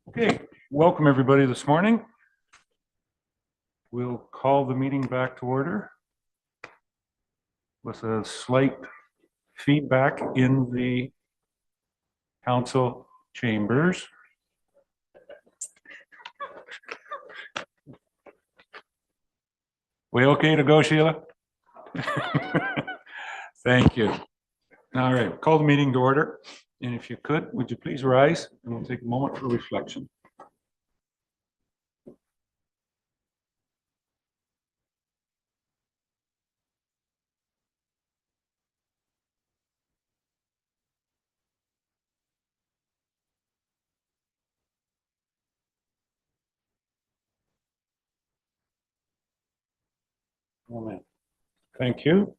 Okay, welcome everybody this morning. We'll call the meeting back to order with a slight feedback in the council chambers. We okay to go, Sheila? Thank you. All right, call the meeting to order. And if you could, would you please rise and we'll take a moment for reflection. Amen. Thank you.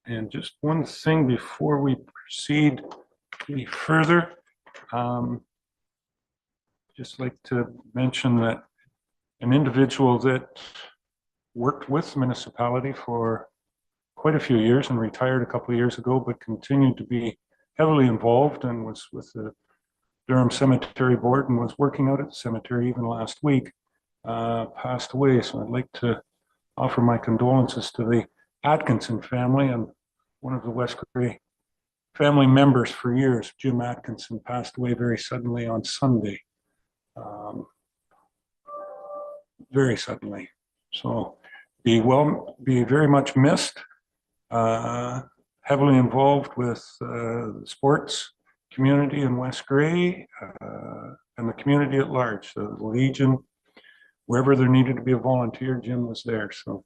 And just one thing before we proceed any further, just like to mention that an individual that worked with the municipality for quite a few years and retired a couple of years ago, but continued to be heavily involved and was with the Durham Cemetery Board and was working out at the cemetery even last week, passed away. So I'd like to offer my condolences to the Atkinson family, and one of the West Grey family members for years, Jim Atkinson, passed away very suddenly on Sunday. Very suddenly. So be very much missed. Heavily involved with the sports community in West Grey and the community at large. The Legion, wherever there needed to be a volunteer, Jim was there. So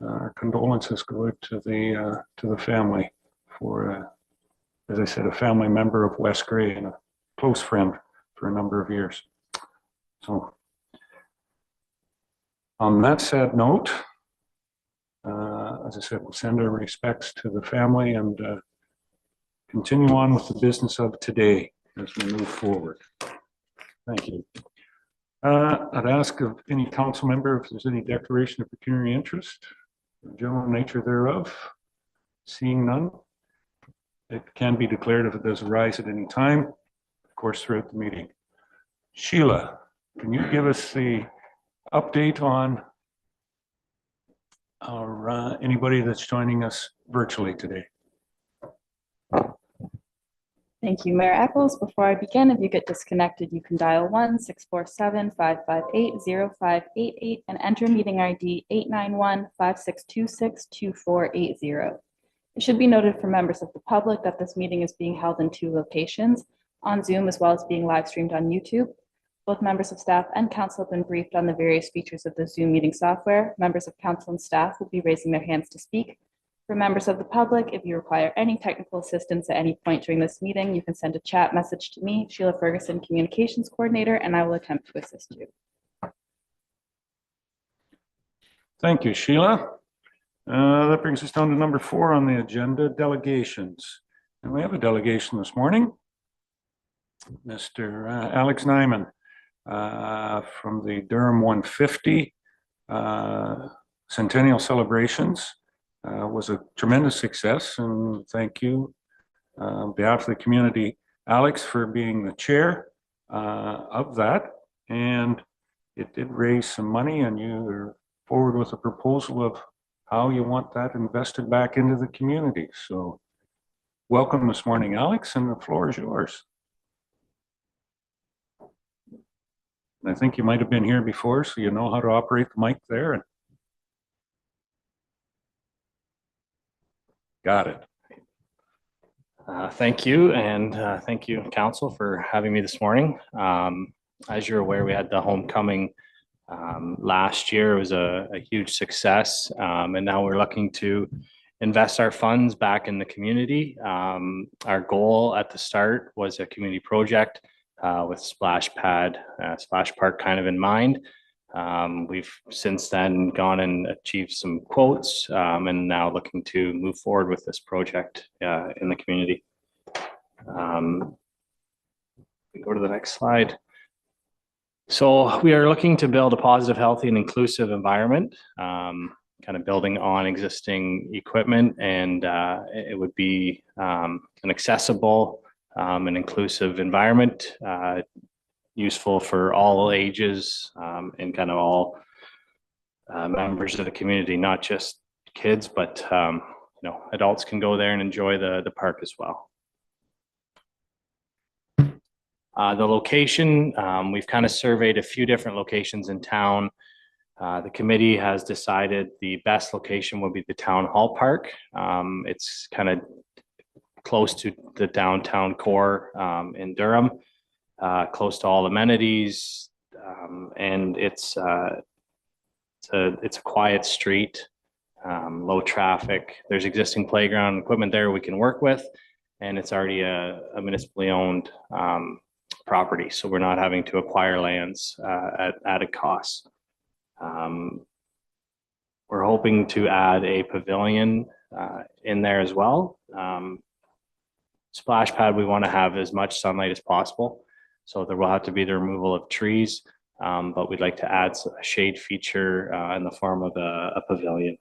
our condolences go out to the family for, as I said, a family member of West Grey and a close friend for a number of years. So on that sad note, as I said, we'll send our respects to the family and continue on with the business of today as we move forward. Thank you. I'd ask of any council member if there's any declaration of pecuniary interest, the general nature thereof. Seeing none, it can be declared if it does arise at any time, of course, throughout the meeting. Sheila, can you give us the update on our anybody that's joining us virtually today? Thank you, Mayor Eccles. Before I begin, if you get disconnected, you can dial 1-647-558-0588 and enter meeting ID 891-5626-2480. It should be noted for members of the public that this meeting is being held in 2 locations, on Zoom as well as being live streamed on YouTube. Both members of staff and council have been briefed on the various features of the Zoom meeting software. Members of council and staff will be raising their hands to speak. For members of the public, if you require any technical assistance at any point during this meeting, you can send a chat message to me, Sheila Ferguson, Communications Coordinator, and I will attempt to assist you. Thank you, Sheila. That brings us down to number 4 on the agenda, delegations. And we have a delegation this morning. Mr. Alex Nyman from the Durham 150 Centennial Celebrations. Was a tremendous success, and thank you on behalf of the community, Alex, for being the chair of that. And it did raise some money, and you are forward with a proposal of how you want that invested back into the community. So welcome this morning, Alex, and the floor is yours. And I think you might have been here before, so you know how to operate the mic there. Got it. Thank you, and thank you, Council, for having me this morning. As you're aware, we had the homecoming last year. It was a huge success, and now we're looking to invest our funds back in the community. Our goal at the start was a community project with splash park kind of in mind. We've since then gone and achieved some quotes and now looking to move forward with this project in the community. We go to the next slide. So we are looking to build a positive, healthy, and inclusive environment, kind of building on existing equipment, and it would be an accessible and inclusive environment, useful for all ages and kind of all members of the community, not just kids, but adults can go there and enjoy the park as well. The location, we've kind of surveyed a few different locations in town. The committee has decided the best location will be the Town Hall Park. It's kind of close to the downtown core in Durham, close to all amenities, and it's a quiet street, low traffic. There's existing playground equipment there we can work with, and it's already a municipally owned property, so we're not having to acquire lands at added costs. We're hoping to add a pavilion in there as well. Splash pad, we want to have as much sunlight as possible, so there will have to be the removal of trees, but we'd like to add a shade feature in the form of a pavilion.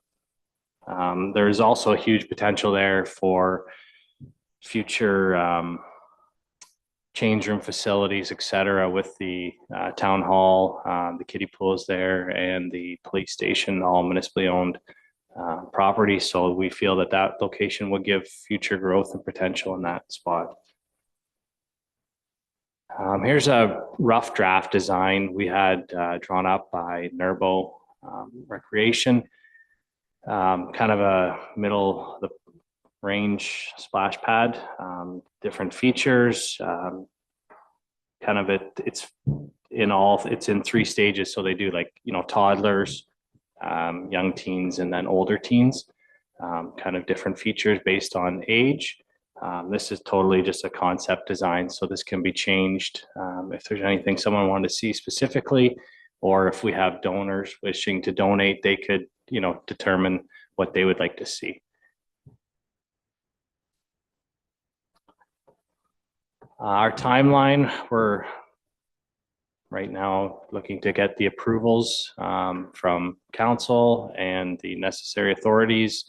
There is also a huge potential there for future change room facilities, etc., with the town hall, the kiddie pools there, and the police station, all municipally owned property. So we feel that that location will give future growth and potential in that spot. Here's a rough draft design we had drawn up by NERBO Recreation. Kind of a middle of the range splash pad, different features, kind of it's in 3 stages. So they do toddlers, young teens, and then older teens, kind of different features based on age. This is totally just a concept design, so this can be changed if there's anything someone wanted to see specifically, or if we have donors wishing to donate, they could determine what they would like to see. Our timeline, we're right now looking to get the approvals from council and the necessary authorities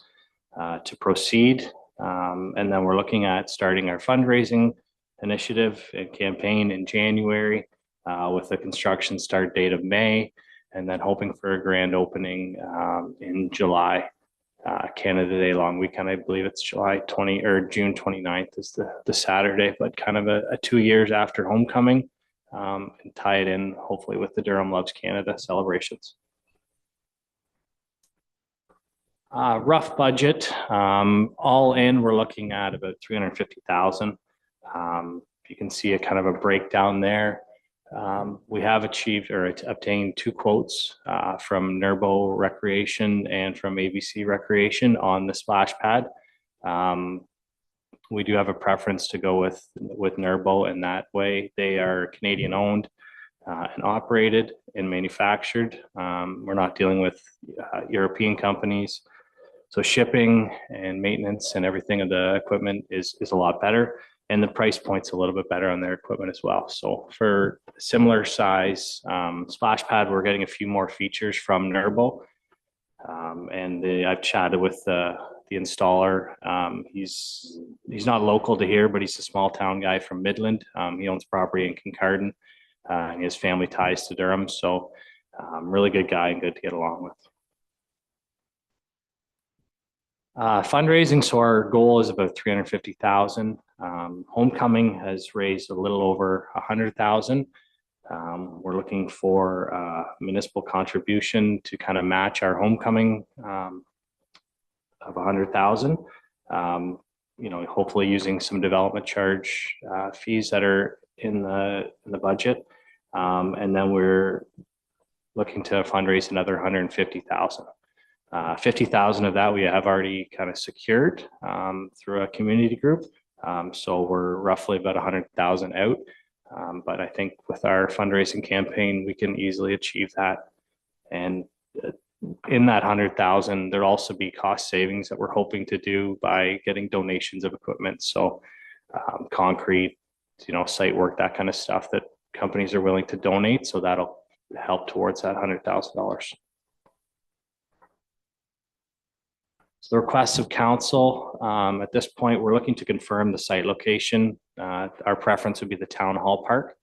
to proceed. And then we're looking at starting our fundraising initiative and campaign in January with a construction start date of May, and then hoping for a grand opening in July. Canada Day long weekend, I believe it's July 20 or June 29th is the Saturday, but kind of a 2 years after homecoming, and tie it in hopefully with the Durham Loves Canada celebrations. Rough budget, all in, we're looking at about 350,000. You can see a kind of a breakdown there. We have achieved or obtained 2 quotes from NERBO Recreation and from ABC Recreation on the splash pad. We do have a preference to go with NERBO in that way. They are Canadian owned and operated and manufactured. We're not dealing with European companies. So shipping and maintenance and everything of the equipment is a lot better. And the price point's a little bit better on their equipment as well. So for similar size splash pad, we're getting a few more features from NERBO. I've chatted with the installer. He's not local to here, but he's a small town guy from Midland. He owns property in Kincardine, and his family ties to Durham. So really good guy and good to get along with. Fundraising, so our goal is about 350,000. Homecoming has raised a little over 100,000. We're looking for a municipal contribution to kind of match our homecoming of 100,000. Hopefully using some development charge fees that are in the budget, and then we're looking to fundraise another 150,000. 50,000 of that we have already kind of secured through a community group. So we're roughly about 100,000 out. But I think with our fundraising campaign, we can easily achieve that. And in that 100,000, there'll also be cost savings that we're hoping to do by getting donations of equipment. So concrete, site work, that kind of stuff that companies are willing to donate, so that'll help towards that $100,000. So the request of council, at this point, we're looking to confirm the site location. Our preference would be the Town Hall Park.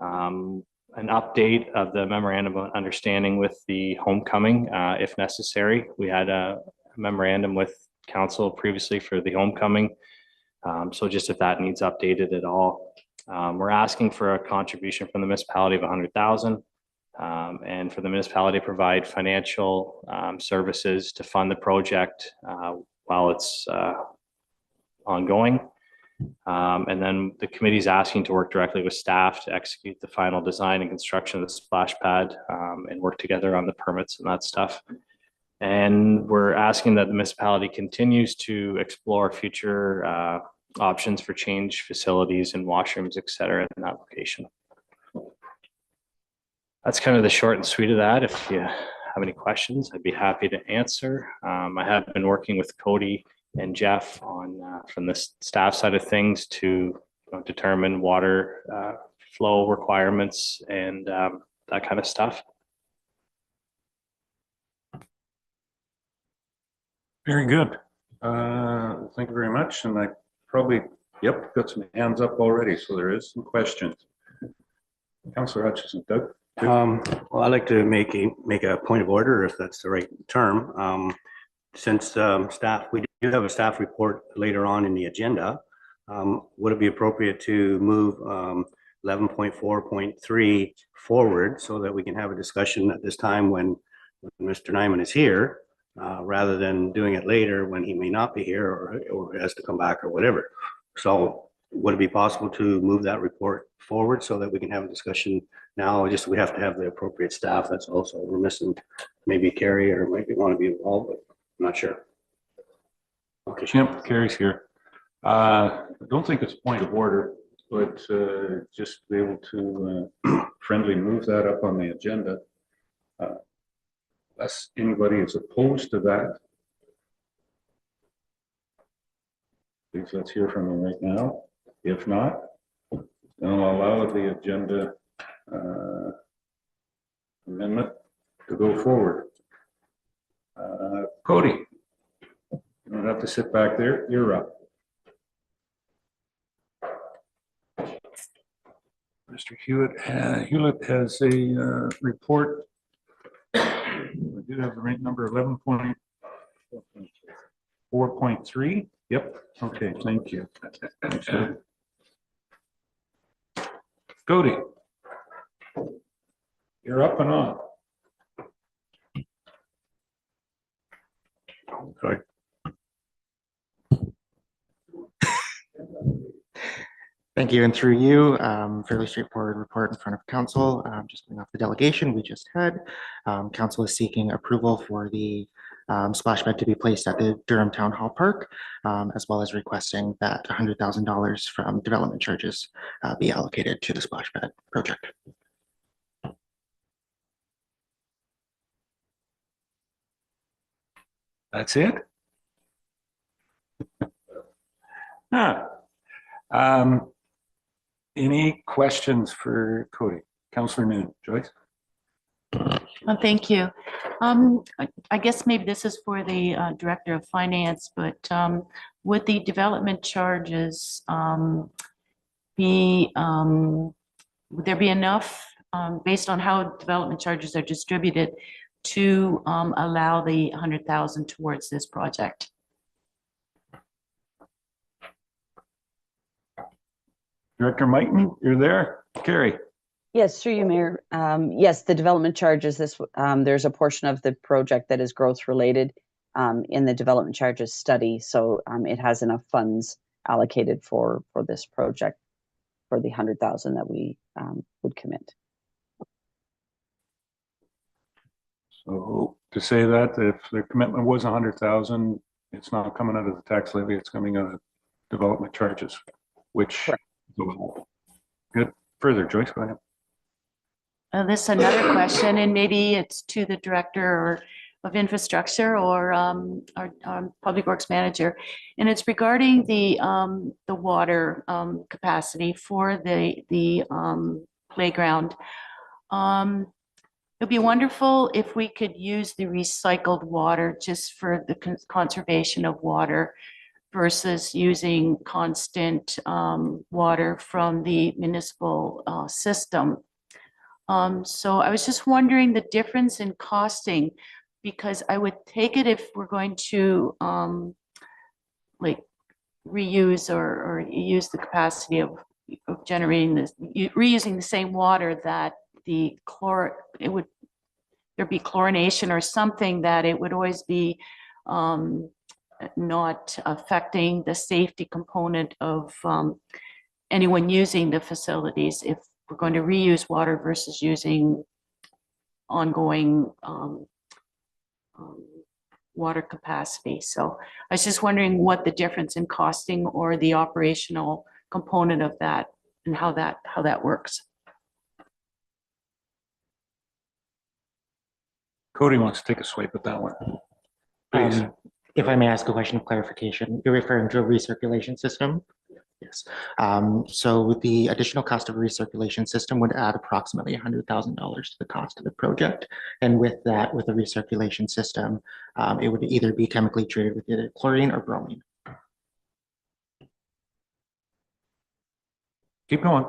An update of the memorandum of understanding with the homecoming, if necessary. We had a memorandum with council previously for the homecoming. So just if that needs updated at all. We're asking for a contribution from the municipality of 100,000. And for the municipality to provide financial services to fund the project while it's ongoing. And then the committee is asking to work directly with staff to execute the final design and construction of the splash pad and work together on the permits and that stuff. And we're asking that the municipality continues to explore future options for change facilities and washrooms, et cetera, in that location. That's kind of the short and sweet of that. If you have any questions, I'd be happy to answer. I have been working with Cody and Jeff on from the staff side of things to determine water flow requirements and that kind of stuff. Very good. Thank you very much. And I probably, yep, got some hands up already, so there is some questions. Councillor Hutchison, Doug. Well, I'd like to make a point of order, if that's the right term. Since staff, we do have a staff report later on in the agenda. Would it be appropriate to move 11.4.3 forward so that we can have a discussion at this time when Mr. Nyman is here, rather than doing it later when he may not be here or has to come back or whatever? So would it be possible to move that report forward so that we can have a discussion now? Just we have to have the appropriate staff. That's also, we're missing maybe Carrie or maybe want to be involved, but I'm not sure. Okay. Yep, Carrie's here. I don't think it's a point of order, but just be able to friendly move that up on the agenda. Unless anybody is opposed to that. Please, let's hear from them right now. If not, then I'll allow the agenda amendment to go forward. Cody, you don't have to sit back there. You're up. Mr. Hewlett has a report. We do have the right number 11.4.3. Yep. Okay. Thank you. Cody, you're up and on. Sorry. Thank you. And through you, fairly straightforward report in front of council. Just going off the delegation we just had. Council is seeking approval for the splash pad to be placed at the Durham Town Hall Park, as well as requesting that $100,000 from development charges be allocated to the splash pad project. That's it? Any questions for Cody? Councillor Noon, Joyce? Thank you. I guess maybe this is for the Director of Finance, but would the development charges would there be enough based on how development charges are distributed to allow the 100,000 towards this project? Director Mighton, you're there? Carrie? Yes, through you, Mayor. Yes, the development charges, there's a portion of the project that is growth related in the development charges study. So it has enough funds allocated for this project for the 100,000 that we would commit. So to say that if the commitment was 100,000, it's not coming out of the tax levy, it's coming out of development charges, which good. Further, Joyce, go ahead. This is another question, and maybe it's to the Director of Infrastructure or Public Works Manager, and it's regarding the water capacity for the playground. It'd be wonderful if we could use the recycled water just for the conservation of water versus using constant water from the municipal system. So I was just wondering the difference in costing, because I would take it if we're going to like reuse or use the capacity of generating this, reusing the same water, that the there'd be chlorination or something, that it would always be not affecting the safety component of anyone using the facilities if we're going to reuse water versus using ongoing water capacity. So I was just wondering what the difference in costing or the operational component of that and how that works. Cody wants to take a swipe at that one. Please. If I may ask a question of clarification, you're referring to a recirculation system? Yes. So the additional cost of a recirculation system would add approximately $100,000 to the cost of the project. And with that, with a recirculation system, it would either be chemically treated with either chlorine or bromine. Keep going.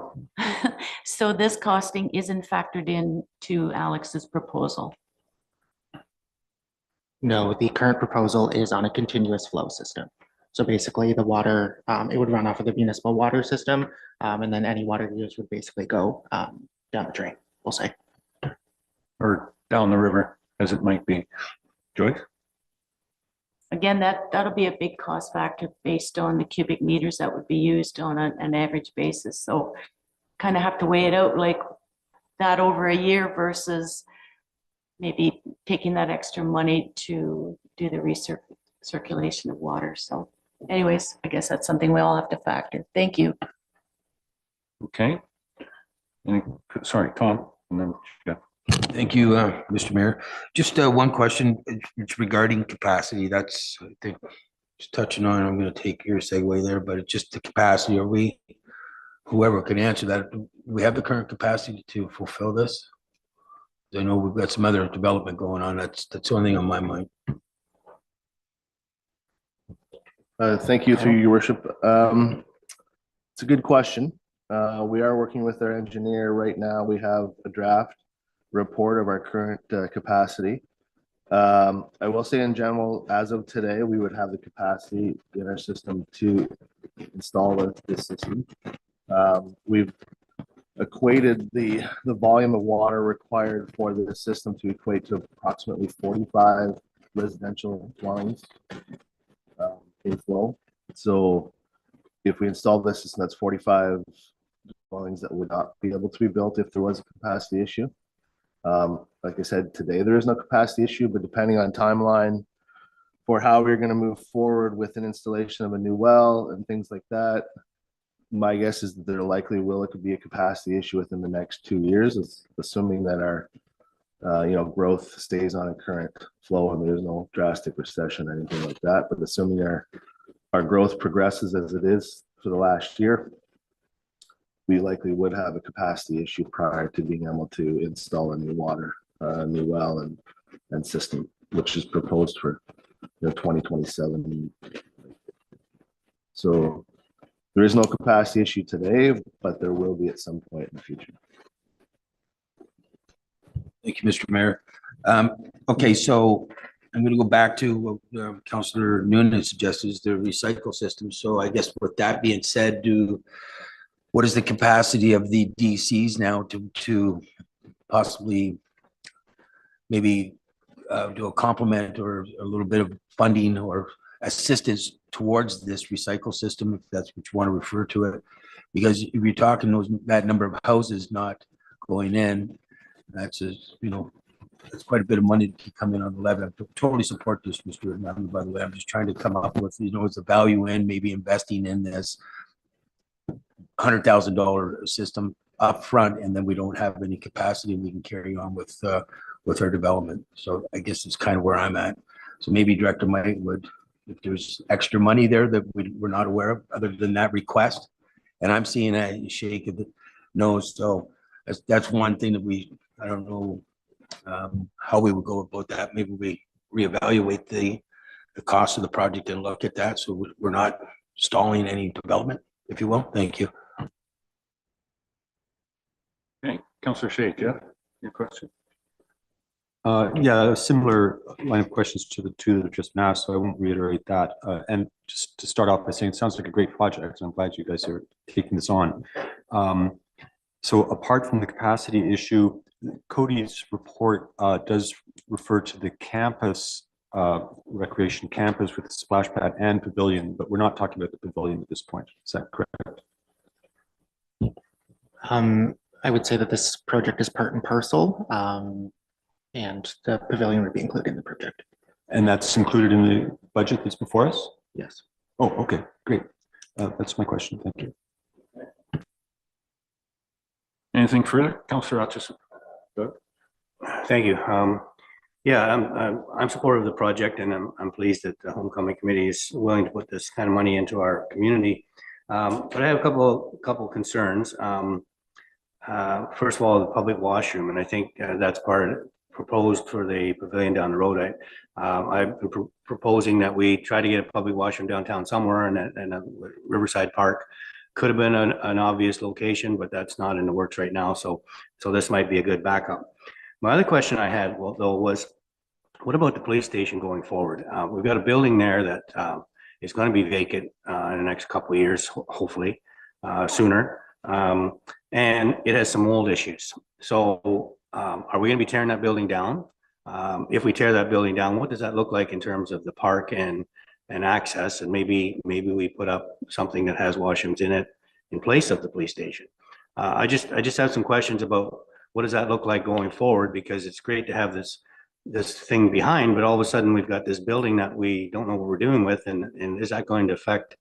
So this costing isn't factored into Alex's proposal. No, the current proposal is on a continuous flow system. So basically the water, it would run off of the municipal water system, and then any water used would basically go down the drain, we'll say. Or down the river, as it might be. Joyce? Again, that'll be a big cost factor based on the cubic meters that would be used on an average basis. So kind of have to weigh it out like that over a year versus maybe taking that extra money to do the recirculation of water. So anyways, I guess that's something we all have to factor. Thank you. Okay. Sorry, Tom, and then, yeah. Thank you, Mr. Mayor. Just one question. It's regarding capacity. That's, I think, just touching on, I'm going to take your segue there, but it's just the capacity. Are we, whoever can answer that, do we have the current capacity to fulfill this? I know we've got some other development going on. That's the only thing on my mind. Thank you, through your worship. It's a good question. We are working with our engineer right now. We have a draft report of our current capacity. I will say in general, as of today, we would have the capacity in our system to install this system. We've equated the volume of water required for the system to equate to approximately 45 residential dwellings in flow. So if we install this system, that's 45 dwellings that would not be able to be built if there was a capacity issue. Like I said, today there is no capacity issue, but depending on timeline for how we're going to move forward with an installation of a new well and things like that, my guess is that there likely it could be a capacity issue within the next 2 years, assuming that our growth stays on a current flow and there's no drastic recession or anything like that. But assuming our growth progresses as it is for the last year, we likely would have a capacity issue prior to being able to install a new new well and system, which is proposed for 2027. So there is no capacity issue today, but there will be at some point in the future. Thank you, Mr. Mayor. Okay, so I'm going to go back to what Councillor Noonan suggested, is the recycle system. So I guess with that being said, what is the capacity of the DCs now to possibly maybe do a complement or a little bit of funding or assistance towards this recycle system, if that's what you want to refer to it? Because if you're talking that number of houses not going in, that's that's quite a bit of money to keep coming on the levy. I totally support this, Mr. Hernandez, by the way. I'm just trying to come up with, it's a value in maybe investing in this $100,000 system up front, and then we don't have any capacity and we can carry on with our development. So I guess it's kind of where I'm at. So maybe Director Mike would, if there's extra money there that we're not aware of other than that request, and I'm seeing a shake of the nose. So That's one thing that I don't know how we would go about that. Maybe we reevaluate the cost of the project and look at that, so we're not stalling any development, if you will. Thank you. Okay, Councillor Shade, yeah, your question? Yeah, a similar line of questions to the two that have just been asked, so I won't reiterate that. And just to start off by saying, it sounds like a great project, and I'm glad you guys are taking this on. So apart from the capacity issue, Cody's report does refer to the campus, recreation campus with the splash pad and pavilion, but we're not talking about the pavilion at this point. Is that correct? I would say that this project is part and parcel, and the pavilion would be included in the project. And that's included in the budget that's before us? Yes. Oh, okay, great. That's my question. Thank you. Anything further? Councillor Hutchison? Thank you. Yeah, I'm supportive of the project, and I'm pleased that the Homecoming Committee is willing to put this kind of money into our community. But I have a couple concerns. First of all, the public washroom, and I think that's proposed for the pavilion down the road. I've been proposing that we try to get a public washroom downtown somewhere, and a Riverside Park could have been an obvious location, but that's not in the works right now. So this might be a good backup. My other question I had, was what about the police station going forward? We've got a building there that is going to be vacant in the next couple of years, hopefully sooner. And it has some old issues. So are we going to be tearing that building down? If we tear that building down, what does that look like in terms of the park and access? And maybe we put up something that has washrooms in it in place of the police station. I just have some questions about what does that look like going forward, because it's great to have this thing behind, but all of a sudden we've got this building that we don't know what we're doing with, and is that going to affect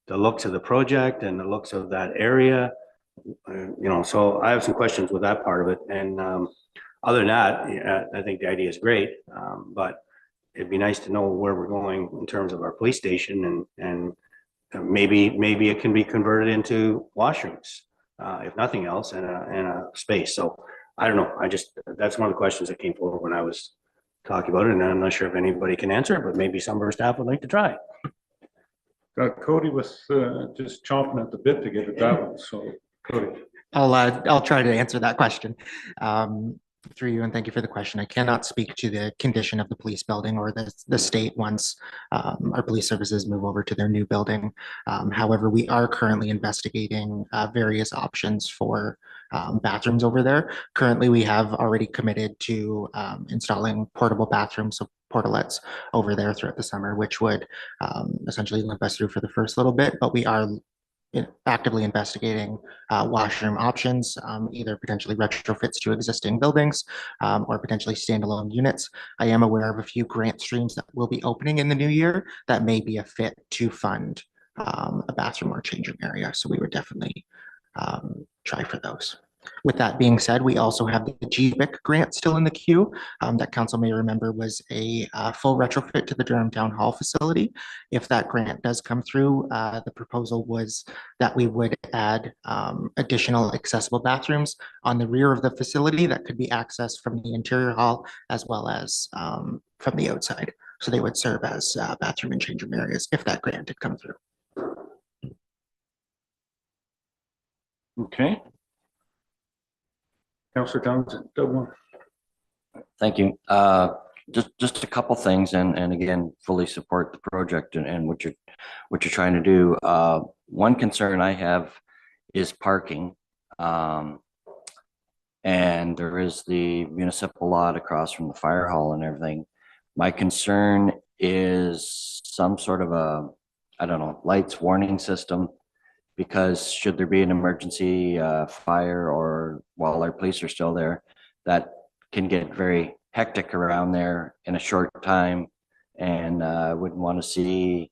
the looks of the project and the looks of that area? So I have some questions with that part of it. And other than that, I think the idea is great, but it'd be nice to know where we're going in terms of our police station, and maybe it can be converted into washrooms, if nothing else, in a space. So I don't know. That's one of the questions that came forward when I was talking about it, and I'm not sure if anybody can answer it, but maybe some of our staff would like to try. Cody was just chomping at the bit to get at that one, so Cody. I'll try to answer that question through you, and thank you for the question. I cannot speak to the condition of the police building or the state once our police services move over to their new building. However, we are currently investigating various options for bathrooms over there. Currently, we have already committed to installing portable bathrooms, so portalets over there throughout the summer, which would essentially limp us through for the first little bit, but we are actively investigating washroom options, either potentially retrofits to existing buildings or potentially standalone units. I am aware of a few grant streams that will be opening in the new year that may be a fit to fund a bathroom or changing area. So we would definitely try for those. With that being said, we also have the GBIC grant still in the queue that council may remember was a full retrofit to the Durham Town Hall facility. If that grant does come through, the proposal was that we would add additional accessible bathrooms on the rear of the facility that could be accessed from the interior hall as well as from the outside. So they would serve as bathroom and changing areas if that grant did come through. Okay. Councillor Townsend. Thank you. Just a couple things, and again, fully support the project and what you're trying to do. One concern I have is parking, and there is the municipal lot across from the fire hall and everything. My concern is some sort of a, I don't know, lights warning system, because should there be an emergency fire or while our police are still there, that can get very hectic around there in a short time, and I wouldn't want to see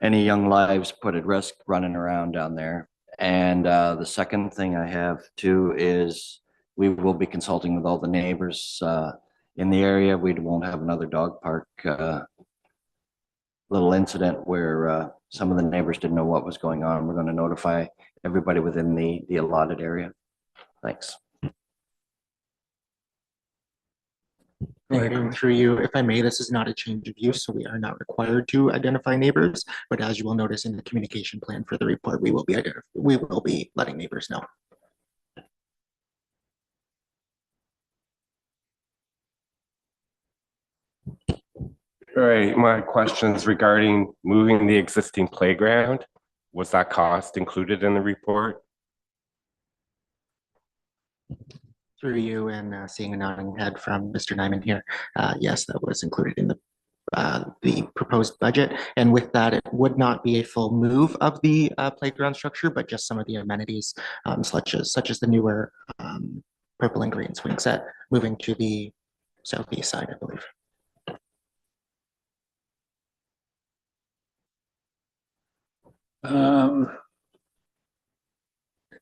any young lives put at risk running around down there. And the second thing I have too is we will be consulting with all the neighbors in the area. We won't have another dog park little incident where some of the neighbors didn't know what was going on. We're going to notify everybody within the allotted area. Thanks. And through you, if I may, this is not a change of use, so we are not required to identify neighbors. But as you will notice in the communication plan for the report, we will be letting neighbors know. All right, my questions regarding moving the existing playground. Was that cost included in the report? Through you and seeing a nodding head from Mr. Nyman here, yes, that was included in the proposed budget. And with that, it would not be a full move of the playground structure, but just some of the amenities, such as the newer purple and green swing set moving to the southeast side, I believe.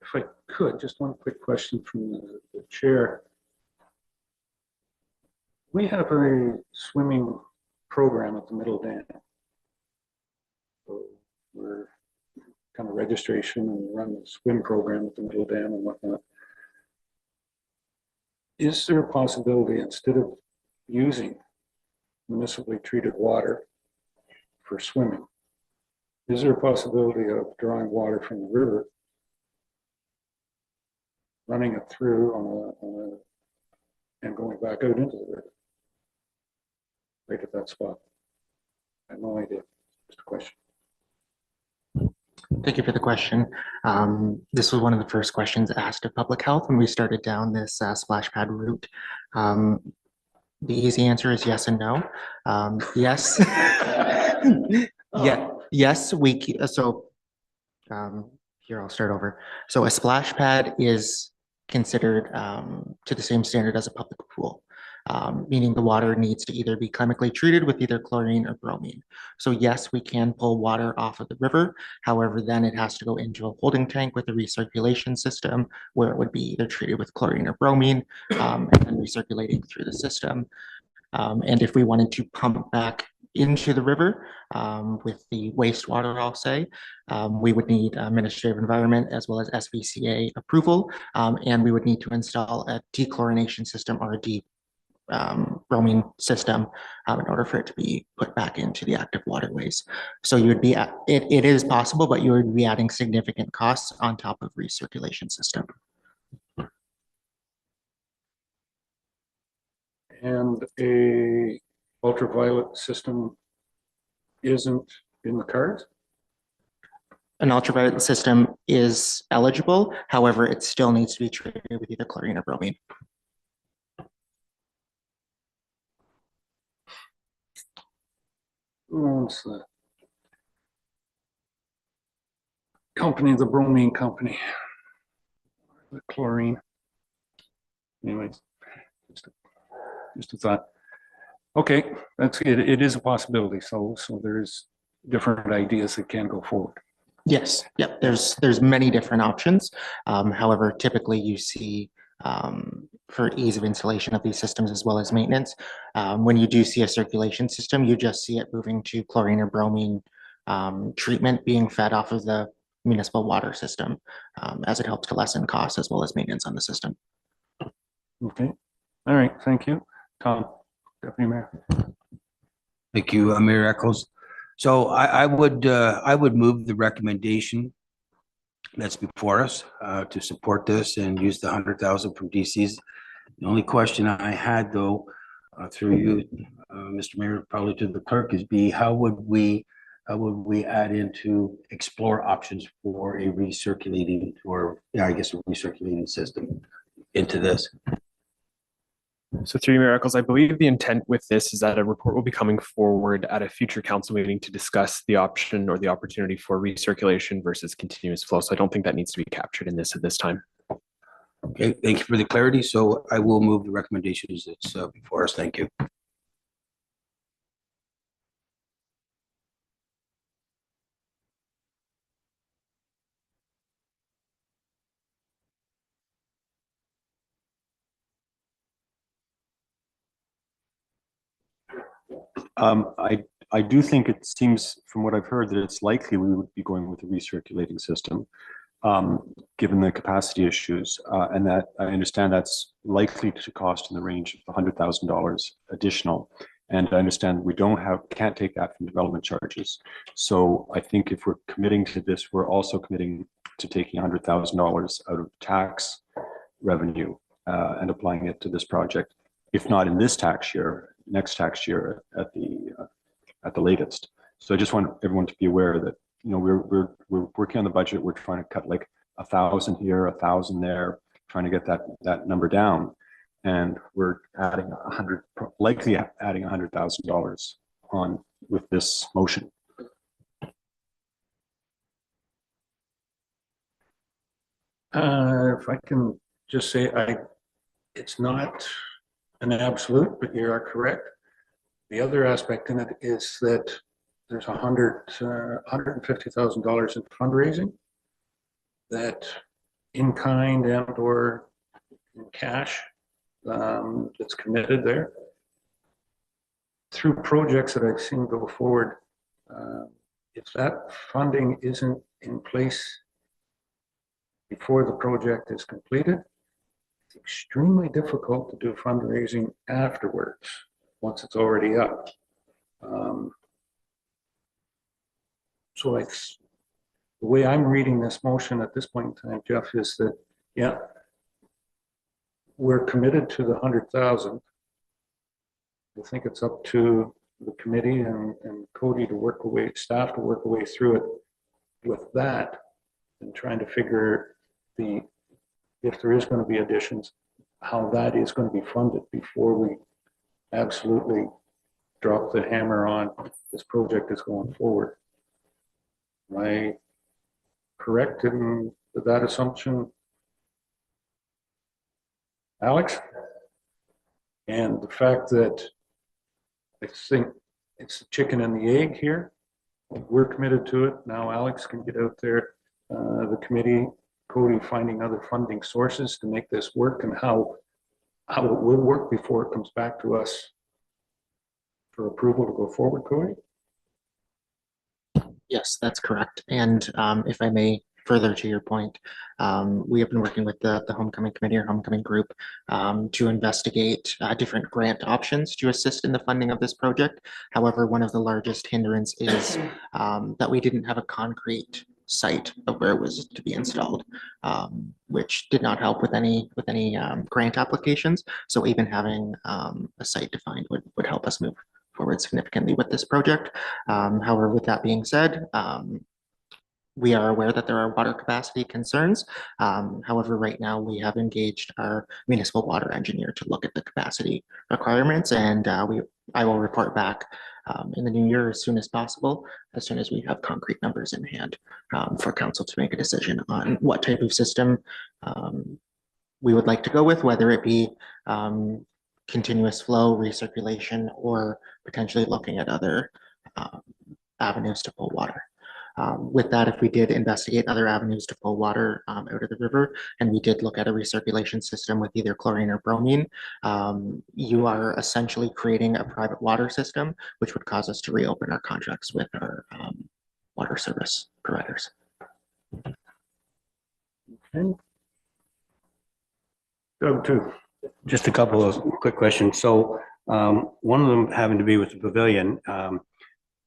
If I could, just one quick question from the chair. We have a swimming program at the Middle Dam. So we're kind of registration and run the swim program at the Middle Dam and whatnot. Is there a possibility, instead of using municipally treated water for swimming, is there a possibility of drawing water from the river, running it through and going back out into the river? Right at that spot. I have no idea. Just a question. Thank you for the question. This was one of the first questions asked of public health when we started down this splash pad route. The easy answer is yes and no. Yes. Yeah. Yes, here I'll start over. So a splash pad is considered to the same standard as a public pool. Meaning the water needs to either be chemically treated with either chlorine or bromine. So yes, we can pull water off of the river. However, then it has to go into a holding tank with a recirculation system where it would be either treated with chlorine or bromine and then recirculating through the system. And if we wanted to pump back into the river with the wastewater, I'll say, we would need Ministry of Environment as well as SVCA approval, and we would need to install a dechlorination system or a bromine system in order for it to be put back into the active waterways. So you would be it is possible, but you would be adding significant costs on top of recirculation system. And a ultraviolet system isn't in the cards? An ultraviolet system is eligible. However, it still needs to be treated with either chlorine or bromine. Who owns the company, the bromine company? The chlorine. Anyways, just a thought. Okay, that's it. It is a possibility. So there's different ideas that can go forward. Yes, yep. There's many different options. However, typically you see for ease of installation of these systems as well as maintenance, when you do see a circulation system, you just see it moving to chlorine or bromine treatment being fed off of the municipal water system, as it helps to lessen costs as well as maintenance on the system. Okay. All right. Thank you, Tom, Deputy Mayor. Thank you, Mayor Eccles. So I would move the recommendation that's before us to support this and use the 100,000 from DC's. The only question I had though, through you, Mr. Mayor, probably to the clerk, is how would we add into explore options for a recirculating or a recirculating system into this? So through Mayor Eccles, I believe the intent with this is that a report will be coming forward at a future council meeting to discuss the option or the opportunity for recirculation versus continuous flow. So I don't think that needs to be captured in this at this time. Okay, thank you for the clarity. So I will move the recommendations that's before us. Thank you. I do think it seems from what I've heard that it's likely we would be going with a recirculating system. given the capacity issues, and that I understand that's likely to cost in the range of $100,000 additional. And I understand we can't take that from development charges. So I think if we're committing to this, we're also committing to taking $100,000 out of tax revenue and applying it to this project. If not in this tax year, next tax year at the latest. So I just want everyone to be aware that, you know, we're working on the budget. We're trying to cut like 1,000 here, 1,000 there, trying to get that number down. And we're adding likely adding $100,000 on with this motion. If I can just say, it's not an absolute, but you are correct. The other aspect in it is that there's $150,000 in fundraising that in kind and or in cash that's committed there. Through projects that I've seen go forward, if that funding isn't in place before the project is completed, it's extremely difficult to do fundraising afterwards, once it's already up. So the way I'm reading this motion at this point in time, Jeff, is that, yeah, we're committed to the 100,000. I think it's up to the committee and Cody to work away, staff to work away through it with that and trying to figure if there is going to be additions, how that is going to be funded before we absolutely drop the hammer on this project is going forward. Am I correct in that assumption, Alex? And the fact that I think it's the chicken and the egg here. We're committed to it. Now Alex can get out there, the committee, Cody, finding other funding sources to make this work and how it will work before it comes back to us for approval to go forward, Cody? Yes, that's correct. And if I may further to your point, we have been working with the Homecoming Committee or Homecoming Group to investigate different grant options to assist in the funding of this project. However, one of the largest hindrance is that we didn't have a concrete site of where it was to be installed, which did not help with any grant applications. So even having a site defined would help us move forward significantly with this project. However, with that being said, we are aware that there are water capacity concerns. However, right now we have engaged our municipal water engineer to look at the capacity requirements, and I will report back in the new year as soon as possible, as soon as we have concrete numbers in hand for council to make a decision on what type of system we would like to go with, whether it be continuous flow, recirculation, or potentially looking at other avenues to pull water. With that, if we did investigate other avenues to pull water out of the river, and we did look at a recirculation system with either chlorine or bromine, you are essentially creating a private water system, which would cause us to reopen our contracts with our water service providers. Okay. Doug, too. Just a couple of quick questions. So one of them having to be with the pavilion.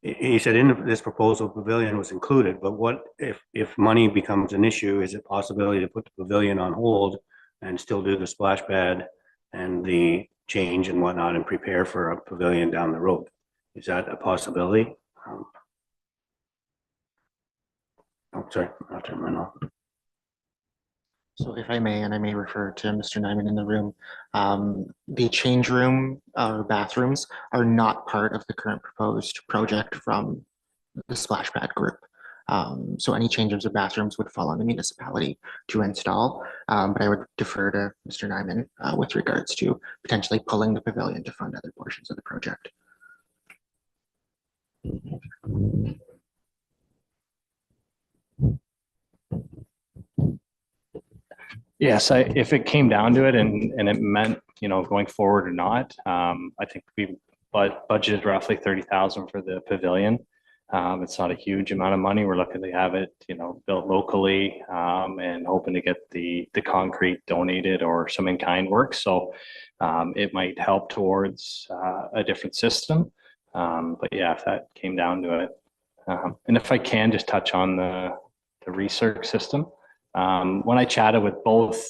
He said in this proposal, pavilion was included, but what if money becomes an issue? Is it a possibility to put the pavilion on hold and still do the splash pad and the change and whatnot and prepare for a pavilion down the road? Is that a possibility? Oh, sorry, I'll turn mine off. So if I may, and I may refer to Mr. Nyman in the room, the change room or bathrooms are not part of the current proposed project from the splash pad group. So any changes of bathrooms would fall on the municipality to install, but I would defer to Mr. Nyman with regards to potentially pulling the pavilion to fund other portions of the project. Yes, if it came down to it and it meant, you know, going forward or not, I think we budgeted roughly 30,000 for the pavilion. It's not a huge amount of money. We're looking to have it, built locally, and hoping to get the concrete donated or some in-kind work. So it might help towards a different system. But yeah, if that came down to it. And if I can just touch on the recirc system. When I chatted with both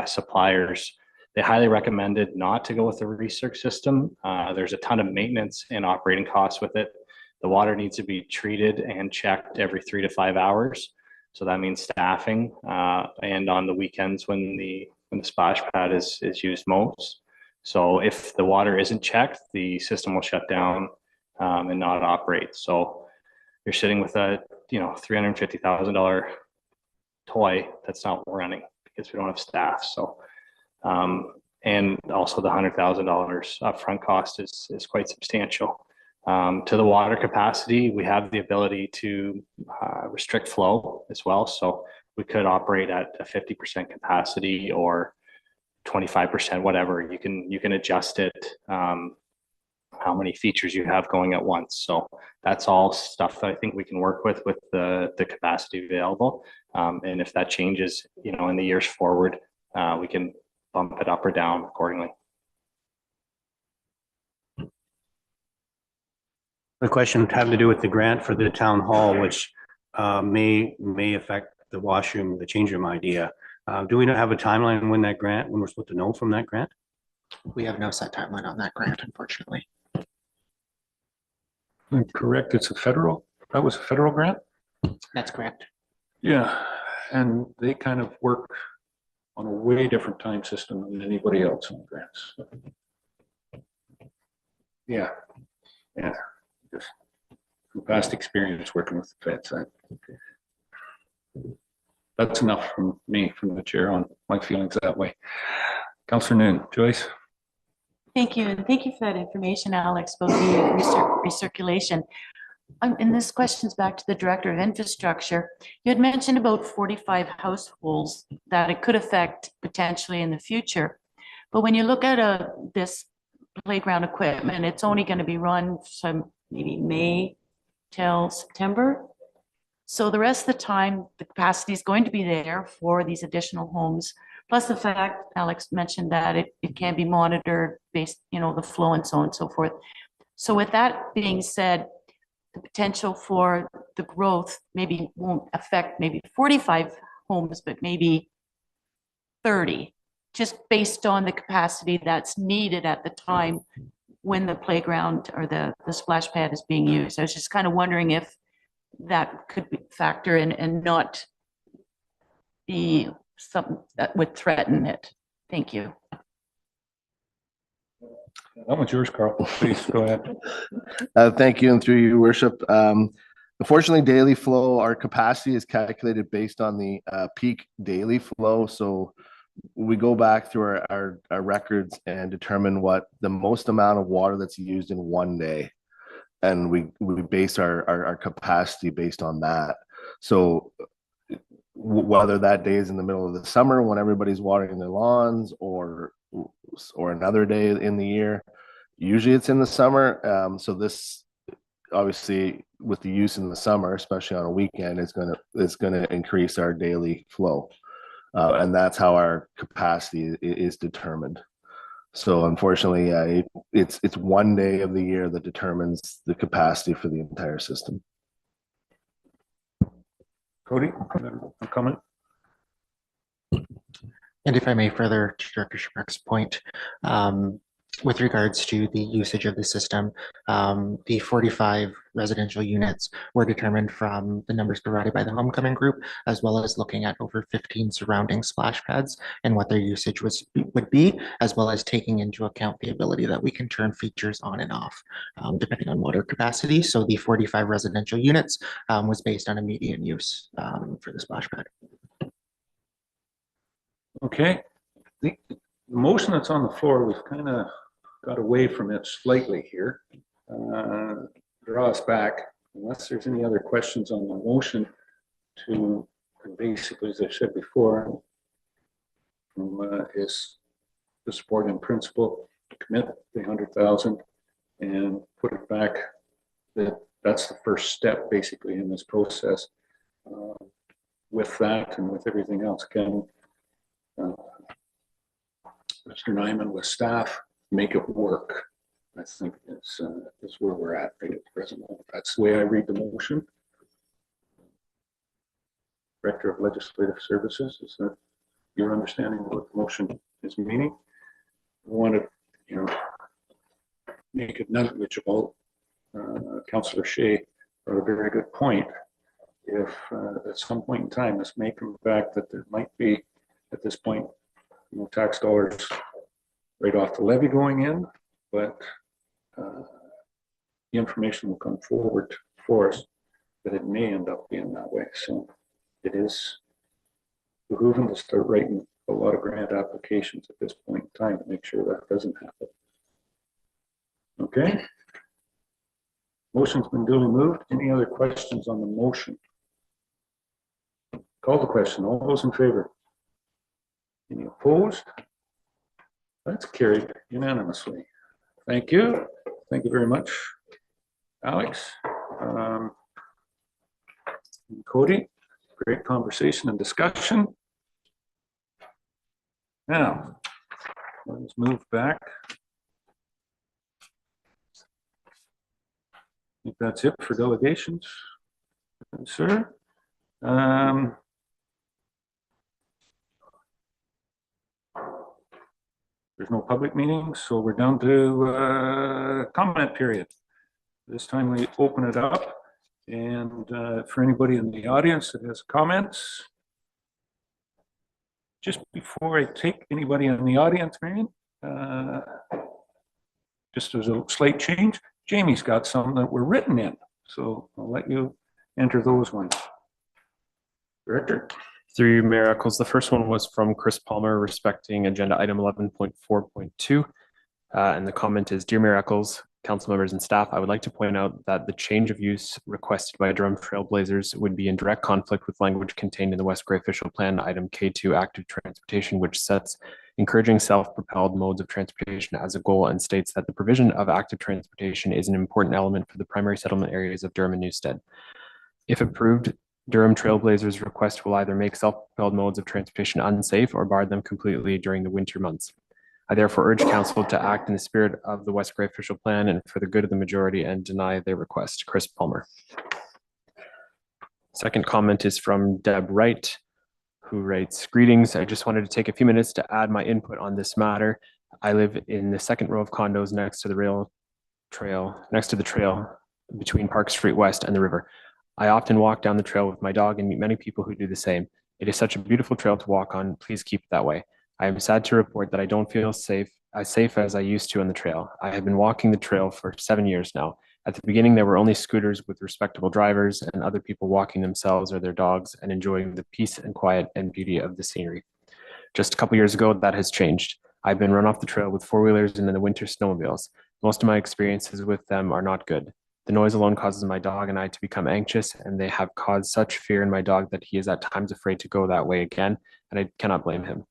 suppliers, they highly recommended not to go with the recirc system. There's a ton of maintenance and operating costs with it. The water needs to be treated and checked every 3 to 5 hours. So that means staffing and on the weekends when the splash pad is used most. So if the water isn't checked, the system will shut down and not operate. So you're sitting with a $350,000 toy that's not running because we don't have staff. So and also the $100,000 upfront cost is quite substantial. To the water capacity, we have the ability to restrict flow as well. So we could operate at a 50% capacity or 25%, whatever. You can adjust it, how many features you have going at once. So that's all stuff that I think we can work with the capacity available. And if that changes, in the years forward, we can bump it up or down accordingly. The question having to do with the grant for the town hall, which may affect the washroom, the change room idea. Do we not have a timeline when we're supposed to know from that grant? We have no set timeline on that grant, unfortunately. I'm correct, that was a federal grant? That's correct. Yeah, and they kind of work on a way different time system than anybody else on grants. Yeah, just from past experience working with the feds. That's enough from me, from the chair, on my feelings that way. Councillor Noon, Joyce? Thank you. And thank you for that information, Alex, about the recirculation. And this question's back to the Director of Infrastructure. You had mentioned about 45 households that it could affect potentially in the future. But when you look at this playground equipment, it's only going to be run from maybe May till September. So the rest of the time, the capacity is going to be there for these additional homes. Plus the fact, Alex mentioned that it can be monitored based, the flow and so on and so forth. So with that being said, the potential for the growth maybe won't affect maybe 45 homes, but maybe 30, just based on the capacity that's needed at the time when the playground or the splash pad is being used. I was just kind of wondering if that could be factor in and not be something that would threaten it. Thank you. That one's yours, Carl. Please go ahead. Thank you, and through your worship. Unfortunately, daily flow, our capacity is calculated based on the peak daily flow. So we go back through our records and determine what the most amount of water that's used in one day. And we base our capacity based on that. So whether that day is in the middle of the summer when everybody's watering their lawns or another day in the year, usually it's in the summer. So this obviously with the use in the summer, especially on a weekend, is gonna increase our daily flow. And that's how our capacity is determined. So unfortunately, it's one day of the year that determines the capacity for the entire system. Cody, a comment? And if I may further to Director Shipwreck's point, with regards to the usage of the system, the 45 residential units were determined from the numbers provided by the Homecoming Group, as well as looking at over 15 surrounding splash pads and what their usage would be, as well as taking into account the ability that we can turn features on and off, depending on water capacity. So the 45 residential units was based on immediate use for the splash pad. Okay. The motion that's on the floor, we've kind of got away from it slightly here. Draw us back, unless there's any other questions on the motion to basically, as I said before, is the support in principle to commit the 100,000 and put it back, that that's the first step basically in this process. With that and with everything else, can Mr. Nyman with staff make it work? I think that's where we're at right at the present moment. That's the way I read the motion. Director of Legislative Services, is that your understanding of what the motion is meaning? We want to, make it negligible. Councillor Shea brought a very good point. If at some point in time this may come back that there might be at this point tax dollars right off the levy going in, but the information will come forward for us that it may end up being that way. So it is behooving to start writing a lot of grant applications at this point in time to make sure that doesn't happen. Okay. Motion's been duly moved. Any other questions on the motion? Call the question. All those in favor? Any opposed? That's carried unanimously. Thank you. Thank you very much, Alex. Cody, great conversation and discussion. Now, let's move back. I think that's it for delegations, sir. There's no public meetings, so we're down to comment period. This time we open it up, and for anybody in the audience that has comments. Just before I take anybody in the audience, Marion, just as a slight change, Jamie's got some that were written in, so I'll let you enter those ones. Director. Through you, Mayor Eccles. The first one was from Chris Palmer respecting agenda item 11.4.2. And the comment is, Dear Mayor Eccles, council members and staff, I would like to point out that the change of use requested by Durham Trailblazers would be in direct conflict with language contained in the West Grey Official Plan, item K2, active transportation, which sets encouraging self-propelled modes of transportation as a goal and states that the provision of active transportation is an important element for the primary settlement areas of Durham and Newstead. If approved, Durham Trailblazers request will either make self-propelled modes of transportation unsafe or bar them completely during the winter months. I therefore urge council to act in the spirit of the West Grey Official Plan and for the good of the majority and deny their request. Chris Palmer. Second comment is from Deb Wright, who writes, greetings. I just wanted to take a few minutes to add my input on this matter. I live in the second row of condos next to the trail between Park Street West and the river. I often walk down the trail with my dog and meet many people who do the same. It is such a beautiful trail to walk on. Please keep it that way. I am sad to report that I don't feel as safe as I used to on the trail. I have been walking the trail for 7 years now. At the beginning, there were only scooters with respectable drivers and other people walking themselves or their dogs and enjoying the peace and quiet and beauty of the scenery. Just a couple years ago, that has changed. I've been run off the trail with four-wheelers and in the winter snowmobiles. Most of my experiences with them are not good. The noise alone causes my dog and I to become anxious, and they have caused such fear in my dog that he is at times afraid to go that way again, and I cannot blame him.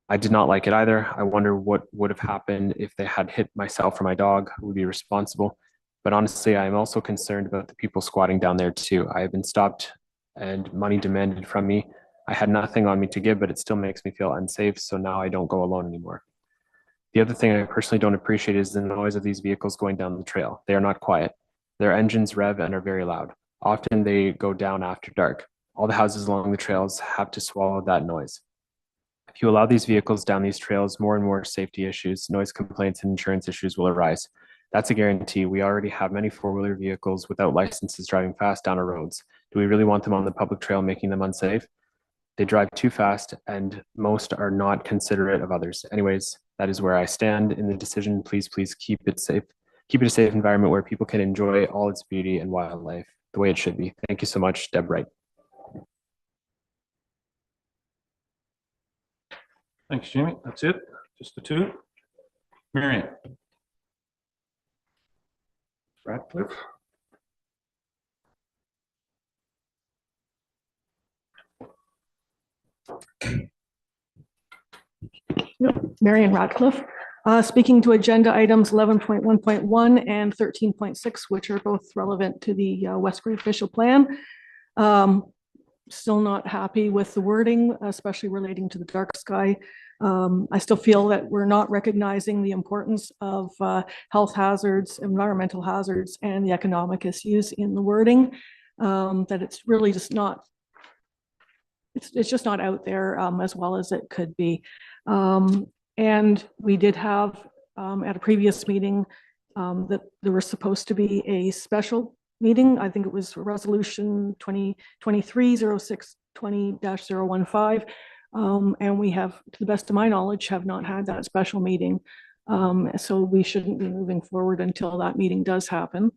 I did not like it either. I wonder what would have happened if they had hit myself or my dog, who would be responsible. But honestly, I am also concerned about the people squatting down there too. I have been stopped and money demanded from me. I had nothing on me to give, but it still makes me feel unsafe, so now I don't go alone anymore. The other thing I personally don't appreciate is the noise of these vehicles going down the trail. They are not quiet. Their engines rev and are very loud. Often they go down after dark. All the houses along the trails have to swallow that noise. If you allow these vehicles down these trails, more and more safety issues, noise complaints, and insurance issues will arise. That's a guarantee. We already have many four-wheeler vehicles without licenses driving fast down our roads. Do we really want them on the public trail, making them unsafe? They drive too fast, and most are not considerate of others. Anyways, that is where I stand in the decision. Please keep it safe. Keep it a safe environment where people can enjoy all its beauty and wildlife the way it should be. Thank you so much, Deb Wright. Thanks, Jamie. That's it. Just the two. Marion. Ratcliffe. Marion Ratcliffe. Speaking to agenda items 11.1.1 and 13.6, which are both relevant to the West Green official plan. Still not happy with the wording, especially relating to the dark sky. I still feel that we're not recognizing the importance of health hazards, environmental hazards, and the economic issues in the wording. That it's really just not, it's just not out there as well as it could be. And we did have at a previous meeting that there was supposed to be a special meeting. I think it was resolution 2023-0620-015. And we have, to the best of my knowledge, have not had that special meeting. So we shouldn't be moving forward until that meeting does happen.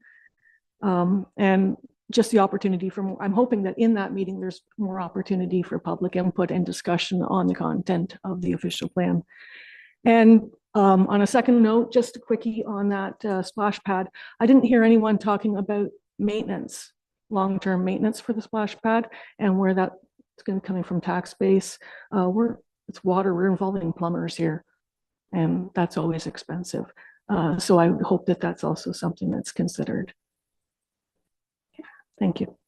And just the opportunity for, I'm hoping that in that meeting, there's more opportunity for public input and discussion on the content of the official plan. And on a second note, just a quickie on that splash pad. I didn't hear anyone talking about maintenance, long-term maintenance for the splash pad and where that's going to be coming from tax base. It's water, we're involving plumbers here, and that's always expensive. So I hope that that's also something that's considered. Thank you.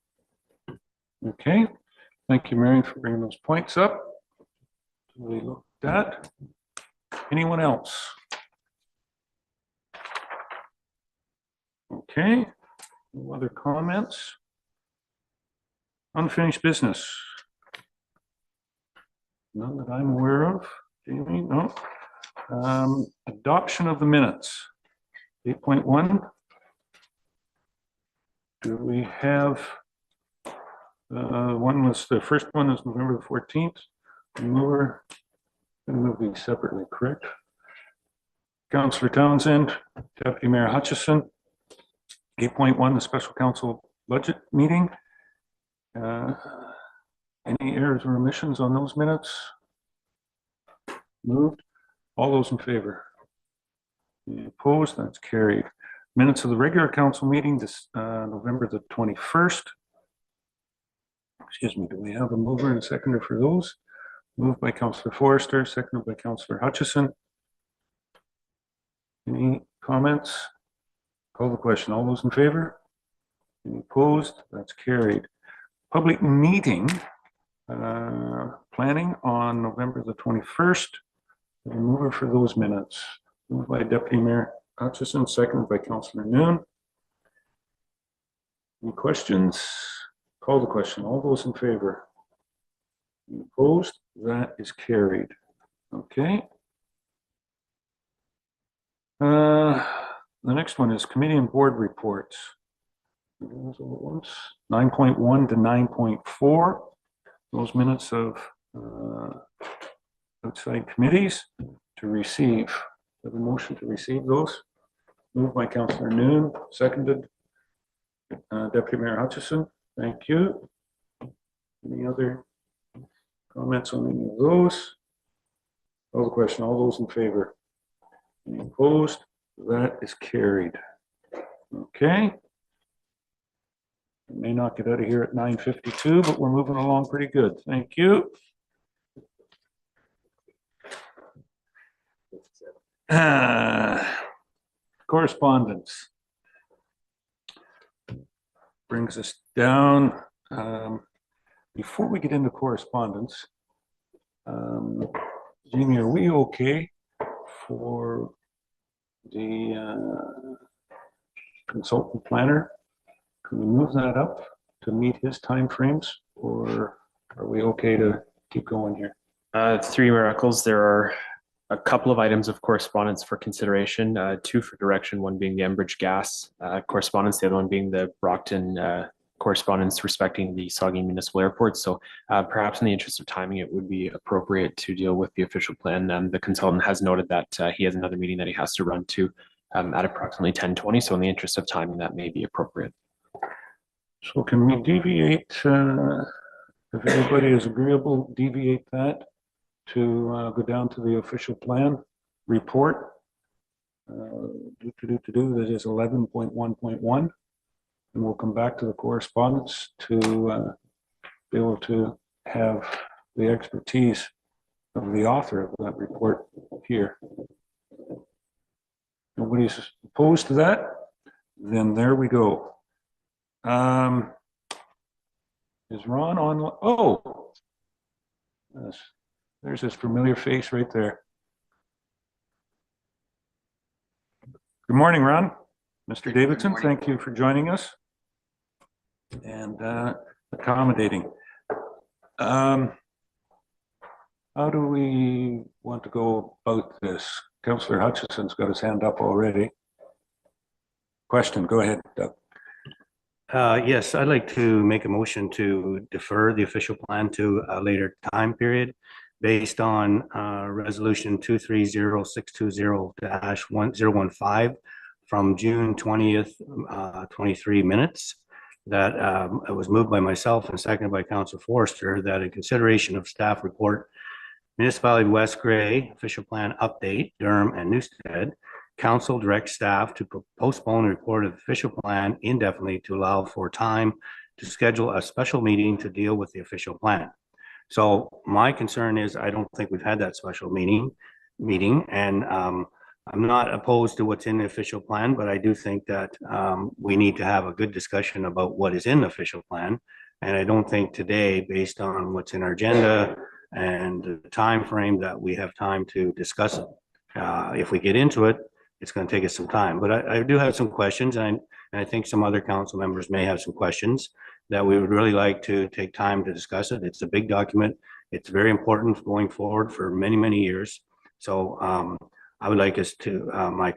Okay, thank you, Marion, for bringing those points up. We looked at. Anyone else? Okay, no other comments? Unfinished business? None that I'm aware of. Jamie, no. Adoption of the minutes. 8.1. Do we have, the first one is November the 14th. We're going to move these separately, correct? Councillor Townsend, Deputy Mayor Hutchison. 8.1, the special council budget meeting. Any errors or omissions on those minutes? Moved. All those in favor? Any opposed? That's carried. Minutes of the regular council meeting this November the 21st. Excuse me, do we have a mover and a seconder for those? Moved by Councillor Forrester, seconded by Councillor Hutchison. Any comments? Call the question. All those in favor? Any opposed? That's carried. Public meeting planning on November the 21st. A mover for those minutes. Moved by Deputy Mayor Hutchison, seconded by Councillor Noon. Any questions? Call the question. All those in favor? Any opposed? That is carried. Okay. The next one is committee and board reports. 9.1 to 9.4. Those minutes of outside committees to receive. Have a motion to receive those. Moved by Councillor Noon, seconded Deputy Mayor Hutchison. Thank you. Any other comments on any of those? Call the question. All those in favor? Any opposed? That is carried. Okay. We may not get out of here at 9:52, but we're moving along pretty good. Thank you. Correspondence brings us down. Before we get into correspondence, Jamie, are we okay for the consultant planner? Can we move that up to meet his timeframes, or are we okay to keep going here? Through your miracles, there are a couple of items of correspondence for consideration, two for direction, one being the Enbridge gas correspondence, the other one being the Brockton correspondence respecting the Saugeen Municipal Airport. So perhaps in the interest of timing, it would be appropriate to deal with the official plan. The consultant has noted that he has another meeting that he has to run to at approximately 10:20. So in the interest of timing, that may be appropriate. So can we deviate, if everybody is agreeable, deviate that to go down to the official plan report? That is 11.1.1. And we'll come back to the correspondence to be able to have the expertise of the author of that report here. Nobody's opposed to that? Then there we go. Is Ron on? Oh. Yes. There's his familiar face right there. Good morning, Ron. Mr. Davidson, thank you for joining us and accommodating. How do we want to go about this? Councillor Hutchison's got his hand up already. Question, go ahead, Doug. Yes, I'd like to make a motion to defer the official plan to a later time period based on resolution 230620-1015 from June 20th, 23 minutes. That it was moved by myself and seconded by Councillor Forrester, that in consideration of staff report, Municipality of West Gray official plan update, Durham and Newstead, council directs staff to postpone the report of the official plan indefinitely to allow for time to schedule a special meeting to deal with the official plan. So my concern is I don't think we've had that special meeting, and I'm not opposed to what's in the official plan, but I do think that we need to have a good discussion about what is in the official plan. And I don't think today, based on what's in our agenda and the time frame, that we have time to discuss it. If we get into it, it's going to take us some time. But I do have some questions, and I think some other council members may have some questions that we would really like to take time to discuss it. It's a big document. It's very important going forward for many, many years. So I would like us to, my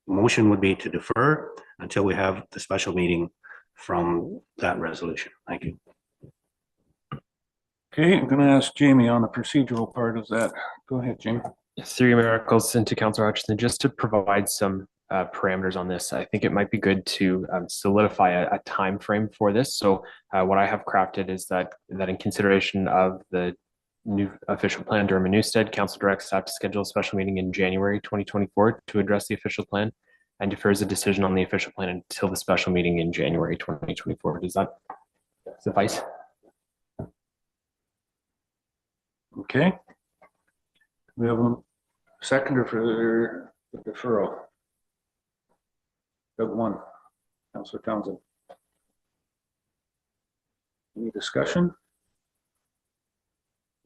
motion would be to defer until we have the special meeting from that resolution. Thank you. Okay, I'm going to ask Jamie on the procedural part of that. Go ahead, Jamie. Through your miracles, and to Councillor Hutchison, just to provide some parameters on this, I think it might be good to solidify a time frame for this. So what I have crafted is that in consideration of the new official plan, Durham and Newstead, council directs staff to schedule a special meeting in January 2024 to address the official plan and defers a decision on the official plan until the special meeting in January 2024. Does that suffice? Okay. We have a seconder for the deferral. Doug one, Councillor Townsend. Any discussion?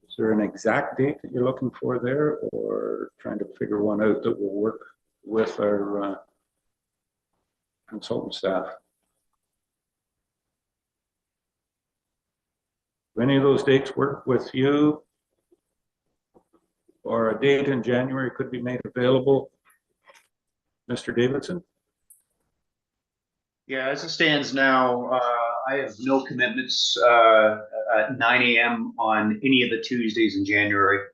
Is there an exact date that you're looking for there, or trying to figure one out that will work with our consultant staff? Do any of those dates work with you? Or a date in January could be made available? Mr. Davidson? Yeah, as it stands now, I have no commitments at 9 a.m. on any of the Tuesdays in January.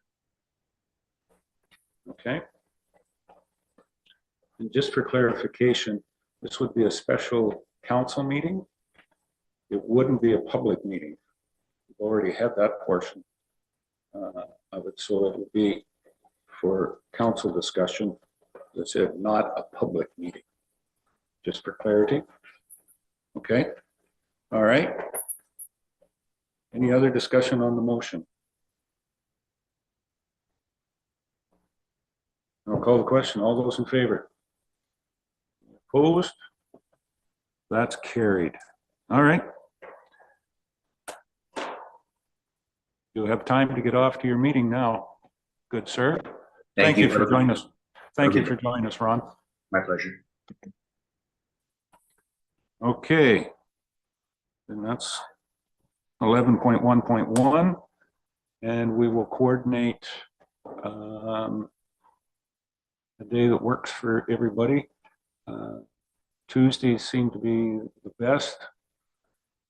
Okay. And just for clarification, this would be a special council meeting. It wouldn't be a public meeting. We've already had that portion of it, so it would be for council discussion. That's it, not a public meeting. Just for clarity. Okay. All right. Any other discussion on the motion? I'll call the question. All those in favor? Opposed? That's carried. All right. You'll have time to get off to your meeting now. Good, sir. Thank you for joining us. Thank you for joining us, Ron. My pleasure. Okay. And that's 11.1.1. And we will coordinate a day that works for everybody. Tuesdays seem to be the best.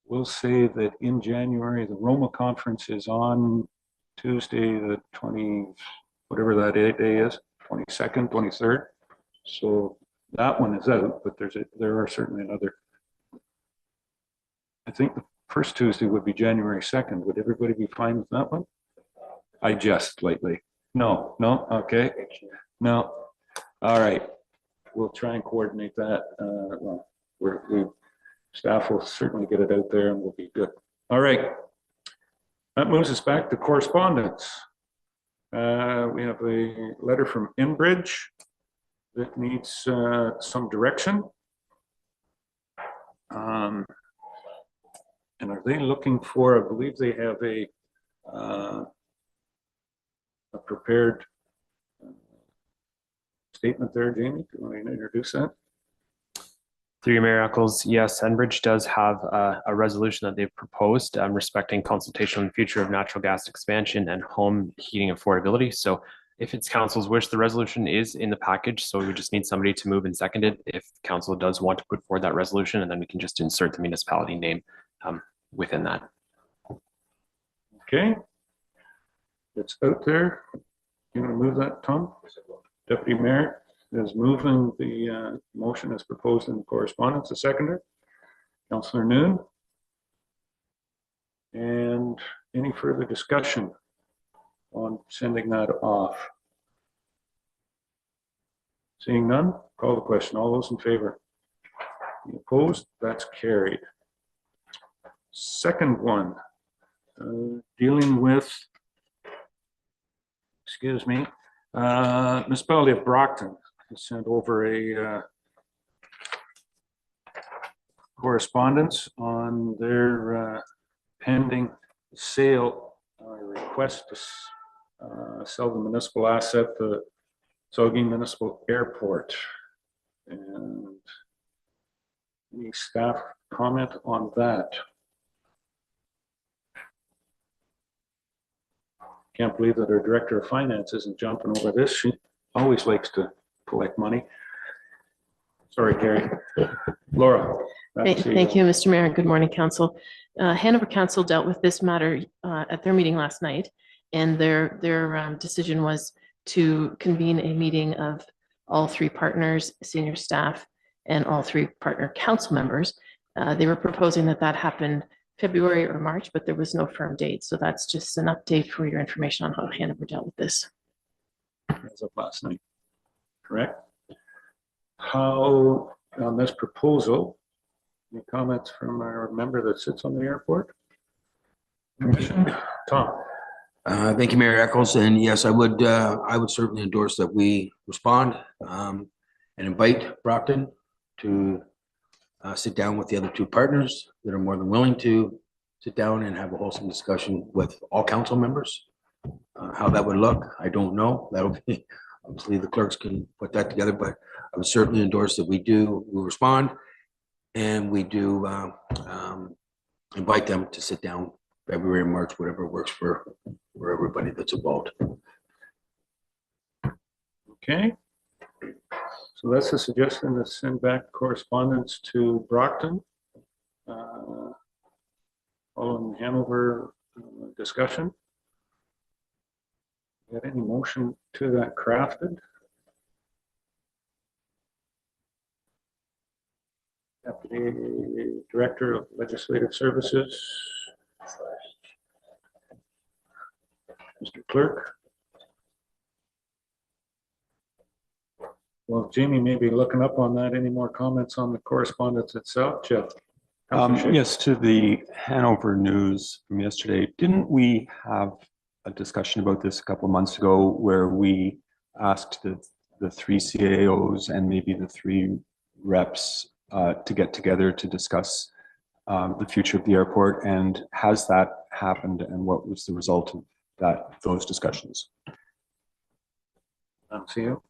We'll say that in January, the Roma conference is on Tuesday, the 20, whatever that day is, 22nd, 23rd. So that one is out, but there are certainly another. I think the first Tuesday would be January 2nd. Would everybody be fine with that one? I jest lightly. No, okay. No. All right. We'll try and coordinate that. Well, staff will certainly get it out there and we'll be good. All right. That moves us back to correspondence. We have a letter from Enbridge that needs some direction. And are they looking for, I believe they have a prepared statement there, Jamie? Do you want to introduce that? Through you, Mayor Eccles, yes, Enbridge does have a resolution that they've proposed respecting consultation on the future of natural gas expansion and home heating affordability. So if it's council's wish, the resolution is in the package, so we would just need somebody to move and second it if council does want to put forward that resolution, and then we can just insert the municipality name within that. Okay. It's out there. You want to move that, Tom? Deputy Mayor is moving the motion as proposed in the correspondence. A seconder, Councillor Noon. And any further discussion on sending that off? Seeing none, call the question. All those in favor? Any opposed? That's carried. Second one, dealing with, excuse me, municipality of Brockton sent over a correspondence on their pending sale request to sell the municipal asset, the Saugeen Municipal Airport. And any staff comment on that? Can't believe that our Director of Finance isn't jumping over this. She always likes to collect money. Sorry, Carrie. Laura. Thank you, Mr. Mayor. Good morning, Council. Hanover Council dealt with this matter at their meeting last night, and their decision was to convene a meeting of all three partners, senior staff, and all three partner council members. They were proposing that that happened February or March, but there was no firm date. So that's just an update for your information on how Hanover dealt with this. As of last night, correct? How, on this proposal, any comments from our member that sits on the airport? Tom. Thank you, Mayor Eccles. And yes, I would certainly endorse that we respond and invite Brockton to sit down with the other two partners that are more than willing to sit down and have a wholesome discussion with all council members. How that would look, I don't know. That'll be, obviously the clerks can put that together, but I would certainly endorse that we respond and we do invite them to sit down February, March, whatever works for everybody that's involved. Okay. So that's a suggestion to send back correspondence to Brockton. Following Hanover discussion. Got any motion to that crafted? Deputy Director of Legislative Services. Mr. Clerk. Well, Jamie may be looking up on that. Any more comments on the correspondence itself, Jeff? Yes, to the Hanover News from yesterday. Didn't we have a discussion about this a couple of months ago where we asked the three CAOs and maybe the three reps to get together to discuss the future of the airport? And has that happened? And what was the result of those discussions? See you.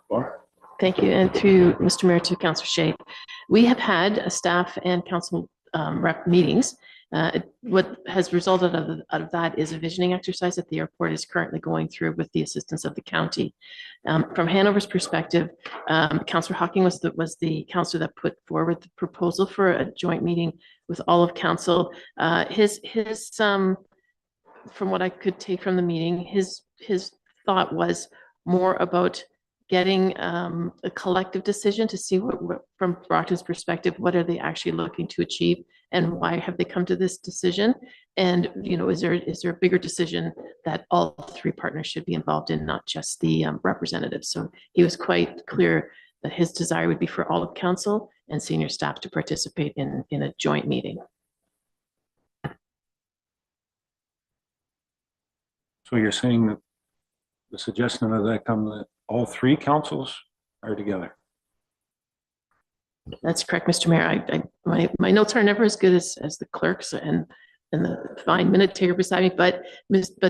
Laura? Thank you. And through Mr. Mayor to Councillor Shape, we have had a staff and council rep meetings. What has resulted out of that is a visioning exercise that the airport is currently going through with the assistance of the county. From Hanover's perspective, Councillor Hocking was the councillor that put forward the proposal for a joint meeting with all of council. From what I could take from the meeting, his thought was more about getting a collective decision to see what from Brockton's perspective, what are they actually looking to achieve and why have they come to this decision? And, you know, is there a bigger decision that all three partners should be involved in, not just the representatives? So he was quite clear that his desire would be for all of council and senior staff to participate in a joint meeting. So you're saying that the suggestion of that come that all three councils are together. That's correct, Mr. Mayor. My notes are never as good as the clerks and the fine minute taker beside me, but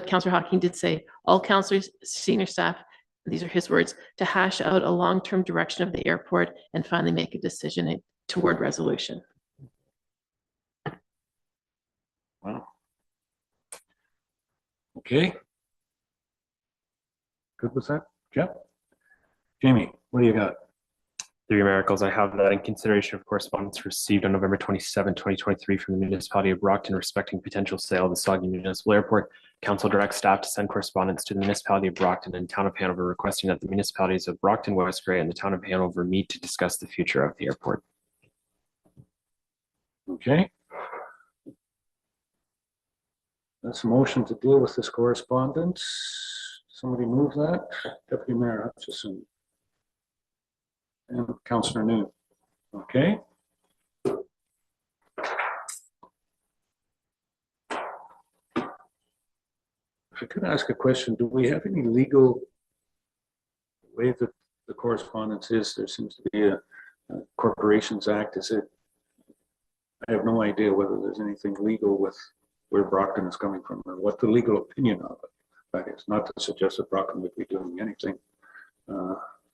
Councillor Hawking did say, all councillors, senior staff, these are his words, to hash out a long-term direction of the airport and finally make a decision toward resolution. Wow. Okay. Good with that, Jeff? Jamie, what do you got? Through your miracles, I have that in consideration of correspondence received on November 27, 2023 from the municipality of Brockton respecting potential sale of the Saugeen Municipal Airport. Council directs staff to send correspondence to the municipality of Brockton and town of Hanover requesting that the municipalities of Brockton, West Grey, and the town of Hanover meet to discuss the future of the airport. Okay. That's a motion to deal with this correspondence. Somebody move that? Deputy Mayor Hutchison. And Councillor New. Okay. If I could ask a question, do we have any legal way that the correspondence is? There seems to be a Corporations Act. Is it? I have no idea whether there's anything legal with where Brockton is coming from or what the legal opinion of it. That is not to suggest that Brockton would be doing anything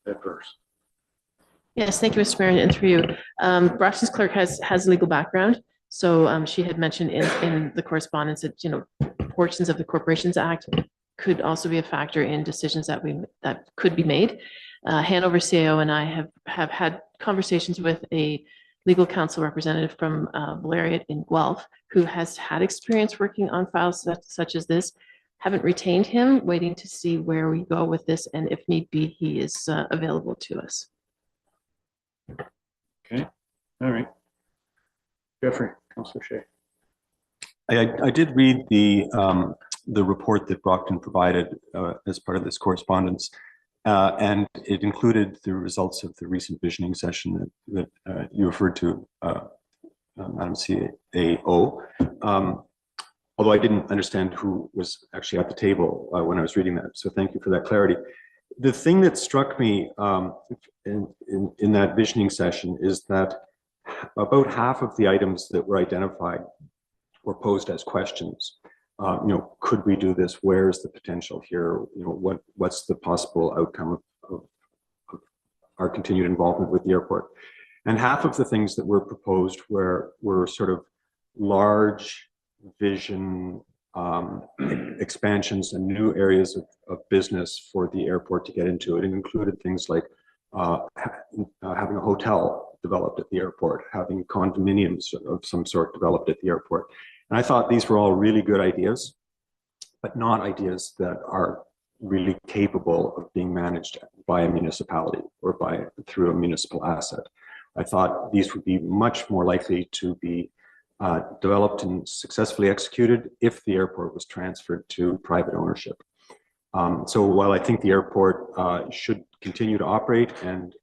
adverse. Yes, thank you, Mr. Mayor, and through you. Brockton's clerk has legal background. So she had mentioned in the correspondence that, portions of the Corporations Act could also be a factor in decisions that could be made. Hanover CAO and I have had conversations with a legal counsel representative from Valerian in Guelph, who has had experience working on files such as this. Haven't retained him, waiting to see where we go with this, and if need be, he is available to us. Okay, all right. Jeffrey, Councillor Shea. I did read the report that Brockton provided as part of this correspondence, and it included the results of the recent visioning session that you referred to, Madam CAO. Although I didn't understand who was actually at the table when I was reading that, so thank you for that clarity. The thing that struck me in that visioning session is that about half of the items that were identified were posed as questions. Could we do this? Where is the potential here? What's the possible outcome of our continued involvement with the airport? And half of the things that were proposed were sort of large vision expansions and new areas of business for the airport to get into. It included things like having a hotel developed at the airport, having condominiums of some sort developed at the airport. And I thought these were all really good ideas, but not ideas that are really capable of being managed by a municipality or through a municipal asset. I thought these would be much more likely to be developed and successfully executed if the airport was transferred to private ownership. So while I think the airport should continue to operate and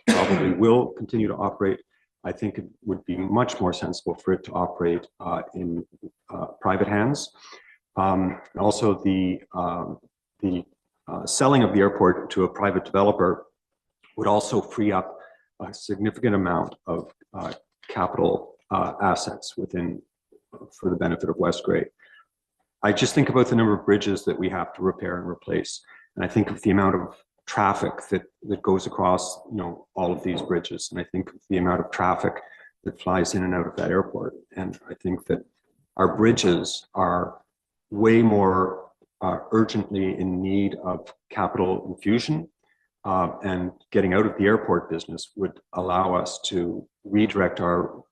probably will continue to operate, I think it would be much more sensible for it to operate in private hands. Also, the selling of the airport to a private developer would also free up a significant amount of capital assets for the benefit of West Grey. I just think about the number of bridges that we have to repair and replace, and I think of the amount of traffic that goes across all of these bridges, and I think of the amount of traffic that flies in and out of that airport. And I think that our bridges are way more urgently in need of capital infusion, and getting out of the airport business would allow us to redirect our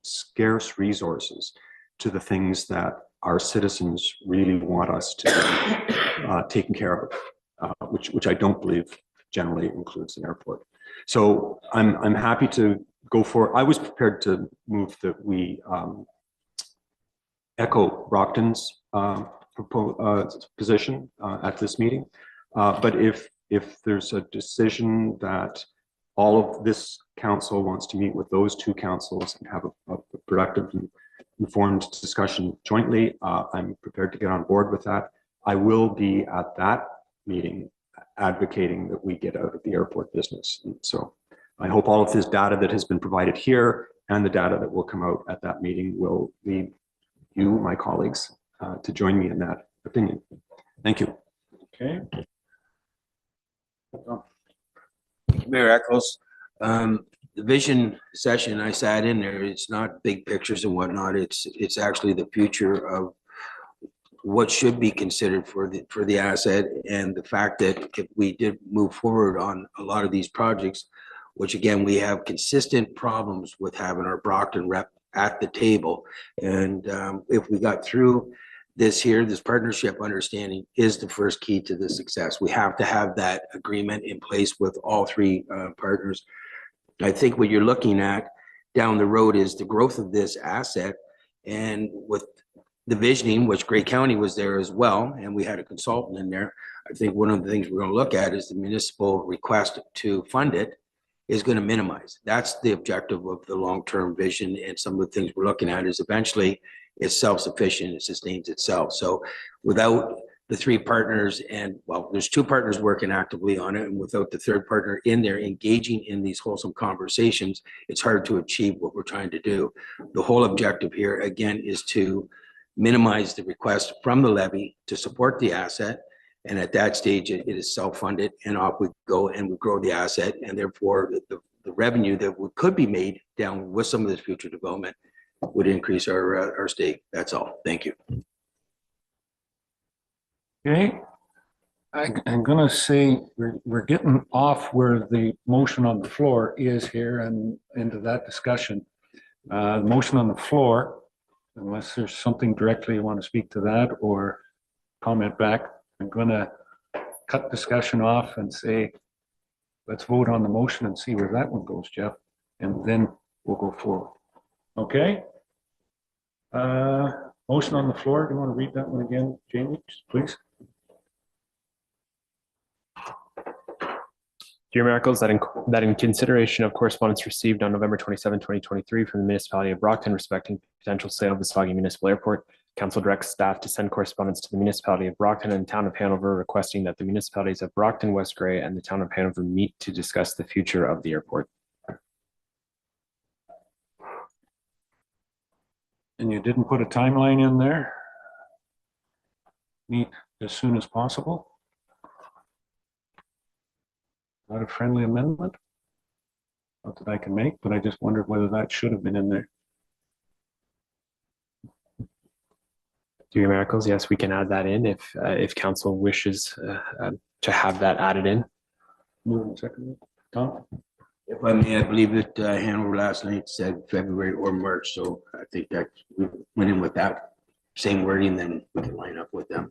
scarce resources to the things that our citizens really want us to be taken care of, which I don't believe generally includes an airport. So I'm happy to go for. I was prepared to move that we echo Brockton's position at this meeting, but if there's a decision that all of this council wants to meet with those two councils and have a productive and informed discussion jointly, I'm prepared to get on board with that. I will be at that meeting advocating that we get out of the airport business. And so I hope all of this data that has been provided here and the data that will come out at that meeting will lead you, my colleagues, to join me in that opinion. Thank you. Okay. Mayor Eccles, the vision session I sat in there, it's not big pictures and whatnot. It's actually the future of what should be considered for the asset, and the fact that if we did move forward on a lot of these projects, which again, we have consistent problems with having our Brockton rep at the table. And if we got through this here, this partnership understanding is the first key to the success. We have to have that agreement in place with all three partners. I think what you're looking at down the road is the growth of this asset, and with the visioning, which Grey County was there as well, and we had a consultant in there. I think one of the things we're going to look at is the municipal request to fund it is going to minimize. That's the objective of the long-term vision, and some of the things we're looking at is eventually it's self-sufficient, it sustains itself. So without the three partners, and well, there's two partners working actively on it, and without the third partner in there engaging in these wholesome conversations, it's hard to achieve what we're trying to do. The whole objective here, again, is to minimize the request from the levy to support the asset. And at that stage, it is self-funded, and off we go, and we grow the asset. And therefore, the revenue that could be made down with some of this future development would increase our stake. That's all. Thank you. Okay. I'm gonna say we're getting off where the motion on the floor is here and into that discussion. The motion on the floor, unless there's something directly you want to speak to that or comment back, I'm gonna cut discussion off and say, let's vote on the motion and see where that one goes, Jeff, and then we'll go forward. Okay? Motion on the floor. Do you want to read that one again, Jamie, please? Dear Miracles, that in consideration of correspondence received on November 27, 2023 from the municipality of Brockton respecting potential sale of the Saugeen Municipal Airport, Council directs staff to send correspondence to the municipality of Brockton and town of Hanover requesting that the municipalities of Brockton, West Grey, and the town of Hanover meet to discuss the future of the airport. And you didn't put a timeline in there? Meet as soon as possible? Not a friendly amendment? Not that I can make, but I just wondered whether that should have been in there. Dear Miracles, yes, we can add that in if council wishes to have that added in. Move in second. Tom? If I may, I believe that Hanover last night said February or March, so I think that we went in with that same wording, then we can line up with them.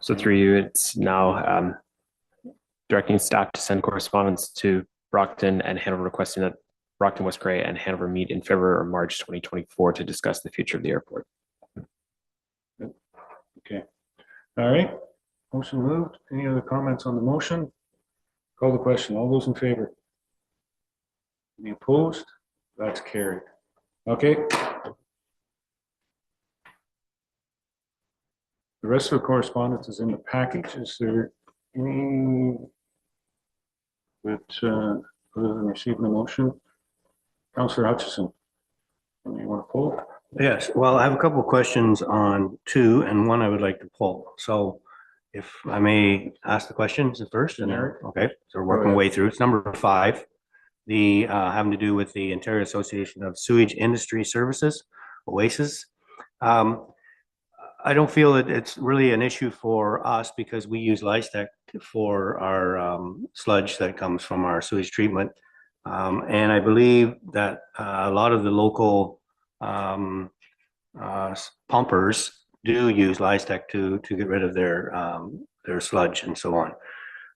So through you, it's now directing staff to send correspondence to Brockton and Hanover requesting that Brockton, West Grey, and Hanover meet in February or March 2024 to discuss the future of the airport. Okay. All right. Motion moved. Any other comments on the motion? Call the question. All those in favor? Any opposed? That's carried. Okay. The rest of the correspondence is in the package. Is there any other than receiving the motion? Councillor Hutchison, you want to pull? Yes, well, I have a couple of questions on two, and one I would like to pull. So if I may ask the questions first, and okay, so we're working our way through. It's number 5, the having to do with the Ontario Association of Sewage Industry Services, OASIS. I don't feel that it's really an issue for us because we use Lystec for our sludge that comes from our sewage treatment. And I believe that a lot of the local pumpers do use Lystec to get rid of their sludge and so on.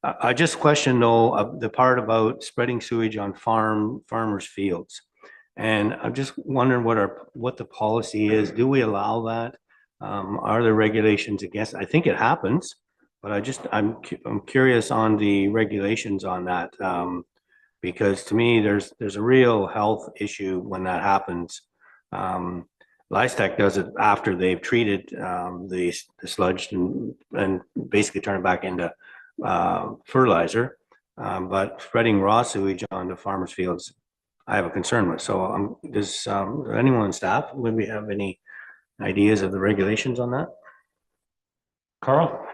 I just question though the part about spreading sewage on farmers' fields. And I'm just wondering what the policy is. Do we allow that? Are there regulations against? I think it happens, But I'm curious on the regulations on that. Because to me, there's a real health issue when that happens. Lystec does it after they've treated the sludge and basically turn it back into fertilizer. But spreading raw sewage onto farmers' fields, I have a concern with. So does anyone on staff, would we have any ideas of the regulations on that? Carl?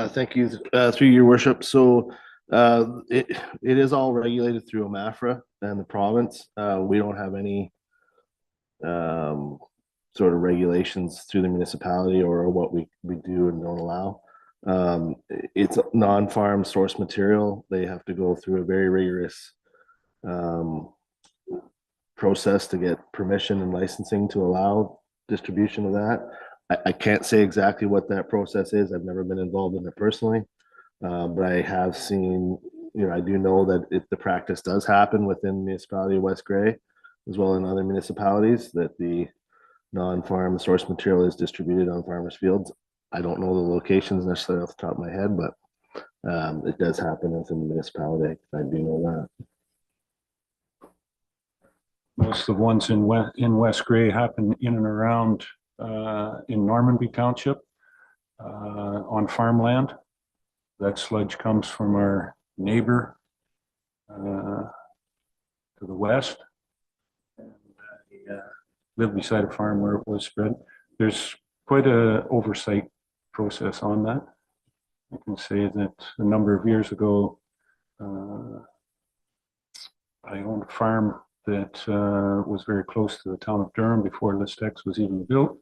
Thank you, through your worship. So it is all regulated through OMAFRA and the province. We don't have any sort of regulations through the municipality or what we do and don't allow. It's non-farm source material. They have to go through a very rigorous process to get permission and licensing to allow distribution of that. I can't say exactly what that process is. I've never been involved in it personally, but I have seen, I do know that if the practice does happen within the municipality of West Grey, as well in other municipalities, that the non-farm source material is distributed on farmers' fields. I don't know the locations necessarily off the top of my head, but it does happen within the municipality. I do know that. Most of the ones in West Grey happen in and around in Normanby Township on farmland. That sludge comes from our neighbor to the west. And live beside a farm where it was spread. There's quite a oversight process on that. I can say that a number of years ago, I owned a farm that was very close to the town of Durham before Listex was even built.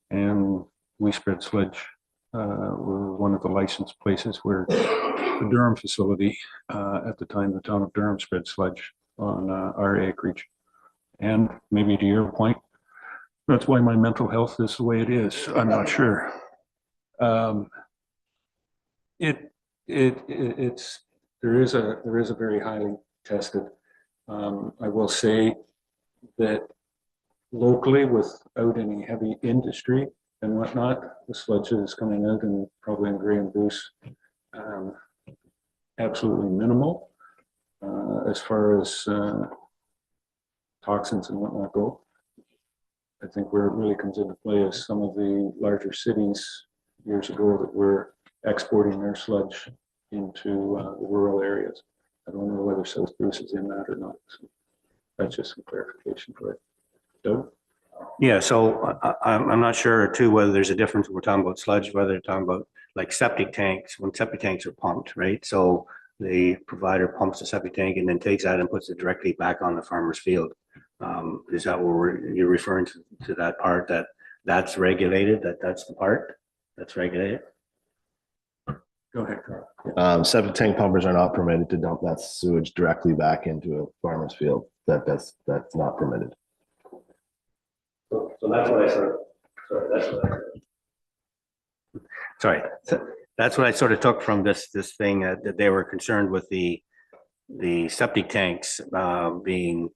And we spread sludge. We're one of the licensed places where the Durham facility, at the time, the town of Durham spread sludge on our acreage. And maybe to your point, that's why my mental health is the way it is. I'm not sure. There is a very highly tested. I will say that locally, without any heavy industry and whatnot, the sludge that is coming out and probably in Grey and Bruce, absolutely minimal as far as toxins and whatnot go. I think where it really comes into play is some of the larger cities years ago that were exporting their sludge into the rural areas. I don't know whether South Bruce is in that or not. So that's just some clarification for it. Doug? Yeah, so I'm not sure too whether there's a difference when we're talking about sludge, whether they're talking about like septic tanks, when septic tanks are pumped, right? So the provider pumps the septic tank and then takes that and puts it directly back on the farmer's field. Is that what you're referring to that part that's regulated, that's the part that's regulated? Go ahead, Carl. Septic tank pumpers are not permitted to dump that sewage directly back into a farmer's field. That's not permitted. So that's what I that's what I sort of took from this thing, that they were concerned with the septic tanks being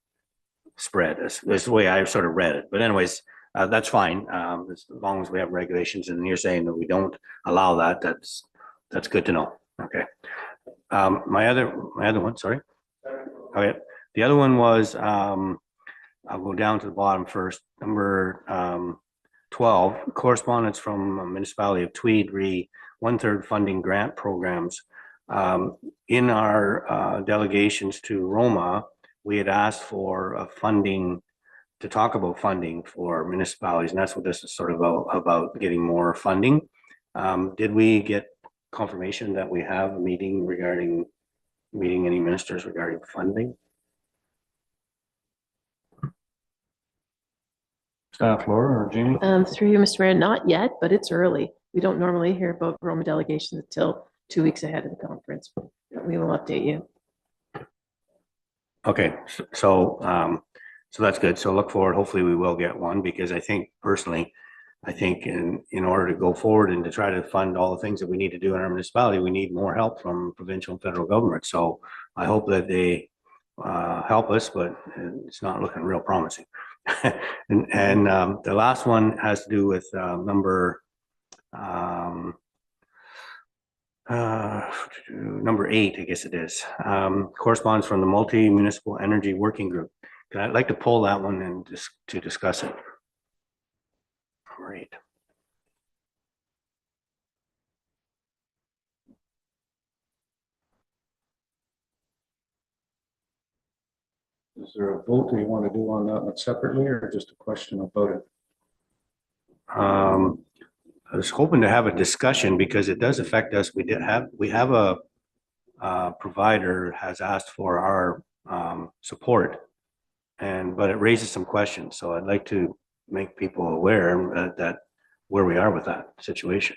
spread. That's the way I sort of read it. But anyways, that's fine. As long as we have regulations, and you're saying that we don't allow that, that's good to know. Okay. My other one, sorry. Okay. The other one was, I'll go down to the bottom first. Number 12, correspondence from municipality of Tweed re 1/3 funding grant programs. In our delegations to Roma, we had asked for funding, to talk about funding for municipalities, and that's what this is sort of about getting more funding. Did we get confirmation that we have a meeting regarding meeting any ministers regarding funding? Staff, Laura or Jeannie? Through you, Mr. Mayor, not yet, but it's early. We don't normally hear about Roma delegations until 2 weeks ahead of the conference. We will update you. Okay, so that's good. So look forward. Hopefully we will get one, because I think personally, in order to go forward and to try to fund all the things that we need to do in our municipality, we need more help from provincial and federal government. So I hope that they help us, but it's not looking real promising. And the last one has to do with number 8, I guess it is, corresponds from the Multi-Municipal Energy Working Group. I'd like to pull that one and just to discuss it. Number 8. Is there a vote you want to do on that one separately or just a question about it? I was hoping to have a discussion because it does affect us. We have a provider has asked for our support, but it raises some questions. So I'd like to make people aware that where we are with that situation.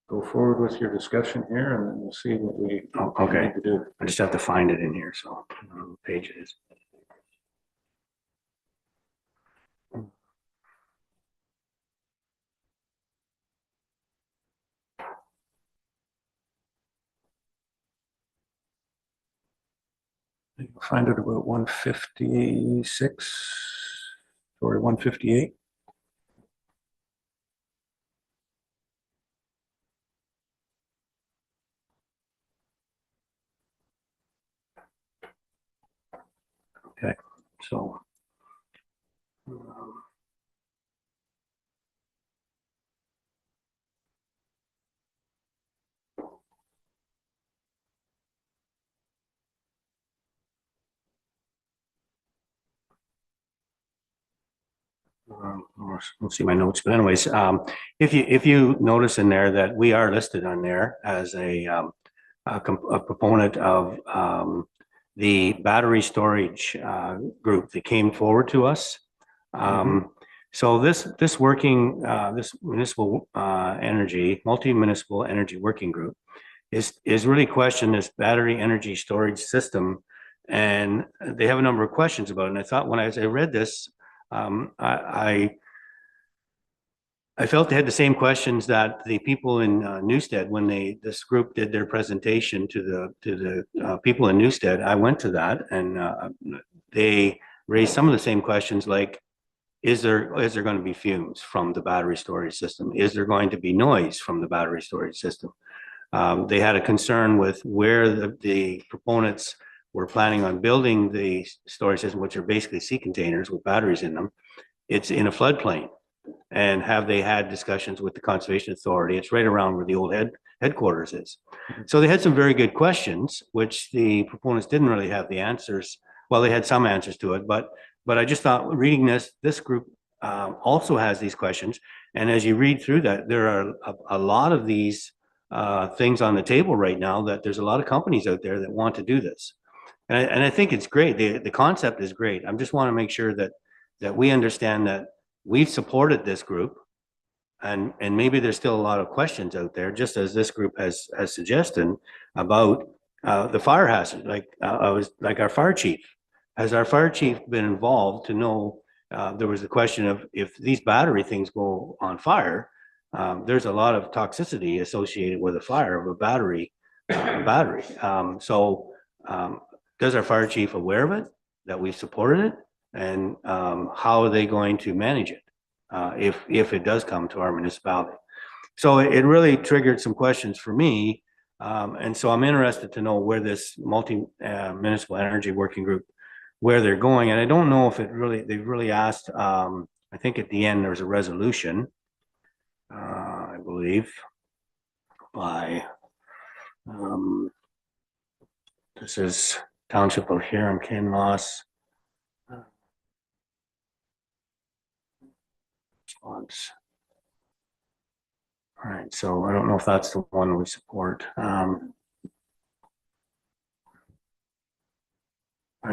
Go forward with your discussion here and then we'll see what we Okay. need to do. I just have to find it in here. So I don't know what page it is. You'll find it about 156 or 158. Okay, so let's see my notes, but anyways, if you notice in there that we are listed on there as a proponent of the battery storage group that came forward to us. So this working this municipal energy multi-municipal energy working group is really questioning this battery energy storage system, and they have a number of questions about it. And I thought as I read this, I felt they had the same questions that the people in Newstead when this group did their presentation to the people in Newstead. I went to that and they raised some of the same questions, like is there going to be fumes from the battery storage system? Is there going to be noise from the battery storage system? They had a concern with where the proponents were planning on building the storage system, which are basically sea containers with batteries in them. It's in a floodplain. And have they had discussions with the Conservation Authority? It's right around where the old headquarters is. So they had some very good questions, which the proponents didn't really have the answers. Well, they had some answers to it, but I just thought reading this group also has these questions. And as you read through that, there are a lot of these things on the table right now that there's a lot of companies out there that want to do this. And I think it's great. The concept is great. I just want to make sure that we understand that we've supported this group, and maybe there's still a lot of questions out there, just as this group has suggested about the fire hazard. Like our fire chief. Has our fire chief been involved to know? There was the question of if these battery things go on fire, there's a lot of toxicity associated with a fire of a battery. Does our fire chief aware of it, that we've supported it? And how are they going to manage it if it does come to our municipality? So it really triggered some questions for me. And so I'm interested to know where this multi-municipal energy working group, where they're going. And I don't know if they've really asked, I think at the end, there's a resolution, I believe, by, this is Township of Huron, Kinloss. Response. All right, so I don't know if that's the one we support. I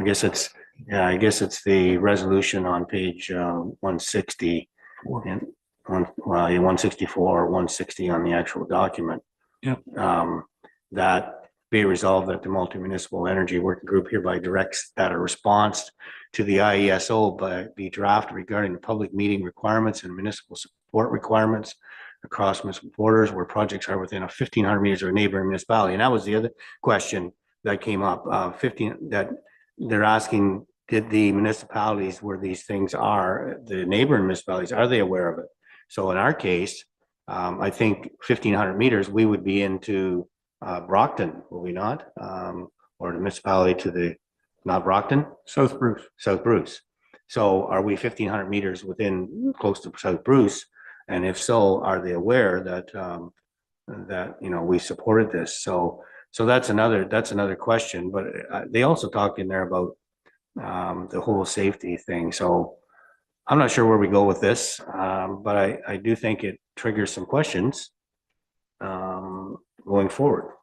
guess it's the resolution on page 160 and 164 or 160 on the actual document. Yep. That be resolved that the multi-municipal energy working group hereby directs that a response to the IESO be drafted regarding the public meeting requirements and municipal support requirements across municipal borders where projects are within 1,500 meters of a neighboring municipality. And that was the other question that came up, that they're asking did the municipalities where these things are, the neighboring municipalities, are they aware of it? So in our case, I think 1,500 meters, we would be into Brockton, will we not? Or the municipality to the, not Brockton? South Bruce. South Bruce. So are we 1,500 meters within, close to South Bruce? And if so, are they aware that, we supported this? So that's another question, but they also talked in there about the whole safety thing. So I'm not sure where we go with this, but I do think it triggers some questions going forward.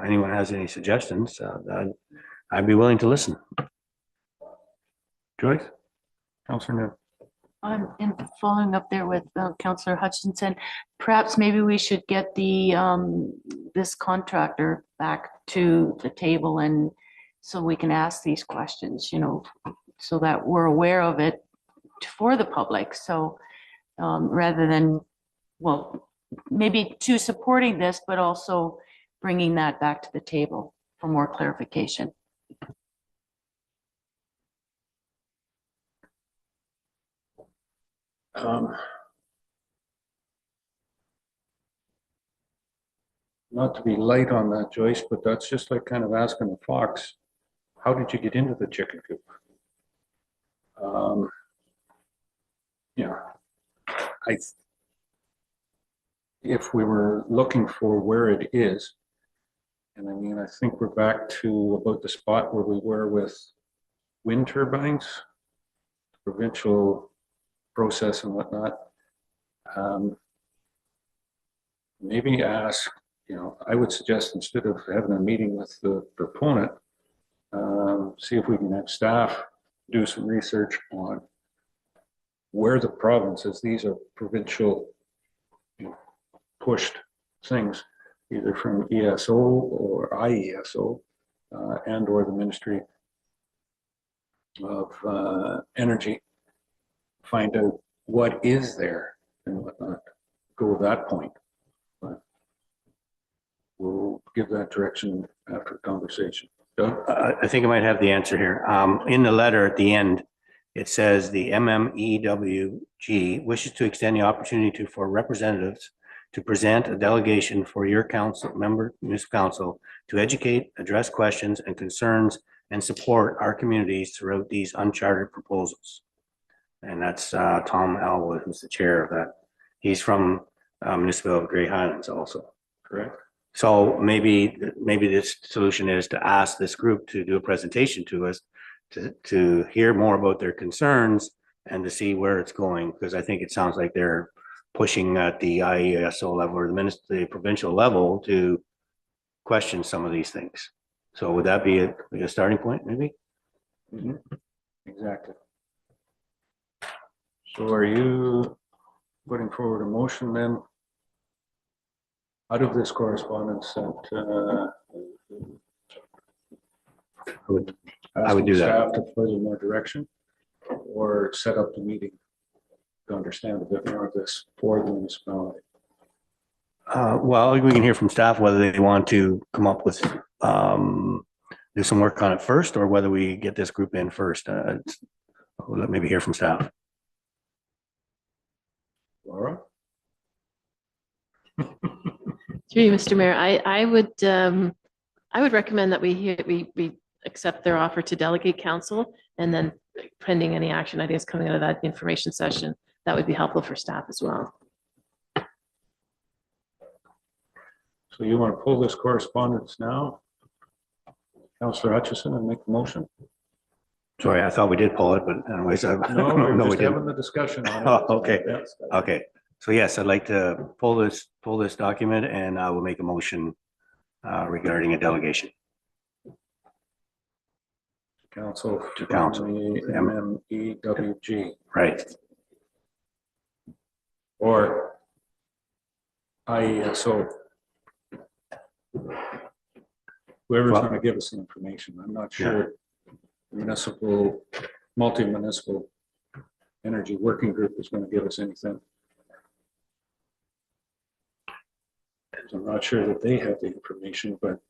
Anyone has any suggestions, I'd be willing to listen. Joyce? Councillor New. In following up there with Councillor Hutchinson, perhaps maybe we should get this contractor back to the table, and so we can ask these questions, so that we're aware of it for the public. So rather than, well, maybe to supporting this, but also bringing that back to the table for more clarification. Not to be light on that, Joyce, but that's just like kind of asking the fox, how did you get into the chicken coop? If we were looking for where it is, and I think we're back to about the spot where we were with wind turbines, provincial process and whatnot. Maybe ask, I would suggest, instead of having a meeting with the proponent, see if we can have staff do some research on where the province is. These are provincial pushed things, either from ESO or IESO and or the Ministry of Energy. Find out what is there and whatnot. Go to that point. But we'll give that direction after conversation. Doug? I think I might have the answer here. In the letter at the end, it says the MMEWG wishes to extend the opportunity for representatives to present a delegation for your municipal council to educate, address questions and concerns, and support our communities throughout these uncharted proposals. And that's Tom Elwood, who's the chair of that. He's from municipality of Grey Highlands also. Correct. So maybe this solution is to ask this group to do a presentation to us to hear more about their concerns and to see where it's going, because I think it sounds like they're pushing at the IESO level or the provincial level to question some of these things. So would that be a starting point, maybe? Mm-hmm. Exactly. So are you putting forward a motion then out of this correspondence that I would do that. Staff to further more direction or set up the meeting to understand a bit more of this for the municipality? Well, we can hear from staff whether they want to come up with, do some work on it first, or whether we get this group in first. We'll maybe hear from staff. Laura? Through you, Mr. Mayor, I would recommend that we accept their offer to delegate council, and then pending any action ideas coming out of that information session, that would be helpful for staff as well. So you want to pull this correspondence now, Councillor Hutchison, and make the motion? Sorry, I thought we did pull it, but anyways, No, we're no, we just didn't. having the discussion on it. Oh, okay. Yeah. Okay. So yes, I'd like to pull this document, and I will make a motion regarding a delegation. Council. To council. MMEWG. Right. Or IESO. Whoever's Well, going to give us the information. I'm not sure. Municipal, multi-municipal energy working group is going to give us anything. So I'm not sure that they have the information, but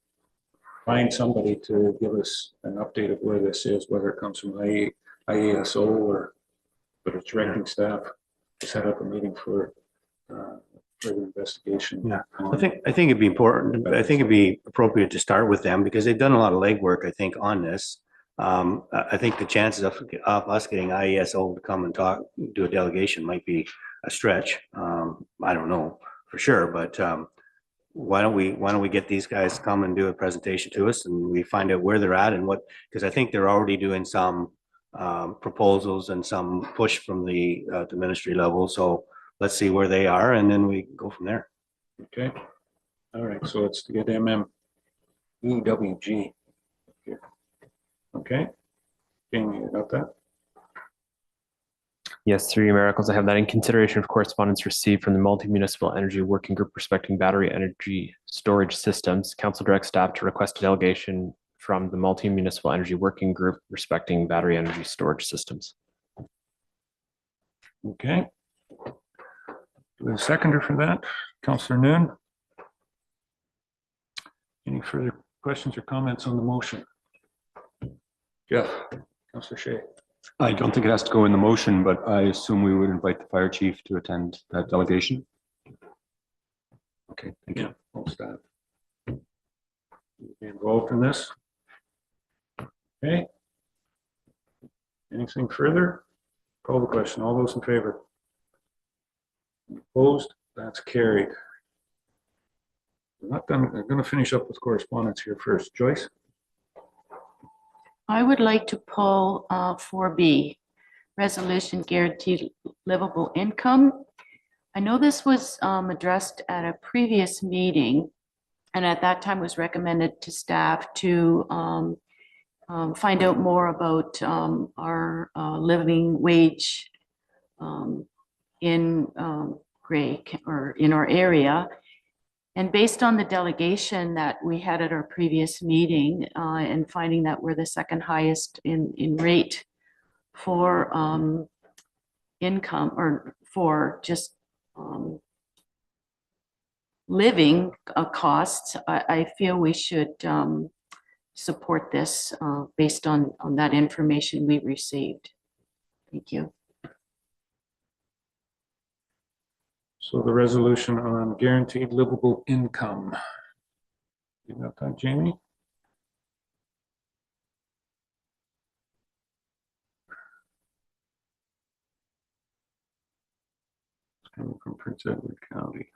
find somebody to give us an update of where this is, whether it comes from IASO or but it's directing staff to set up a meeting for further investigation. Yeah, I think it'd be important, I think it'd be appropriate to start with them because they've done a lot of legwork, I think, on this. I think the chances of us getting IESO to come and talk, do a delegation might be a stretch. I don't know for sure, but why don't we get these guys to come and do a presentation to us and we find out where they're at and what, because I think they're already doing some proposals and some push from the ministry level. So let's see where they are and then we go from there. Okay. All right. So it's to get MMEWG here. Okay. Jamie, you got that? Yes, through your miracles, I have that in consideration of correspondence received from the Multi-Municipal Energy Working Group respecting battery energy storage systems. Council directs staff to request a delegation from the Multi-Municipal Energy Working Group respecting battery energy storage systems. Okay. Do we have a seconder for that? Councillor Noon? Any further questions or comments on the motion? Jeff, Councillor Shay. I don't think it has to go in the motion, but I assume we would invite the fire chief to attend that delegation. Okay, thank you. All staff. Be involved in this? Okay. Anything further? Call the question. All those in favor? Opposed? That's carried. We're not done. I'm going to finish up with correspondence here first. Joyce? I would like to pull 4B, resolution guaranteed livable income. I know this was addressed at a previous meeting, and at that time was recommended to staff to find out more about our living wage in Gray or in our area. And based on the delegation that we had at our previous meeting and finding that we're the second highest in rate for income or for just living costs, I feel we should support this based on that information we received. Thank you. So the resolution on guaranteed livable income. You got that, Jamie? It's coming from Prince Edward County.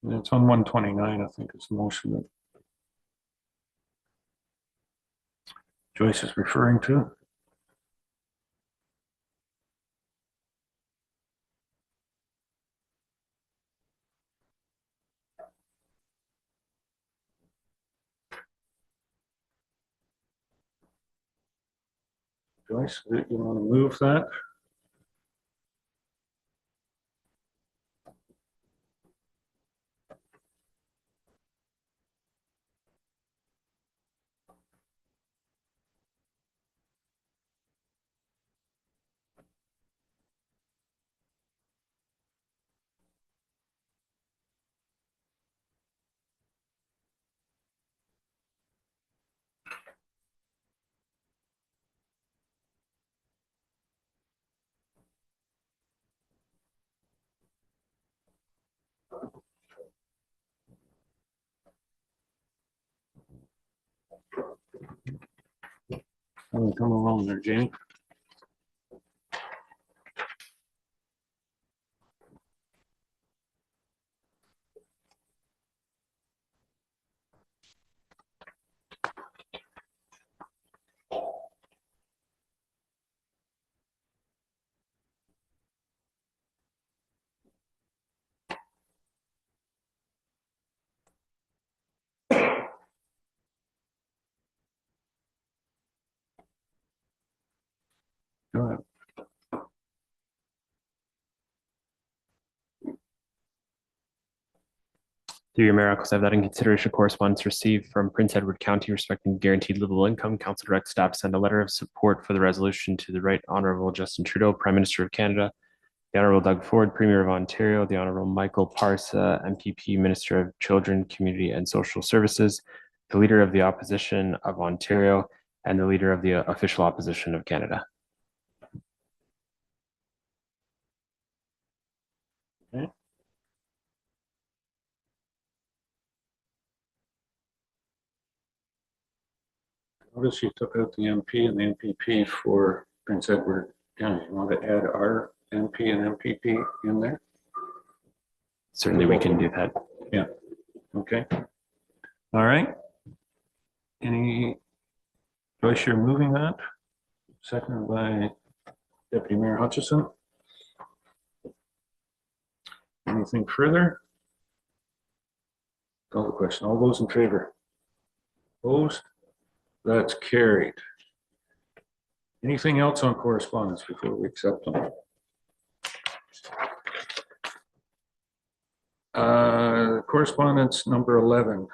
And it's on 129, I think is the motion that Joyce is referring to. Joyce, you want to move that? Come along there, Jamie. Go ahead. Through your mayor, I have that in consideration correspondence received from Prince Edward County respecting guaranteed livable income. Council directs staff to send a letter of support for the resolution to the Right Honorable Justin Trudeau, Prime Minister of Canada, the Honorable Doug Ford, Premier of Ontario, the Honorable Michael Parsa, MPP, Minister of Children, Community and Social Services, the Leader of the Opposition of Ontario, and the Leader of the Official Opposition of Canada. Okay. Notice you took out the MP and the MPP for Prince Edward County. You want to add our MP and MPP in there? Certainly we can do that. Yeah. Okay. All right. Any, Joyce, you're moving that? Seconded by Deputy Mayor Hutchison. Anything further? Call the question. All those in favor? Opposed? That's carried. Anything else on correspondence before we accept them? Correspondence number 11,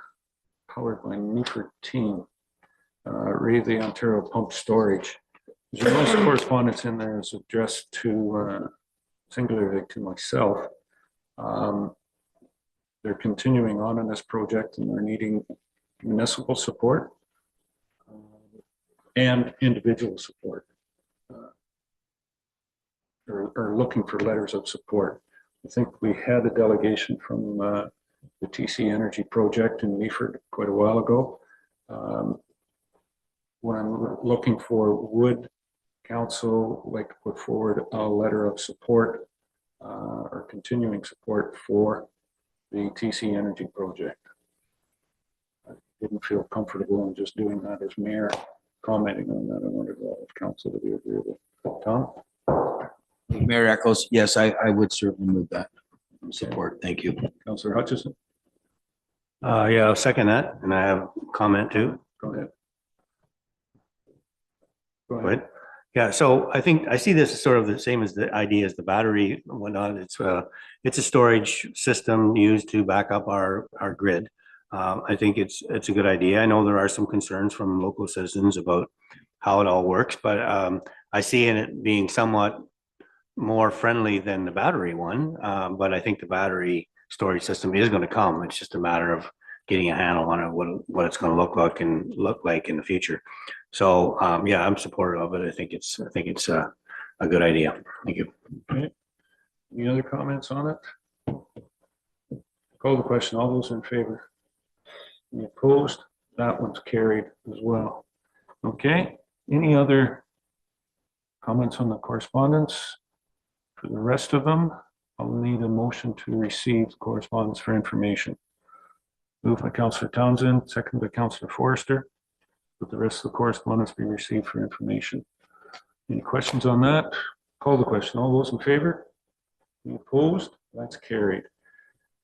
powered by Newford Team, Raid the Ontario Pump Storage. There's most correspondence in there is addressed to singularly to myself. They're continuing on in this project and they're needing municipal support and individual support, or looking for letters of support. I think we had a delegation from the TC Energy project in Meaford quite a while ago. What I'm looking for, would council like to put forward a letter of support or continuing support for the TC Energy project? I didn't feel comfortable in just doing that as mayor, commenting on that. I wanted all of council to be agreeable. Tom? Mayor echoes, yes, I would certainly move that support. Thank you. Councillor Hutchison? Yeah, I'll second that, and I have a comment too. Go ahead. Go Go ahead. Yeah, so I think I see this as sort of the same as the idea as the battery and whatnot. It's a storage system used to back up our grid. I think it's a good idea. I know there are some concerns from local citizens about how it all works, but I see in it being somewhat more friendly than the battery one. But I think the battery storage system is going to come. It's just a matter of getting a handle on it, what it's going to look like in the future. So yeah, I'm supportive of it. I think it's a good idea. Thank you. Okay. Any other comments on it? Call the question. All those in favor? Any opposed? That one's carried as well. Okay. Any other comments on the correspondence? For the rest of them, I'll need a motion to receive correspondence for information. Moved by Councillor Townsend, second by Councillor Forrester. With the rest of the correspondence be received for information. Any questions on that? Call the question. All those in favor? Any opposed? That's carried.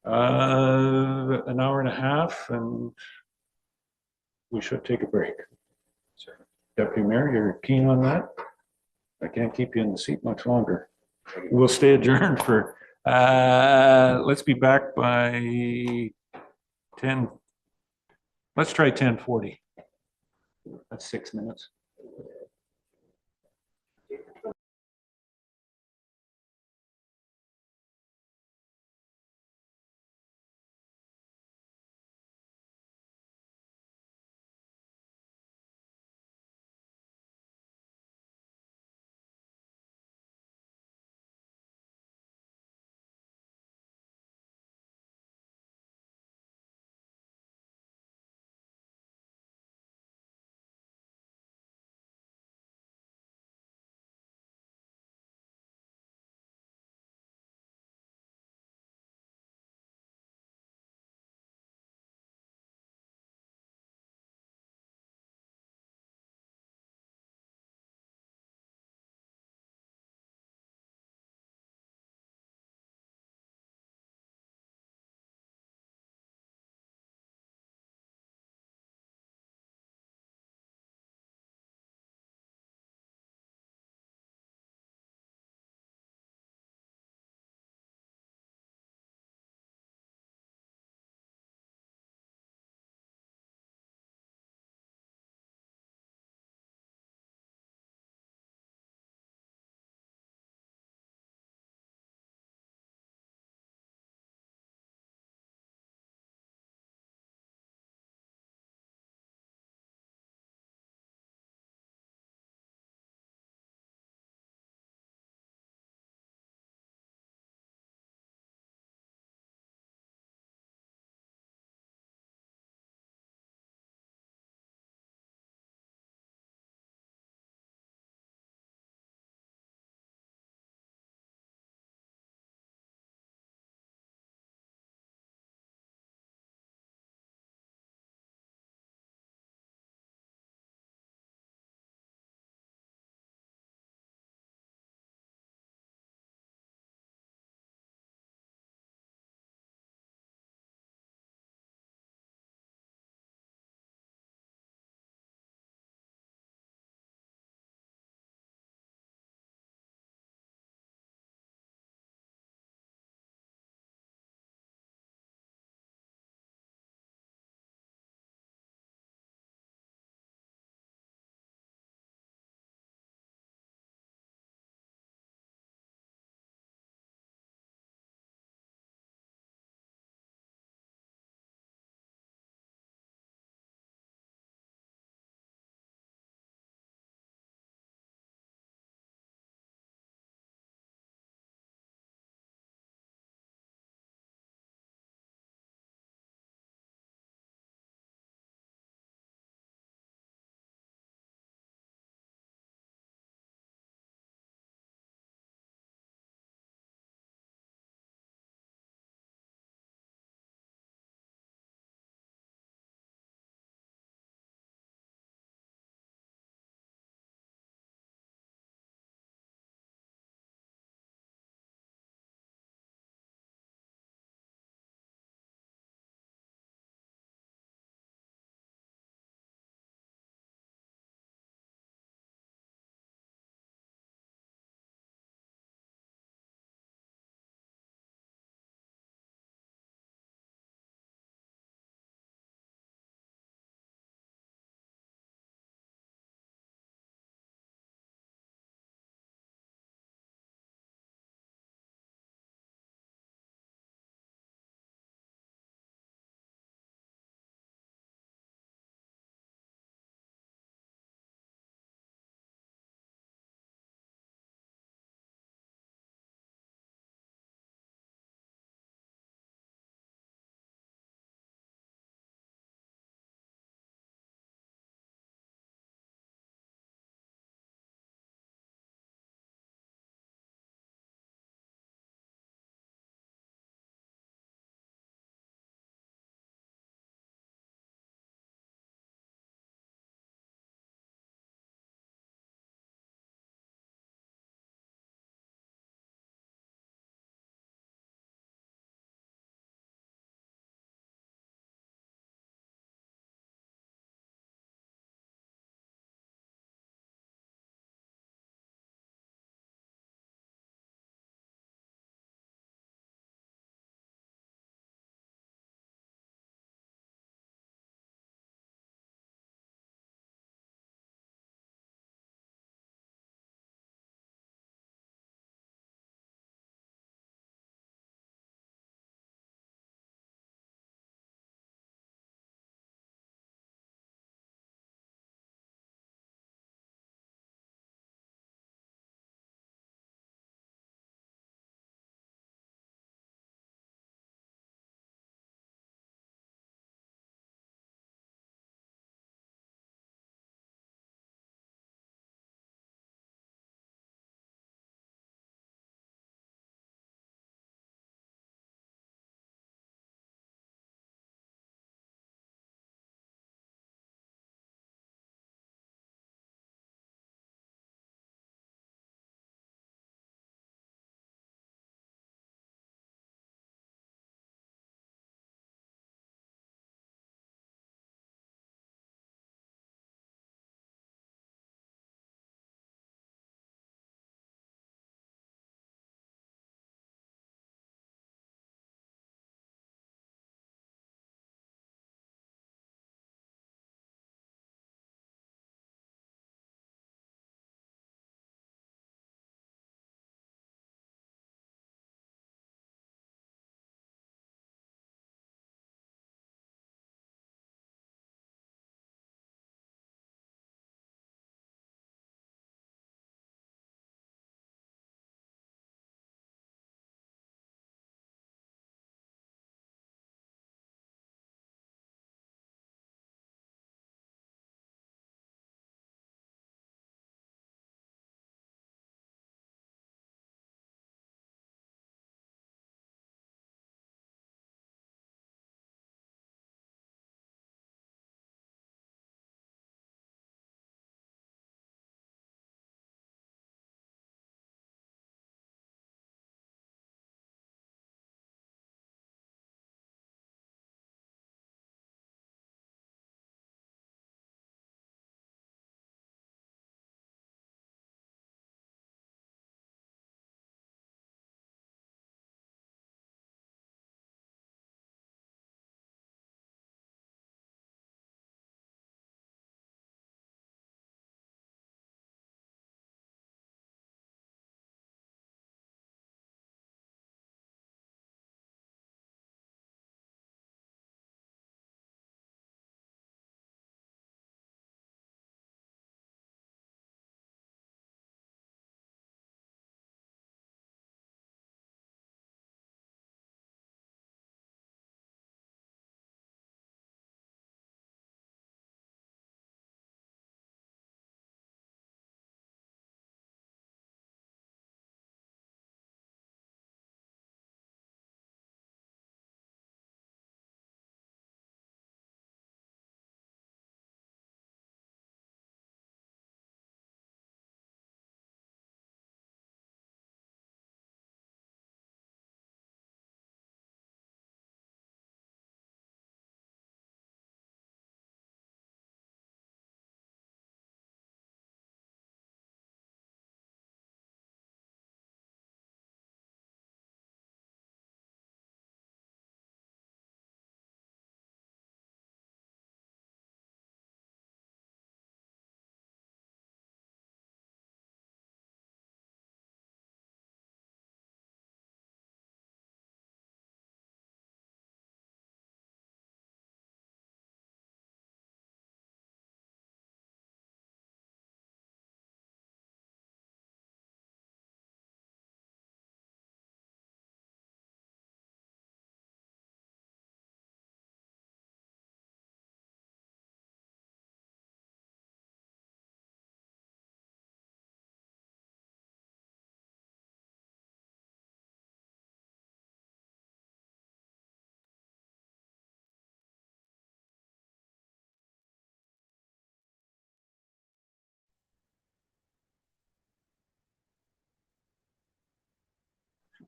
An hour and a half, and we should take a break. Deputy Mayor, you're keen on that? I can't keep you in the seat much longer. We'll stay adjourned for, let's be back by 10. Let's try 10:40. That's 6 minutes.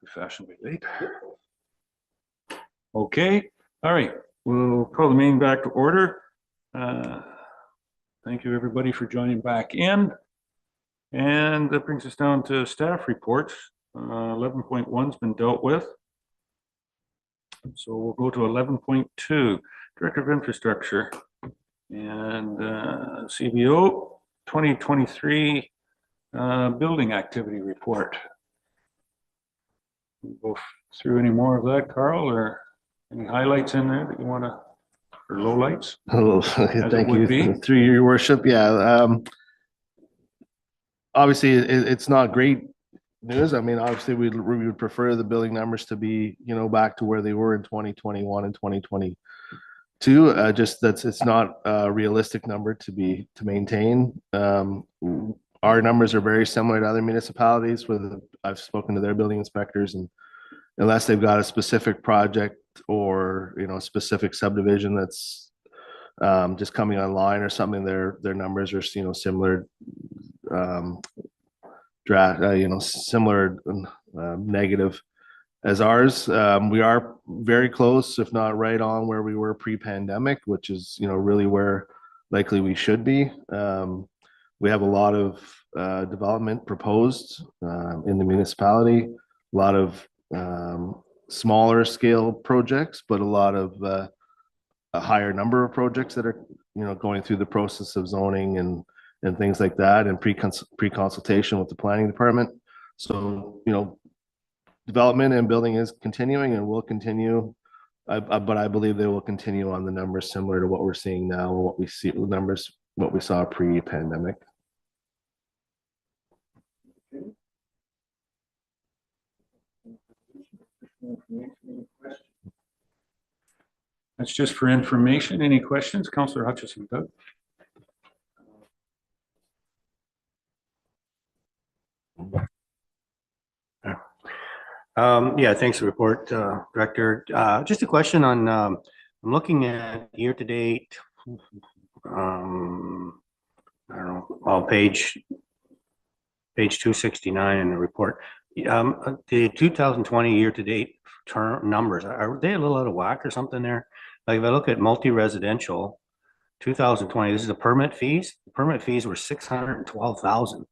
be fashionably late. Okay, all right, we'll call the meeting back to order. Thank you, everybody, for joining back in. And that brings us down to staff reports. 11.1's been dealt with. So we'll go to 11.2, Director of Infrastructure and CBO 2023 Building Activity Report. We'll go through any more of that, Carl, or any highlights in there that you want to, or lowlights? Oh, thank you. Through your worship. Yeah. Obviously, it's not great news. I mean, obviously, we would prefer the building numbers to be, back to where they were in 2021 and 2022. Just it's not a realistic number to maintain. Our numbers are very similar to other municipalities where I've spoken to their building inspectors, and unless they've got a specific project or, specific subdivision that's just coming online or something, their numbers are, similar, similar negative as ours. We are very close, if not right on where we were pre-pandemic, which is, really where likely we should be. We have a lot of development proposed in the municipality, a lot of smaller scale projects, but a lot of a higher number of projects that are, going through the process of zoning and things like that, and pre-consultation with the planning department. So, development and building is continuing and will continue, but I believe they will continue on the numbers similar to what we're seeing now, what we see numbers, what we saw pre-pandemic. That's just for information. Any questions? Councillor Hutchison, Doug? Yeah, thanks for the report, Director. Just a question on, I'm looking at year-to-date, I don't know, page 269 in the report. The 2020 year-to-date term numbers, are they a little out of whack or something there? Like if I look at multi-residential, 2020, this is the permit fees. The permit fees were 612,000.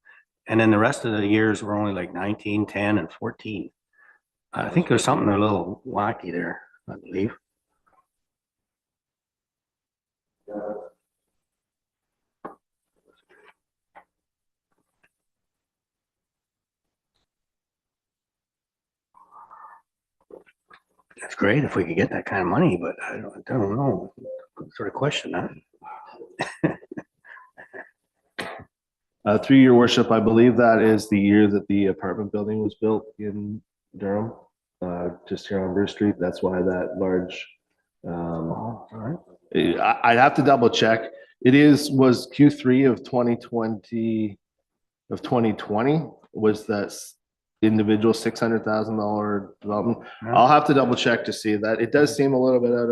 And then the rest of the years were only like 19, 10, and 14. I think there's something a little wacky there, I believe. That's great if we could get that kind of money, but I don't know. Sort of question that. Through your worship, I believe that is the year that the apartment building was built in Durham, just here on Bruce Street. That's why that large. All right. I'd have to double check. Was Q3 of 2020 was that individual $600,000 development. Yeah. I'll have to double check to see that. It does seem a little bit out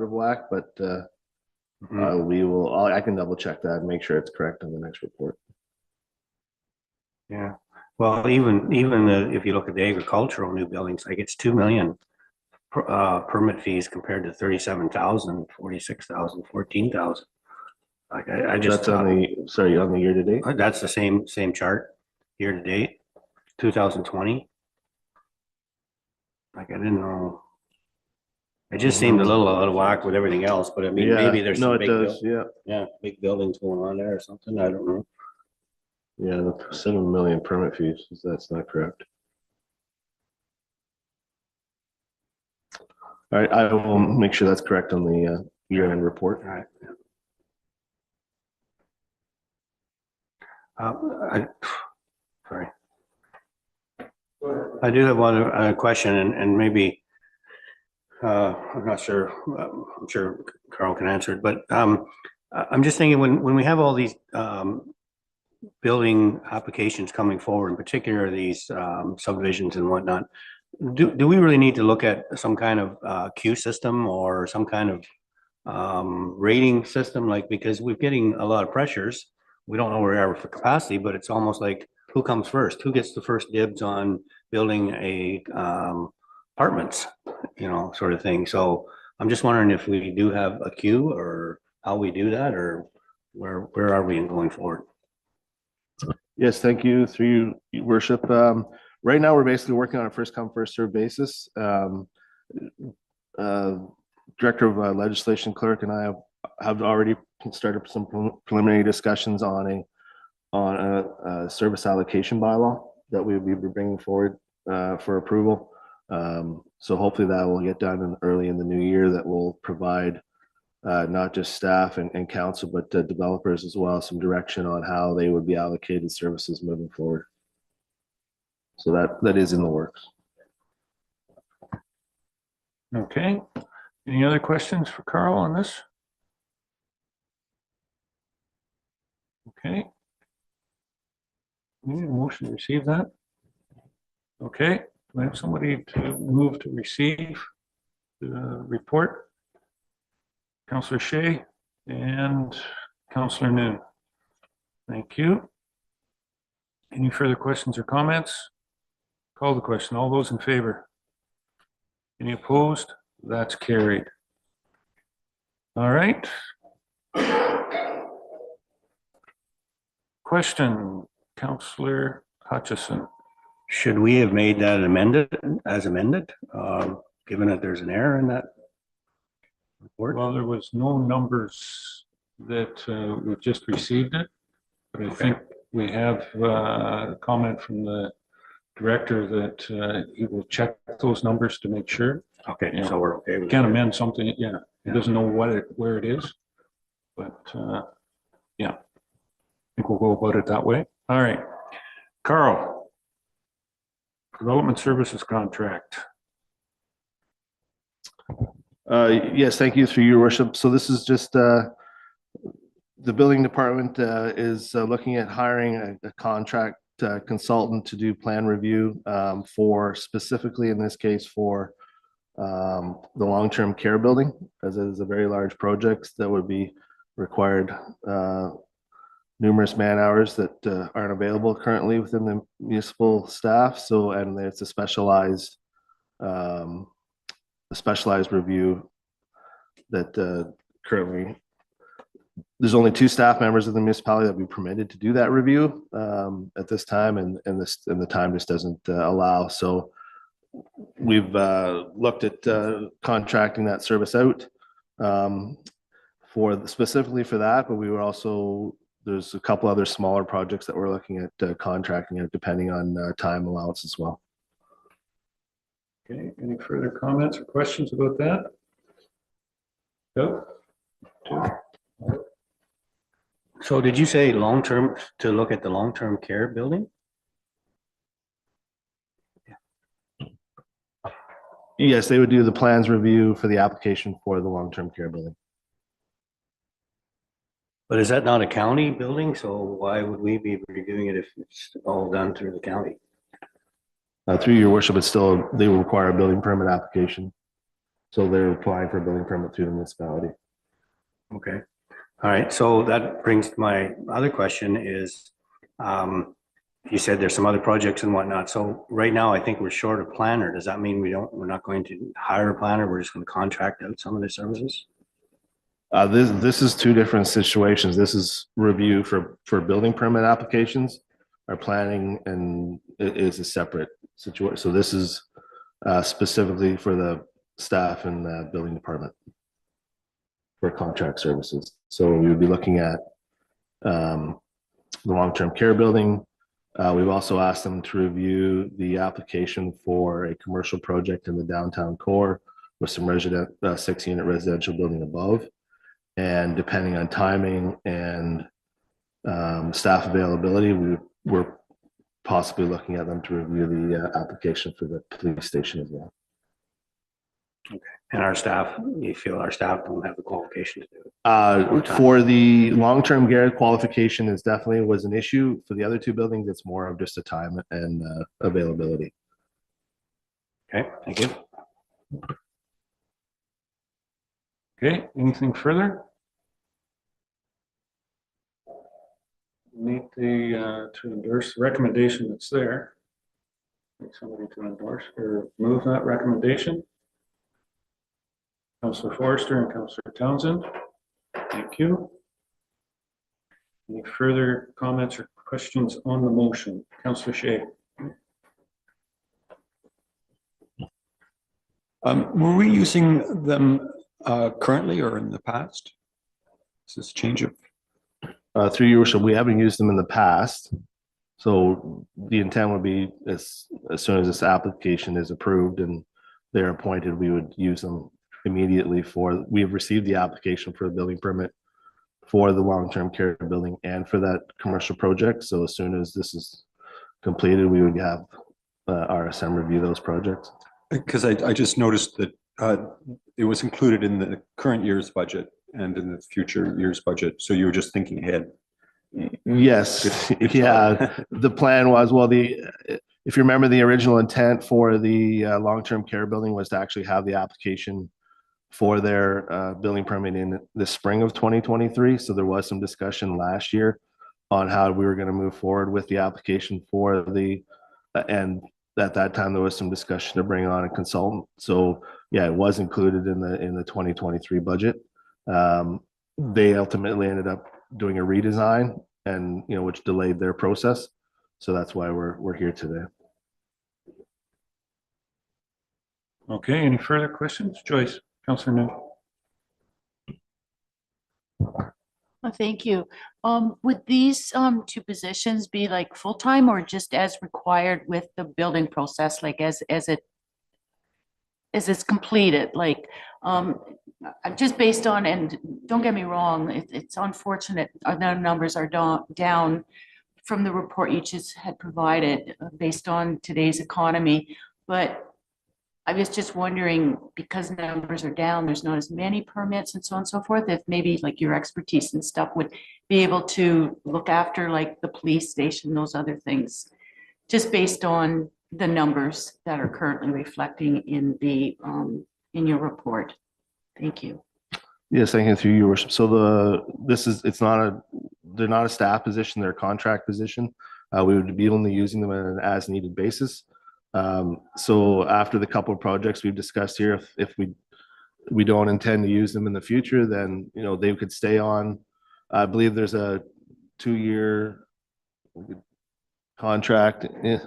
of whack, but I can double check that and make sure it's correct on the next report. Yeah. Well, even if you look at the agricultural new buildings, like it's 2 million permit fees compared to 37,000, 46,000, 14,000. Like I just That's on the year to date. That's the same chart year to date, 2020. Like I didn't know. It just seemed a little out of whack with everything else, but I mean, maybe there's some big buildings going on there or something. I don't know. Yeah, the 7 million permit fees. That's not correct. All right, I will make sure that's correct on the year-end report. All right. Sorry. I do have one question, and maybe I'm not sure. I'm sure Carl can answer it, but I'm just thinking when we have all these building applications coming forward, in particular these subdivisions and whatnot, do we really need to look at some kind of queue system or some kind of rating system? Like, because we're getting a lot of pressures. We don't know where we are for capacity, but it's almost like who comes first? Who gets the first dibs on building a apartments, sort of thing. So I'm just wondering if we do have a queue or how we do that, or where are we in going forward? Yes, thank you, through you, your worship. Right now, we're basically working on a first come, first served basis. Director of Legislation Clerk and I have already started some preliminary discussions on a service allocation bylaw that we will be bringing forward for approval. So hopefully that will get done early in the new year. That will provide not just staff and council, but developers as well, some direction on how they would be allocated services moving forward. So that is in the works. Okay. Any other questions for Carl on this? Okay. We need a motion to receive that. Okay, do I have somebody to move to receive the report? Councillor Shea and Councillor Noon. Thank you. Any further questions or comments? Call the question. All those in favor? Any opposed? That's carried. All right. Question, Councillor Hutchison. Should we have made that amended, given that there's an error in that report? Well, there was no numbers that we just received it, but I think we have a comment from the director that he will check those numbers to make sure. Okay, Yeah. so we're okay. We can't amend something, yeah. He doesn't know where it is, but yeah, I think we'll go about it that way. All right, Carl, Development Services Contract. Yes, thank you, through your worship. So this is just the building department is looking at hiring a contract consultant to do plan review for, specifically in this case, for the long-term care building, as it is a very large project that would be required numerous man hours that aren't available currently within the municipal staff. So, and it's a specialized review that currently there's only 2 staff members of the municipality that be permitted to do that review at this time, and the time just doesn't allow. So we've looked at contracting that service out specifically for that, but we were also, there's a couple other smaller projects that we're looking at contracting out, depending on time allowance as well. Okay, any further comments or questions about that? No? So did you say long-term, to look at the long-term care building? Yes, they would do the plans review for the application for the long-term care building. But is that not a county building? So why would we be reviewing it if it's all done through the county? Through your worship, it's still, they will require a building permit application. So they're applying for a building permit through the municipality. Okay. All right. So that brings to my other question is, you said there's some other projects and whatnot. So right now, I think we're short of planner. Does that mean we're not going to hire a planner? We're just going to contract out some of the services? This is 2 different situations. This is review for building permit applications. Our planning and it is a separate situation. So this is specifically for the staff and the building department for contract services. So we would be looking at the long-term care building. We've also asked them to review the application for a commercial project in the downtown core with some 6-unit residential building above. And depending on timing and staff availability, we're possibly looking at them to review the application for the police station as well. Okay. And our staff, you feel our staff don't have the qualification to do it? For the long-term care qualification is definitely was an issue. For the other 2 buildings, it's more of just a time and availability. Okay, thank you. Okay, anything further? Any need to endorse the recommendation that's there. Need somebody to endorse or move that recommendation. Councillor Forrester and Councillor Townsend. Thank you. Any further comments or questions on the motion? Councillor Shea. Were we using them currently or in the past? Is this a change of? Through your worship, we haven't used them in the past. So the intent would be as soon as this application is approved and they're appointed, we would use them immediately we have received the application for the building permit for the long-term care building and for that commercial project. So as soon as this is completed, we would have RSM review those projects. Because I just noticed that it was included in the current year's budget and in the future year's budget. So you were just thinking ahead. Yes, yeah. The plan was, well, if you remember, the original intent for the long-term care building was to actually have the application for their building permit in the spring of 2023. So there was some discussion last year on how we were going to move forward with the application for and at that time there was some discussion to bring on a consultant. So yeah, it was included in the 2023 budget. They ultimately ended up doing a redesign and, which delayed their process. So that's why we're here today. Okay, any further questions? Joyce, Councillor Nguyen. Thank you. Would these two positions be like full-time or just as required with the building process, like as it's completed? Like, just based on, and don't get me wrong, it's unfortunate the numbers are down from the report you just had provided based on today's economy. But I was just wondering, because numbers are down, there's not as many permits and so on and so forth, if maybe like your expertise and stuff would be able to look after like the police station, those other things, just based on the numbers that are currently reflecting in in your report. Thank you. Yes, thank you through your worship. So they're not a staff position, they're a contract position. We would be only using them on an as needed basis. So after the couple of projects we've discussed here, if we don't intend to use them in the future, then they could stay on. I believe there's a 2-year contract, a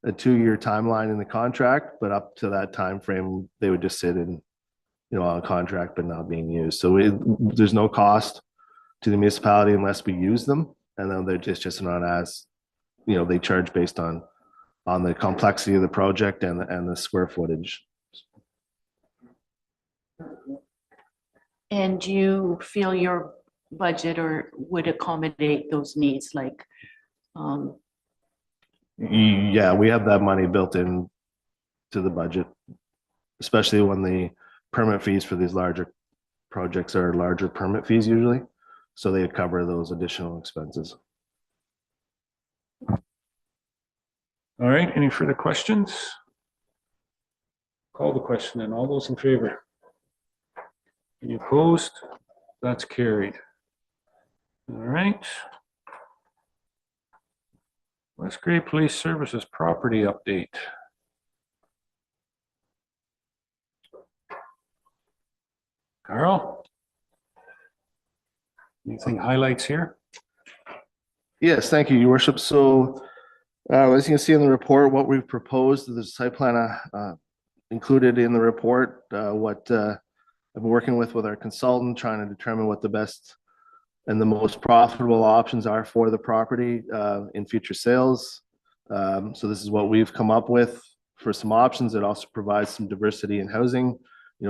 2-year timeline in the contract, but up to that time frame, they would just sit in on contract but not being used. So there's no cost to the municipality unless we use them, and then they're just not as they charge based on the complexity of the project and the square footage. And do you feel your budget or would accommodate those needs? Like, yeah, we have that money built in to the budget, especially when the permit fees for these larger projects are larger permit fees usually. So they cover those additional expenses. All right, any further questions? Call the question and all those in favor? Any opposed? That's carried. All right. West Grey Police Services property update. Carl? Anything highlights here? Yes, thank you, Your Worship. So as you can see in the report, what we've proposed, the site plan included in the report, what I've been working with our consultant, trying to determine what the best and the most profitable options are for the property in future sales. So this is what we've come up with for some options. It also provides some diversity in housing,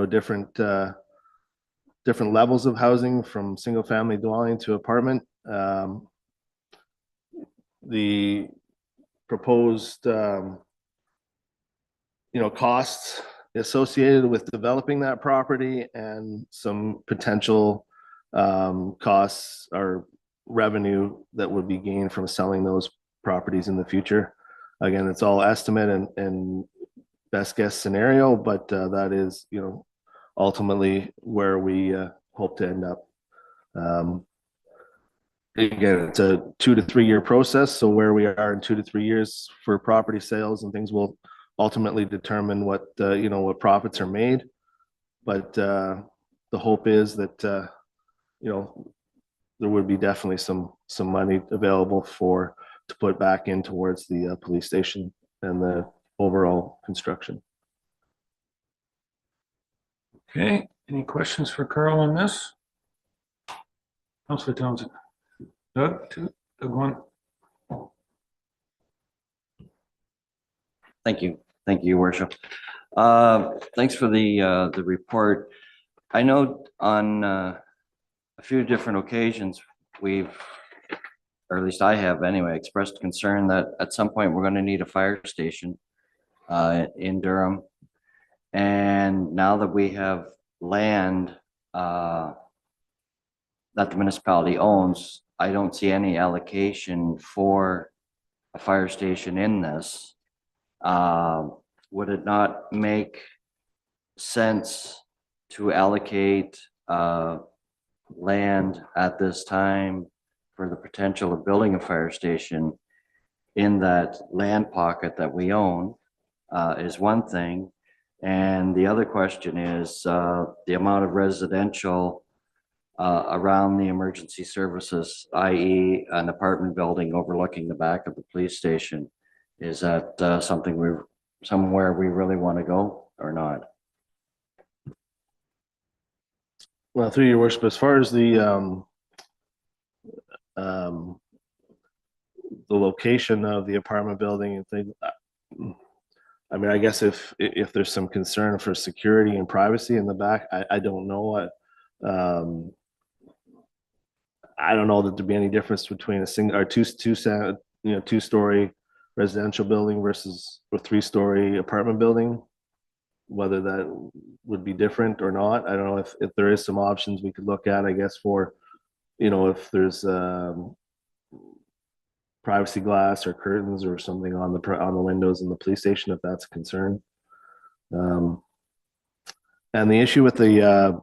different levels of housing from single family dwelling to apartment. The proposed costs associated with developing that property and some potential costs or revenue that would be gained from selling those properties in the future. Again, it's all estimate and best guess scenario, but that is ultimately where we hope to end up. again, it's a 2 to 3 year process. So where we are in 2 to 3 years for property sales and things will ultimately determine what, what profits are made. But the hope is that, there would be definitely some money available to put back in towards the police station and the overall construction. Okay, any questions for Carl on this? Councillor Townsend. Doug, Doug one. Thank you. Thank you, Your Worship. Thanks for the report. I know on a few different occasions, we've, or at least I have anyway, expressed concern that at some point we're going to need a fire station in Durham. And now that we have land that the municipality owns, I don't see any allocation for a fire station in this. Would it not make sense to allocate land at this time for the potential of building a fire station in that land pocket that we own is one thing. And the other question is the amount of residential around the emergency services, i.e. an apartment building overlooking the back of the police station. Is that somewhere we really want to go or not? Well, through your worship, as far as the location of the apartment building and things, I mean, I guess if there's some concern for security and privacy in the back, I don't know. I don't know that there'd be any difference between a single or two-story residential building versus a 3-story apartment building, whether that would be different or not. I don't know if there is some options we could look at, I guess, for, if there's privacy glass or curtains or something on the windows in the police station, if that's a concern. And the issue with the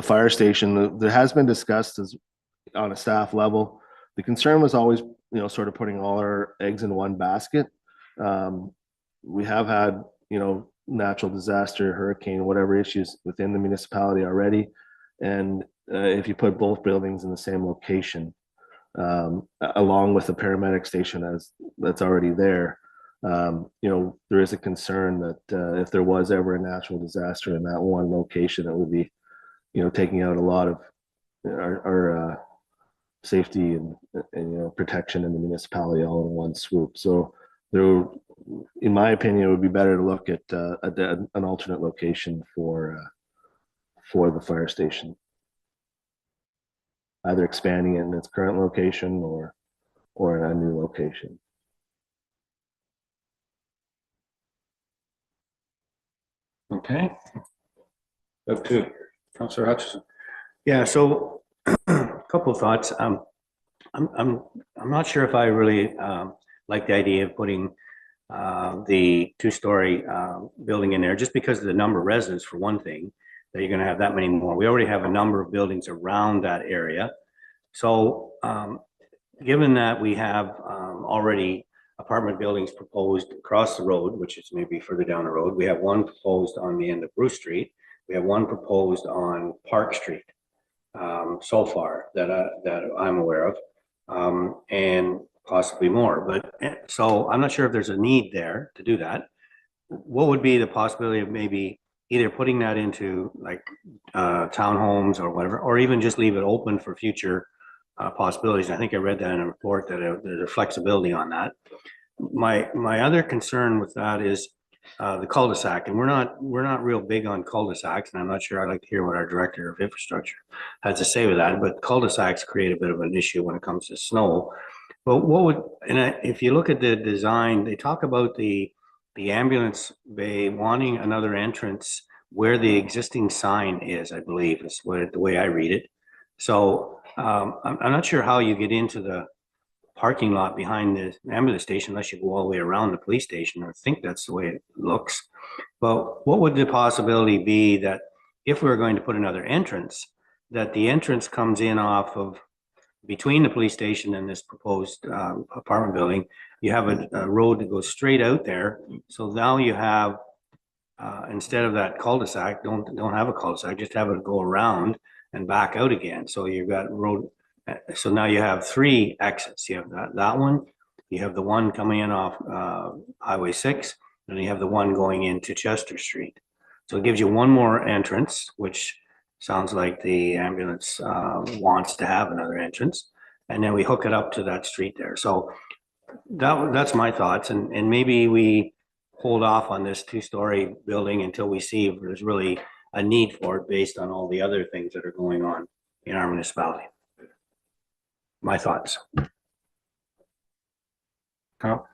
fire station, there has been discussed as on a staff level. The concern was always, sort of putting all our eggs in one basket. We have had, natural disaster, hurricane, whatever issues within the municipality already. And if you put both buildings in the same location, along with the paramedic station that's already there, there is a concern that if there was ever a natural disaster in that one location, it would be, taking out a lot of our safety and protection in the municipality all in one swoop. So there, in my opinion, it would be better to look at an alternate location for the fire station, either expanding it in its current location or a new location. Okay. Up to Councillor Hutchison. Yeah, so a couple of thoughts. I'm not sure if I really like the idea of putting the 2-story building in there, just because of the number of residents, for one thing, that you're going to have that many more. We already have a number of buildings around that area. So given that we have already apartment buildings proposed across the road, which is maybe further down the road, we have one proposed on the end of Bruce Street. We have one proposed on Park Street so far that I'm aware of, and possibly more. But so I'm not sure if there's a need there to do that. What would be the possibility of maybe either putting that into like townhomes or whatever, or even just leave it open for future possibilities? I think I read that in a report that there's a flexibility on that. My other concern with that is the cul-de-sac, and we're not real big on cul-de-sacs, and I'm not sure. I'd like to hear what our director of infrastructure has to say with that. But cul-de-sacs create a bit of an issue when it comes to snow. But if you look at the design, they talk about the ambulance bay wanting another entrance where the existing sign is, I believe, is the way I read it. So I'm not sure how you get into the parking lot behind the ambulance station unless you go all the way around the police station, or think that's the way it looks. But what would the possibility be that if we were going to put another entrance, that the entrance comes in off of between the police station and this proposed apartment building, you have a road that goes straight out there. So now you have, instead of that cul-de-sac, don't have a cul-de-sac, just have it go around and back out again. So you've got road, so now you have three exits. You have that one, you have the one coming in off Highway 6, and you have the one going into Chester Street. So it gives you one more entrance, which sounds like the ambulance wants to have another entrance. And then we hook it up to that street there. So that's my thoughts. And maybe we hold off on this two-story building until we see if there's really a need for it based on all the other things that are going on in our municipality. My thoughts. Kyle?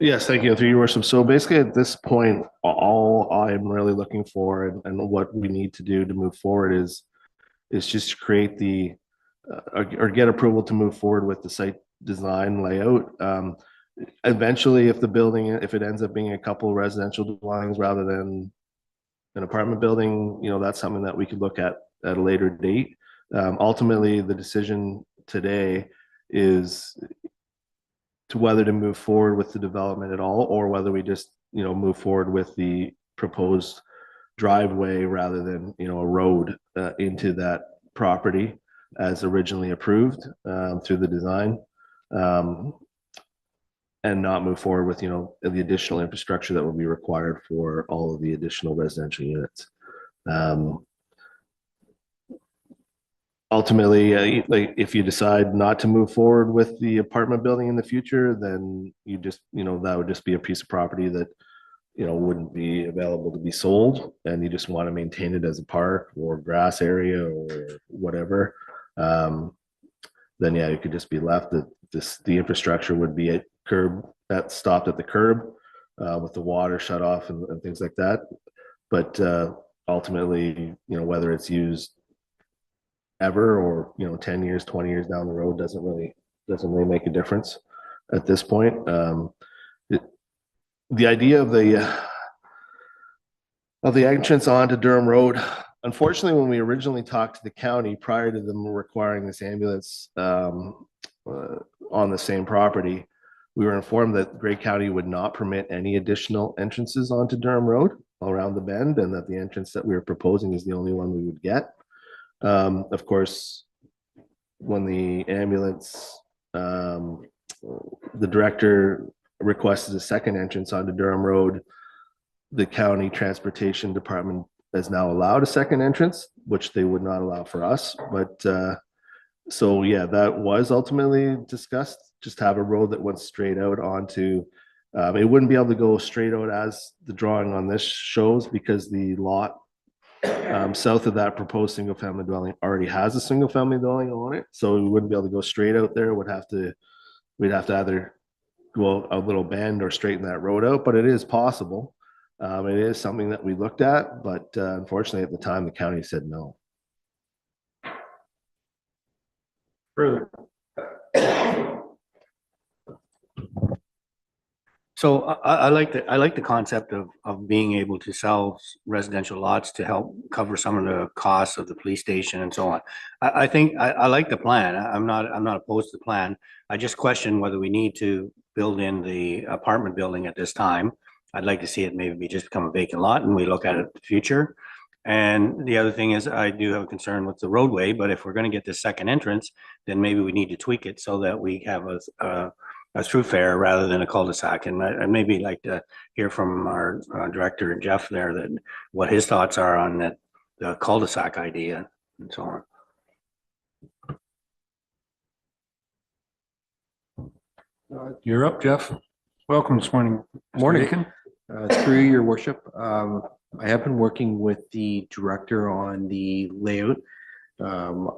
Yes, thank you, through your worship. So basically at this point, all I'm really looking for and what we need to do to move forward is just to create the, or get approval to move forward with the site design layout. Eventually, if the building, if it ends up being a couple residential dwellings rather than an apartment building, you know, that's something that we could look at a later date. Ultimately, the decision today is to whether to move forward with the development at all, or whether we just, you know, move forward with the proposed driveway rather than, you know, a road into that property as originally approved through the design, and not move forward with, you know, the additional infrastructure that will be required for all of the additional residential units. Ultimately, like if you decide not to move forward with the apartment building in the future, then you just, you know, that would just be a piece of property that, you know, wouldn't be available to be sold, and you just want to maintain it as a park or grass area or whatever. Then yeah, it could just be left. That the infrastructure would be at curb, that stopped at the curb with the water shut off and things like that. But ultimately, you know, whether it's used ever or, you know, 10 years, 20 years down the road doesn't really make a difference at this point. The idea of the entrance onto Durham Road, unfortunately, when we originally talked to the county prior to them requiring this ambulance on the same property, we were informed that Grey County would not permit any additional entrances onto Durham Road around the bend, and that the entrance that we were proposing is the only one we would get. Of course, when the ambulance, the director requested a second entrance onto Durham Road, the county transportation department has now allowed a second entrance, which they would not allow for us. But so yeah, that was ultimately discussed, just have a road that went straight out onto, it wouldn't be able to go straight out as the drawing on this shows, because the lot south of that proposed single family dwelling already has a single family dwelling on it. So we wouldn't be able to go straight out there. We'd have to either go a little bend or straighten that road out, but it is possible. It is something that we looked at, but unfortunately at the time, the county said no. Further. So I like the concept of being able to sell residential lots to help cover some of the costs of the police station and so on. I think I like the plan. I'm not opposed to the plan. I just question whether we need to build in the apartment building at this time. I'd like to see it maybe just become a vacant lot and we look at it in the future. And the other thing is, I do have a concern with the roadway, but if we're going to get the second entrance, then maybe we need to tweak it so that we have a through fare rather than a cul-de-sac. And I maybe like to hear from our director, Jeff, there, that what his thoughts are on that, the cul-de-sac idea and so on. You're up, Jeff. Welcome this morning. Mr. Morning. Aiken. Through your worship, I have been working with the director on the layout.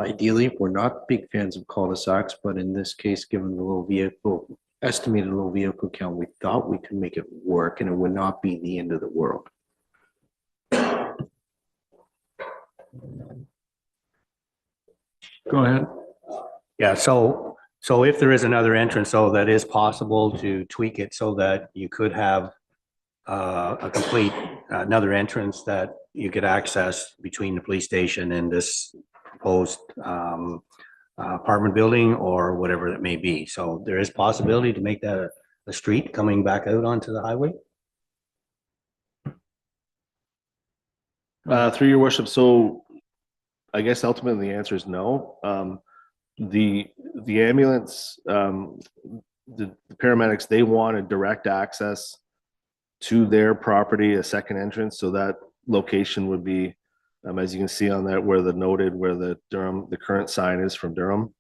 Ideally, we're not big fans of cul-de-sacs, but in this case, given the estimated low vehicle count, we thought we could make it work and it would not be the end of the world. Go ahead. Yeah, so if there is another entrance, so that is possible to tweak it so that you could have a complete another entrance that you could access between the police station and this proposed apartment building or whatever it may be. So there is possibility to make that a street coming back out onto the highway. Through your worship, so I guess ultimately the answer is no. The ambulance, the paramedics, they wanted direct access to their property, a second entrance, so that location would be, as you can see on that, where the Durham, the current sign is from Durham,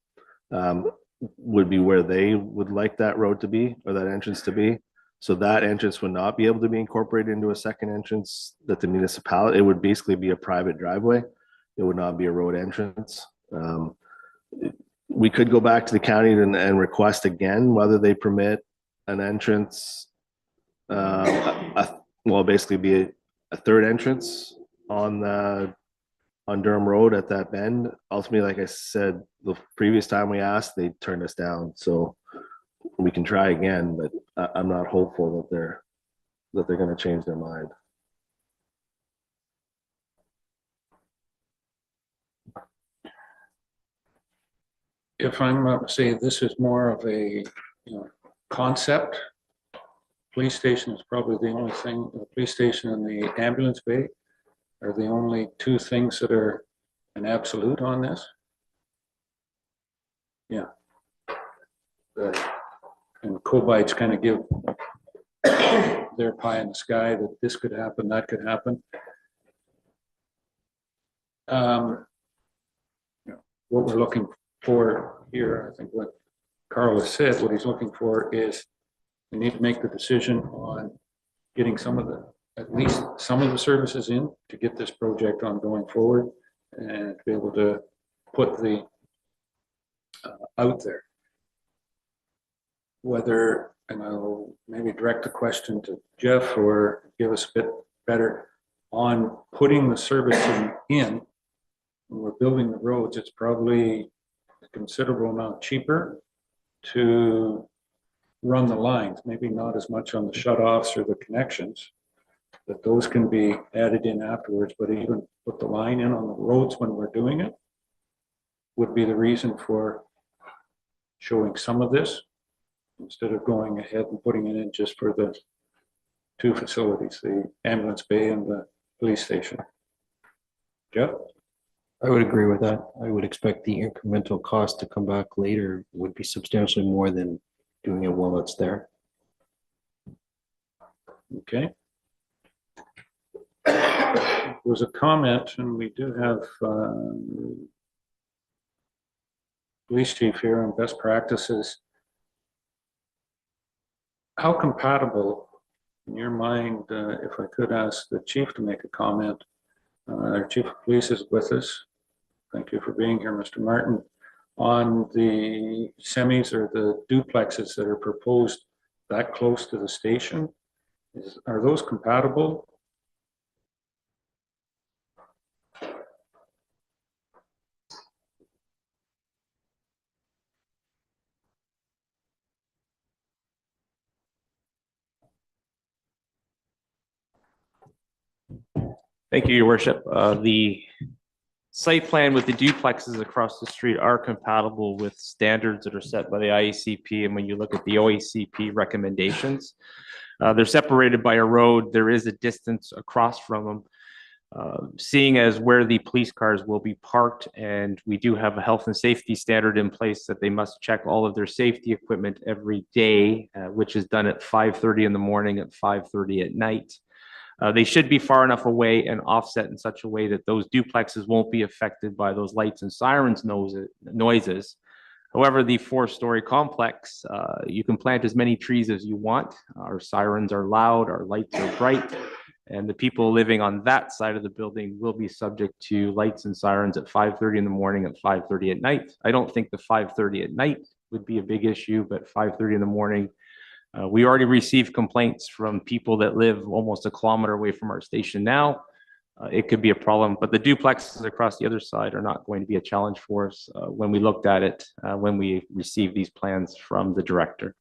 would be where they would like that road to be, or that entrance to be. So that entrance would not be able to be incorporated into a second entrance that the municipality, it would basically be a private driveway. It would not be a road entrance. We could go back to the county and request again whether they permit an entrance, basically be a third entrance on Durham Road at that bend. Ultimately, like I said, the previous time we asked, they turned us down. So we can try again, but I'm not hopeful that they're going to change their mind. If I'm saying this is more of a, concept, police station is probably the only thing, the police station and the ambulance bay are the only two things that are an absolute on this. Yeah. And Cobites kind of give their pie in the sky that this could happen, that could happen. What we're looking for here, I think what Carl has said, what he's looking for is we need to make the decision on getting at least some of the services in to get this project on going forward and to be able to put the out there. Whether, and I'll maybe direct the question to Jeff or give us a bit better on putting the service in when we're building the roads, it's probably a considerable amount cheaper to run the lines, maybe not as much on the shutoffs or the connections, but those can be added in afterwards, but even put the line in on the roads when we're doing it would be the reason for showing some of this instead of going ahead and putting it in just for the two facilities, the ambulance bay and the police station. Jeff? I would agree with that. I would expect the incremental cost to come back later would be substantially more than doing it while it's there. Okay. There was a comment, and we do have police chief here on best practices. How compatible, in your mind, if I could ask the chief to make a comment, our chief of police is with us. Thank you for being here, Mr. Martin. On the semis or the duplexes that are proposed that close to the station, are those compatible? Thank you, Your Worship. The site plan with the duplexes across the street are compatible with standards that are set by the IECP. And when you look at the OECP recommendations, they're separated by a road. There is a distance across from them. Seeing as where the police cars will be parked, and we do have a health and safety standard in place that they must check all of their safety equipment every day, which is done at 5:30 in the morning, at 5:30 at night. They should be far enough away and offset in such a way that those duplexes won't be affected by those lights and sirens noises. However, the 4-story complex, you can plant as many trees as you want. Our sirens are loud, our lights are bright, and the people living on that side of the building will be subject to lights and sirens at 5:30 in the morning, at 5:30 at night. I don't think the 5:30 at night would be a big issue, but 5:30 in the morning, we already received complaints from people that live almost a kilometer away from our station now. It could be a problem, but the duplexes across the other side are not going to be a challenge for us when we looked at it, when we received these plans from the director.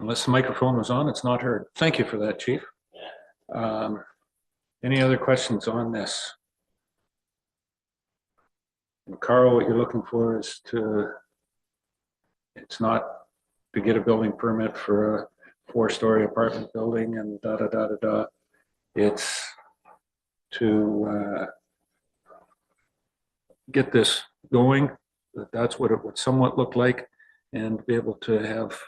Unless the microphone was on, it's not heard. Thank you for that, Chief. Any other questions on this? And Carl, what you're looking for is it's not to get a building permit for a 4-story apartment building and da. It's to get this going. That's what it would somewhat look like, and be able to have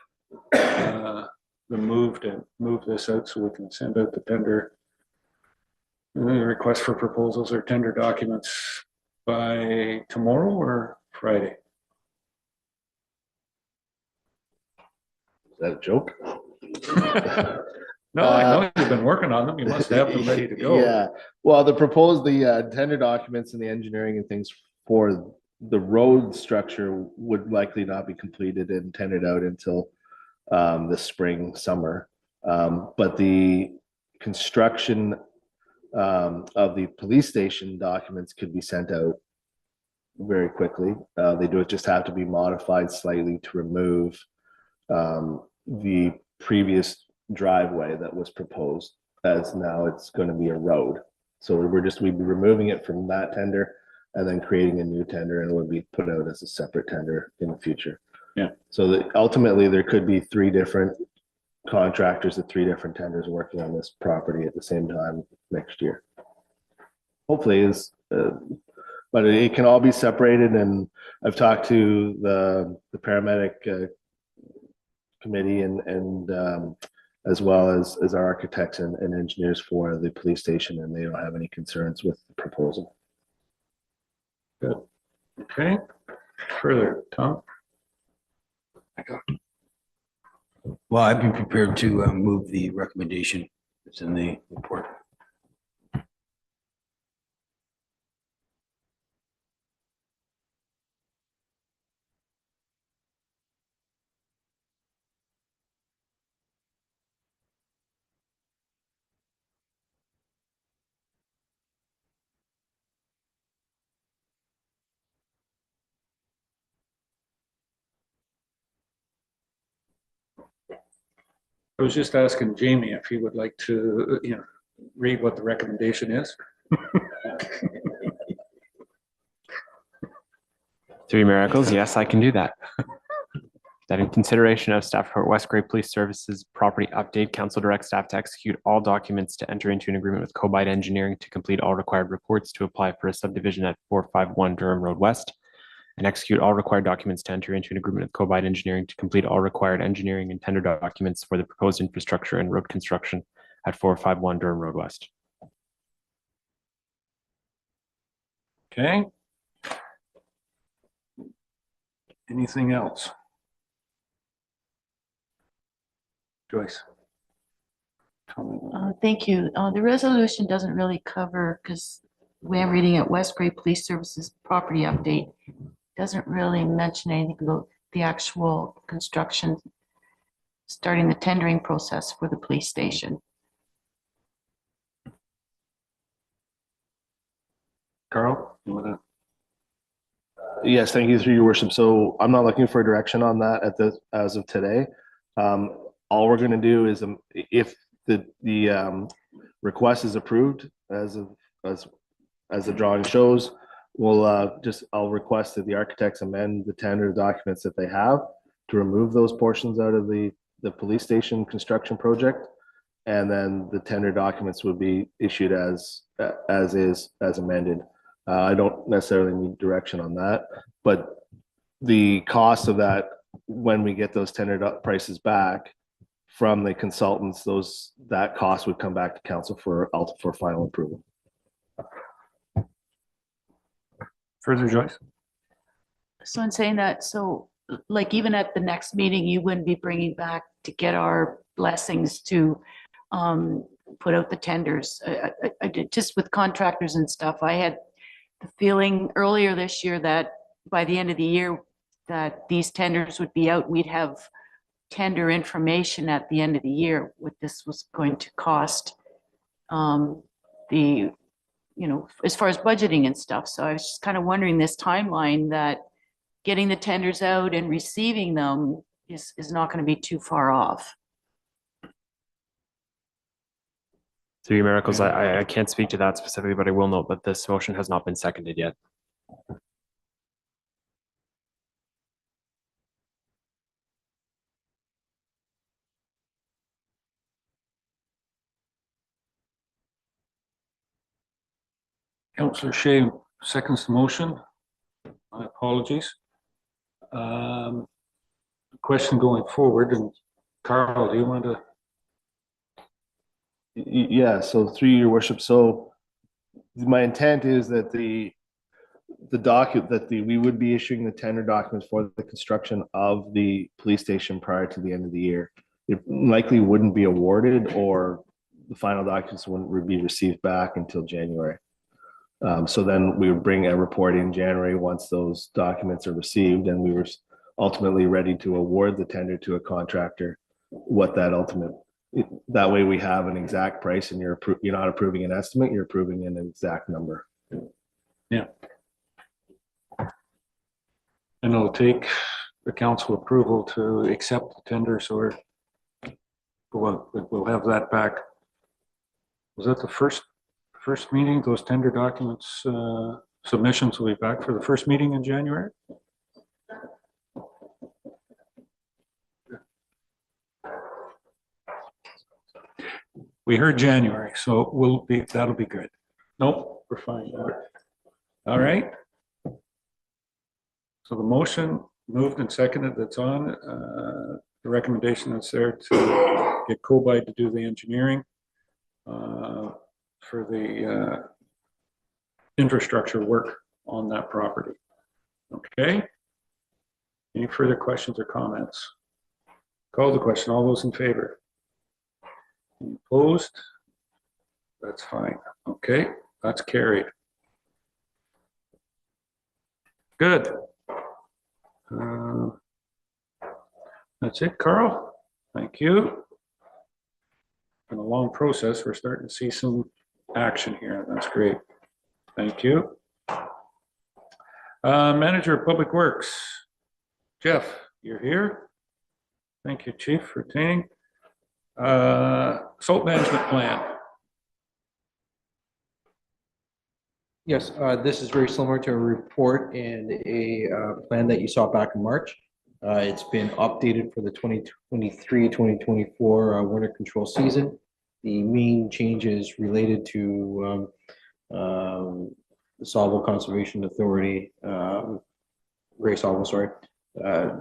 move this out so we can send out the tender request for proposals or tender documents by tomorrow or Friday. Is that a joke? No, I know you've been working on them. You must have them ready to go. Yeah, well, the tender documents and the engineering and things for the road structure would likely not be completed and tendered out until the spring, summer. But the construction of the police station documents could be sent out very quickly. They do just have to be modified slightly to remove the previous driveway that was proposed, as now it's going to be a road. So we'd be removing it from that tender and then creating a new tender, and it would be put out as a separate tender in the future. Yeah. So that ultimately there could be 3 different contractors at 3 different tenders working on this property at the same time next year. Hopefully but it can all be separated, and I've talked to the paramedic committee and as well as our architects and engineers for the police station, and they don't have any concerns with the proposal. Good. Okay. Further, Tom? Well, I've been prepared to move the recommendation that's in the report. I was just asking Jamie if he would like to, read what the recommendation is. Through miracles, yes, I can do that. That in consideration of staff report West Grey Police Services property update, council directs staff to execute all documents to enter into an agreement with Cobite Engineering to complete all required reports to apply for a subdivision at 451 Durham Road West, and execute all required documents to enter into an agreement with Cobite Engineering to complete all required engineering and tender documents for the proposed infrastructure and road construction at 451 Durham Road West. Okay. Anything else? Joyce. Thank you. The resolution doesn't really cover, because the way I'm reading it, West Grey Police Services property update doesn't really mention anything about the actual construction, starting the tendering process for the police station. Carl, you want to? Yes, thank you, through your worship. So I'm not looking for direction on that as of today. All we're going to do is if the request is approved as the drawing shows, I'll request that the architects amend the tender documents that they have to remove those portions out of the police station construction project, and then the tender documents would be issued as amended. I don't necessarily need direction on that, but the cost of that, when we get those tender prices back from the consultants, that cost would come back to council for final approval. Further, Joyce? So in saying that, so like even at the next meeting, you wouldn't be bringing back to get our blessings to put out the tenders. I did, just with contractors and stuff, I had the feeling earlier this year that by the end of the year that these tenders would be out, we'd have tender information at the end of the year, what this was going to cost, as far as budgeting and stuff. So I was just kind of wondering this timeline, that getting the tenders out and receiving them is not going to be too far off. Through you, Miracles, I can't speak to that specifically, but I will note that this motion has not been seconded yet. Councillor Shea seconds the motion. My apologies. Question going forward, and Carl, do you want to? Yeah, so through your worship, so my intent is that we would be issuing the tender documents for the construction of the police station prior to the end of the year. It likely wouldn't be awarded, or the final documents wouldn't be received back until January. So then we would bring a report in January once those documents are received, and we were ultimately ready to award the tender to a contractor. That way we have an exact price, and you're not approving an estimate, you're approving an exact number. Yeah. And it'll take the council approval to accept the tenders, or we'll have that back. Was that the first meeting? Those tender documents, submissions will be back for the first meeting in January? We heard January, so that'll be good. Nope, we're fine. All right. So the motion moved and seconded, that's on. The recommendation is there to get Kobite to do the engineering for the infrastructure work on that property. Okay. Any further questions or comments? Call the question. All those in favor? Any opposed? That's fine. Okay, that's carried. Good. That's it, Carl. Thank you. Been a long process. We're starting to see some action here. That's great. Thank you. Manager of Public Works, Jeff, you're here. Thank you, Chief, for attending. Salt management plan. Yes, this is very similar to a report and a plan that you saw back in March. It's been updated for the 2023-2024 winter control season. The main changes related to the Sawville Conservation Authority, Gray Sawville, sorry.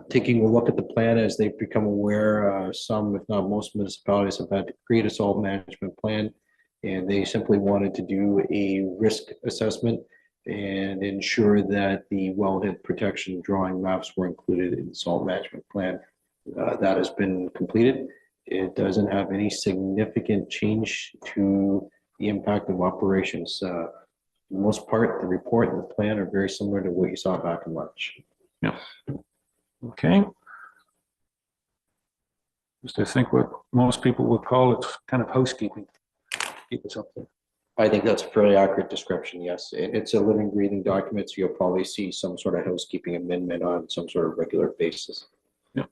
Taking a look at the plan as they've become aware, some, if not most municipalities have had to create a salt management plan, and they simply wanted to do a risk assessment and ensure that the wellhead protection drawing maps were included in the salt management plan. That has been completed. It doesn't have any significant change to the impact of operations. For the most part, the report and the plan are very similar to what you saw back in March. Yeah. Okay. Just I think what most people would call it kind of housekeeping. Keep us up there. I think that's a fairly accurate description, yes. It's a living, breathing document, so you'll probably see some sort of housekeeping amendment on some sort of regular basis. Yeah.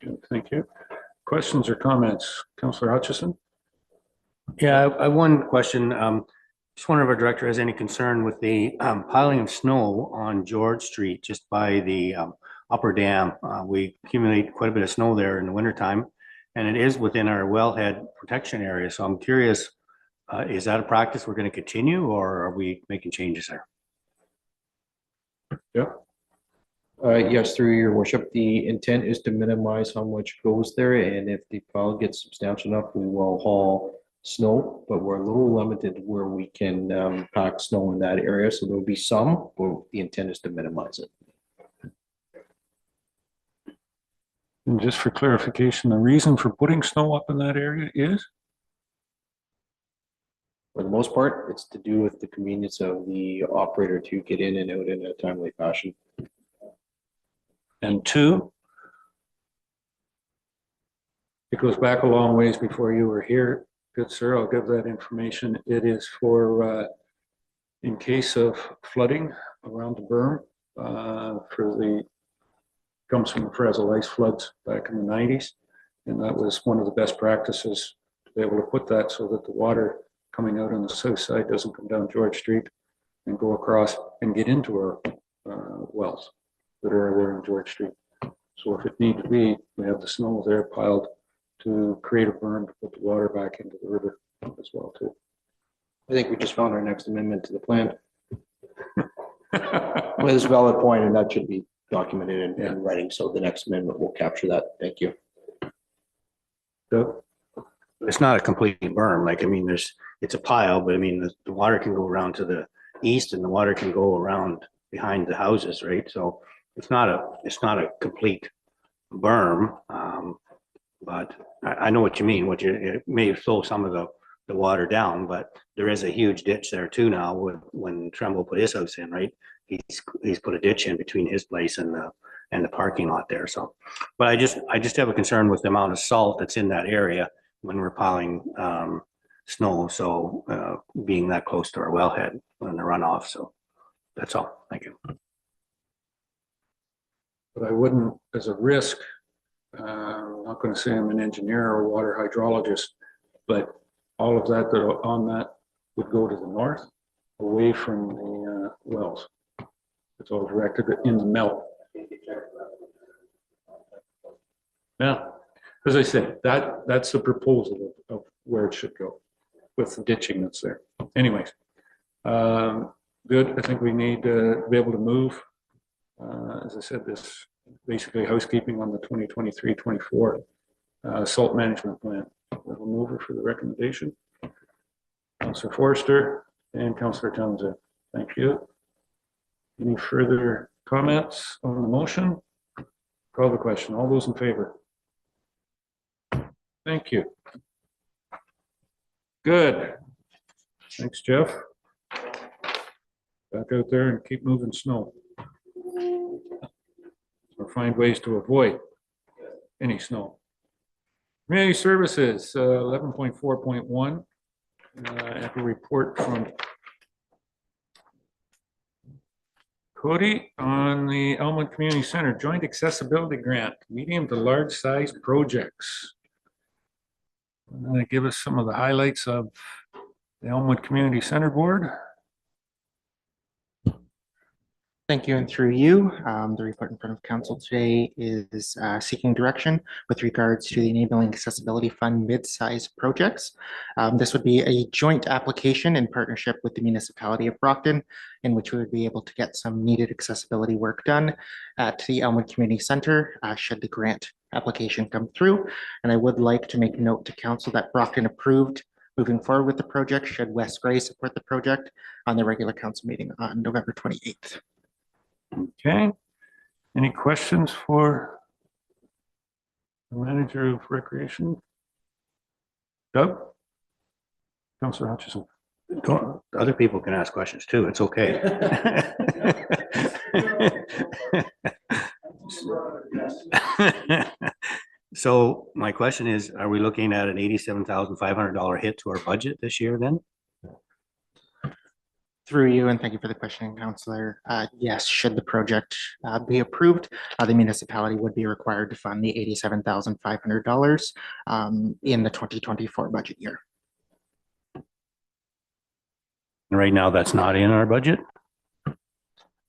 Good. Thank you. Questions or comments? Councillor Hutchison? Yeah, I have one question. Just wonder if our director has any concern with the piling of snow on George Street, just by the upper dam. We accumulate quite a bit of snow there in the wintertime, and it is within our wellhead protection area. So I'm curious, is that a practice we're going to continue, or are we making changes there? Yeah. Yes, through your worship, the intent is to minimize how much goes there, and if the pile gets substantial enough, we will haul snow, but we're a little limited where we can pack snow in that area, so there'll be some, but the intent is to minimize it. And just for clarification, the reason for putting snow up in that area is? For the most part, it's to do with the convenience of the operator to get in and out in a timely fashion. And two, it goes back a long ways before you were here. Good sir, I'll give that information. It is for in case of flooding around the berm, comes from the Fresno ice floods back in the 90s. And that was one of the best practices to be able to put that so that the water coming out on the south side doesn't come down George Street and go across and get into our wells that are there in George Street. So if it need to be, we have the snow there piled to create a berm to put the water back into the river as well too. I think we just found our next amendment to the plan. Well, it's a valid point, and that should be documented in writing, so the next amendment will capture that. Thank you. Doug? It's not a complete berm, like, I mean, it's a pile, but I mean, the water can go around to the east and the water can go around behind the houses, right? So it's not a complete berm. But I know what you mean, it may slow some of the water down, but there is a huge ditch there too now when Trumbull put his house in, right? He's put a ditch in between his place and the parking lot there, so. But I just have a concern with the amount of salt that's in that area when we're piling snow, so being that close to our wellhead and the runoff, so that's all. Thank you. But I wouldn't, as a risk, I'm not going to say I'm an engineer or a water hydrologist, but all of that on that would go to the north, away from the wells. It's all directed in the melt. Yeah, as I said, that's the proposal of where it should go with the ditching that's there. Anyways, good. I think we need to be able to move. As I said, this basically housekeeping on the 2023-24 salt management plan. We'll move her for the recommendation. Councillor Forster and Councillor Townsend. Thank you. Any further comments on the motion? Call the question. All those in favor? Thank you. Good. Thanks, Jeff. Back out there and keep moving snow. Or find ways to avoid any snow. Community services, 11.4.1. I have a report from Cody on the Elmwood Community Center Joint Accessibility Grant, medium to large size projects. Give us some of the highlights of the Elmwood Community Center Board. Thank you, and through you, the report in front of council today is seeking direction with regards to the Enabling Accessibility Fund mid-size projects. This would be a joint application in partnership with the municipality of Brockton, in which we would be able to get some needed accessibility work done at the Elmwood Community Center should the grant application come through. And I would like to make note to council that Brockton approved moving forward with the project should West Gray support the project on the regular council meeting on November 28th. Okay. Any questions for the manager of recreation? Doug? Councillor Hutchison. Other people can ask questions too. It's okay. So my question is, are we looking at an $87,500 hit to our budget this year then? Through you, and thank you for the question, Councillor. Yes, should the project be approved, the municipality would be required to fund the $87,500 in the 2024 budget year. Right now, that's not in our budget?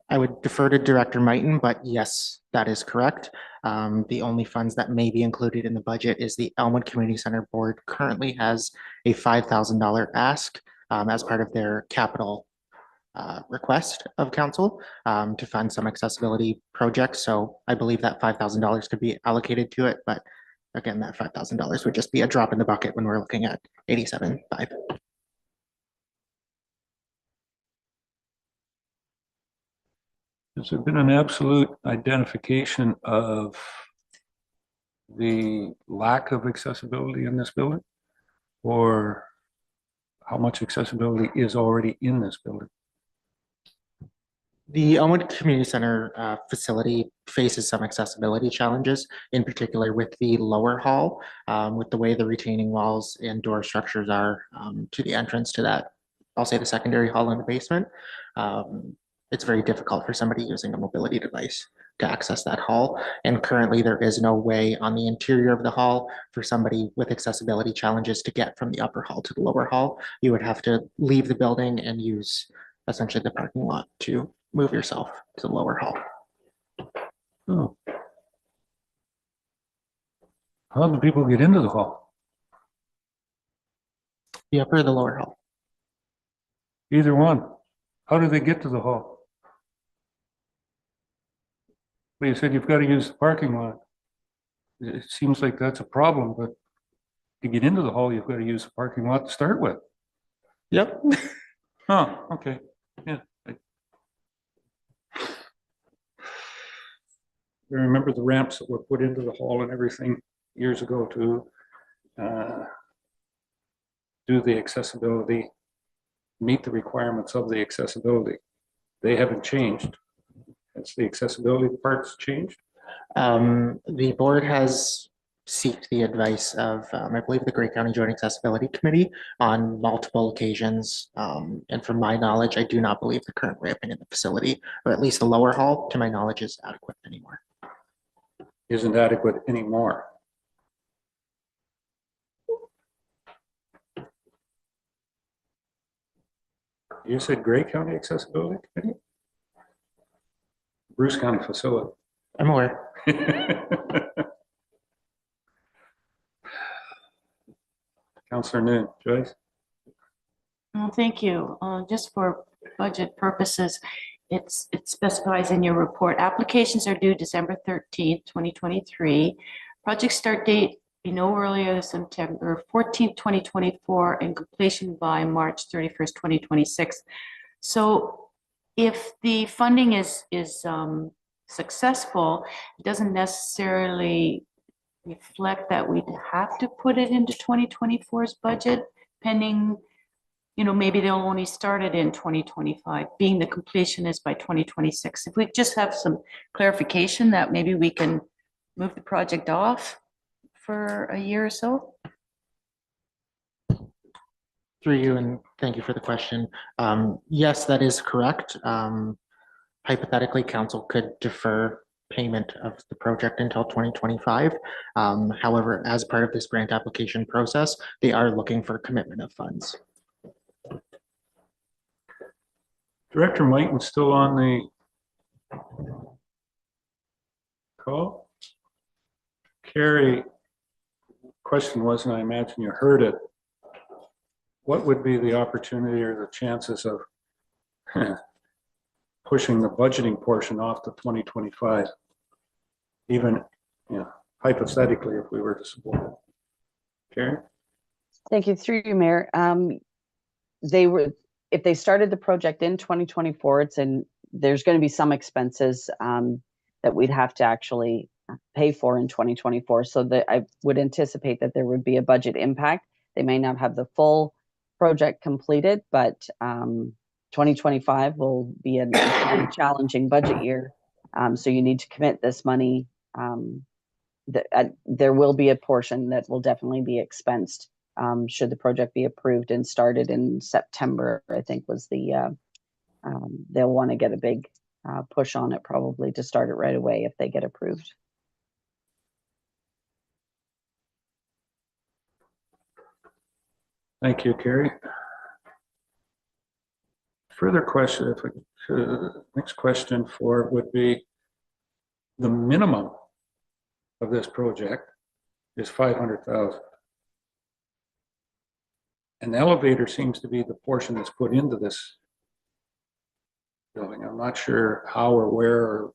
I would defer to Director Mighton, but yes, that is correct. The only funds that may be included in the budget is the Elmwood Community Center Board currently has a $5,000 ask as part of their capital request of council to fund some accessibility projects. So I believe that $5,000 could be allocated to it, but again, that $5,000 would just be a drop in the bucket when we're looking at 87.5. Has there been an absolute identification of the lack of accessibility in this building? Or how much accessibility is already in this building? The Elmwood Community Center facility faces some accessibility challenges, in particular with the lower hall, with the way the retaining walls and door structures are to the entrance to that, I'll say the secondary hall in the basement. It's very difficult for somebody using a mobility device to access that hall. And currently there is no way on the interior of the hall for somebody with accessibility challenges to get from the upper hall to the lower hall. You would have to leave the building and use essentially the parking lot to move yourself to the lower hall. Oh. How do people get into the hall? The upper or the lower hall? Either one. How do they get to the hall? Well, you said you've got to use the parking lot. It seems like that's a problem, but to get into the hall, you've got to use the parking lot to start with. Yep. Oh, okay. Yeah. I remember the ramps that were put into the hall and everything years ago to do the accessibility, meet the requirements of the accessibility. They haven't changed. Has the accessibility parts changed? The board has sought the advice of, I believe, the Grey County Joint Accessibility Committee on multiple occasions. And from my knowledge, I do not believe the current ramping in the facility, or at least the lower hall, to my knowledge, is adequate anymore. Isn't adequate anymore. You said Grey County Accessibility Committee? Bruce County Facility. I'm aware. Councillor Noon, Joyce? Thank you. Just for budget purposes, it specifies in your report, applications are due December 13th, 2023. Project start date be no earlier than September 14th, 2024, and completion by March 31st, 2026. So if the funding is successful, it doesn't necessarily reflect that we'd have to put it into 2024's budget, pending, you know, maybe they'll only start it in 2025, being the completion is by 2026. If we just have some clarification that maybe we can move the project off for a year or so. Through you, and thank you for the question. Yes, that is correct. Hypothetically, council could defer payment of the project until 2025. However, as part of this grant application process, they are looking for commitment of funds. Director Mighton's still on the call. Carrie, question was, and I imagine you heard it, what would be the opportunity or the chances of pushing the budgeting portion off to 2025, even, you know, hypothetically, if we were to support it? Karen? Thank you. Through you, Mayor. If they started the project in 2024, there's going to be some expenses that we'd have to actually pay for in 2024. So that I would anticipate that there would be a budget impact. They may not have the full project completed, but 2025 will be a very challenging budget year. So you need to commit this money. There will be a portion that will definitely be expensed should the project be approved and started in September. I think was the they'll want to get a big push on it probably to start it right away if they get approved. Thank you, Carrie. Further question, if we could, next question would be, the minimum of this project is 500,000. An elevator seems to be the portion that's put into this building. I'm not sure how or where, or,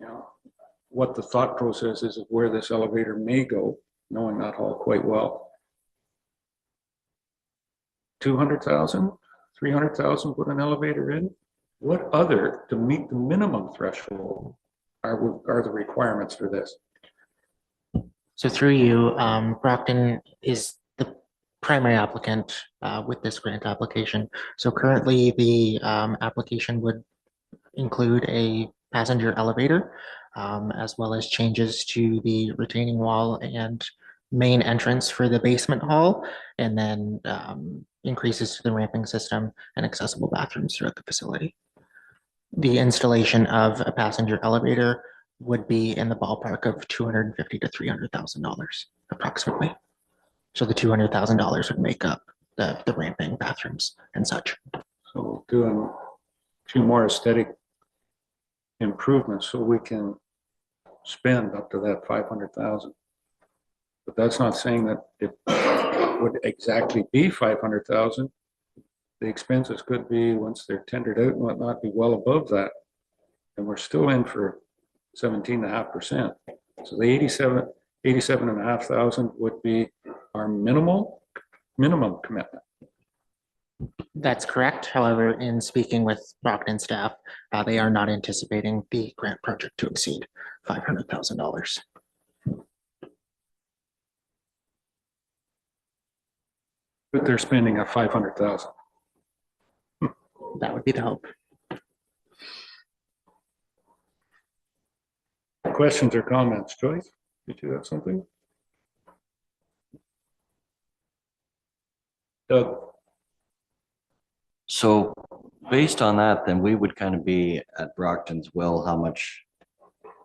you know, what the thought process is of where this elevator may go, knowing that hall quite well. 200,000, 300,000 put an elevator in. What other, to meet the minimum threshold, are the requirements for this? So through you, Brockton is the primary applicant with this grant application. So currently the application would include a passenger elevator, as well as changes to the retaining wall and main entrance for the basement hall, and then increases to the ramping system and accessible bathrooms throughout the facility. The installation of a passenger elevator would be in the ballpark of $250,000 to $300,000 approximately. So the $200,000 would make up the ramping, bathrooms and such. So doing a few more aesthetic improvements so we can spend up to that 500,000. But that's not saying that it would exactly be 500,000. The expenses could be, once they're tendered out and whatnot, be well above that. And we're still in for 17.5%. So the 87,500 would be our minimum commitment. That's correct. However, in speaking with Brockton staff, they are not anticipating the grant project to exceed $500,000. But they're spending a 500,000. That would be the hope. Questions or comments? Joyce, did you have something? Doug? So based on that, then we would kind of be at Brockton's will, how much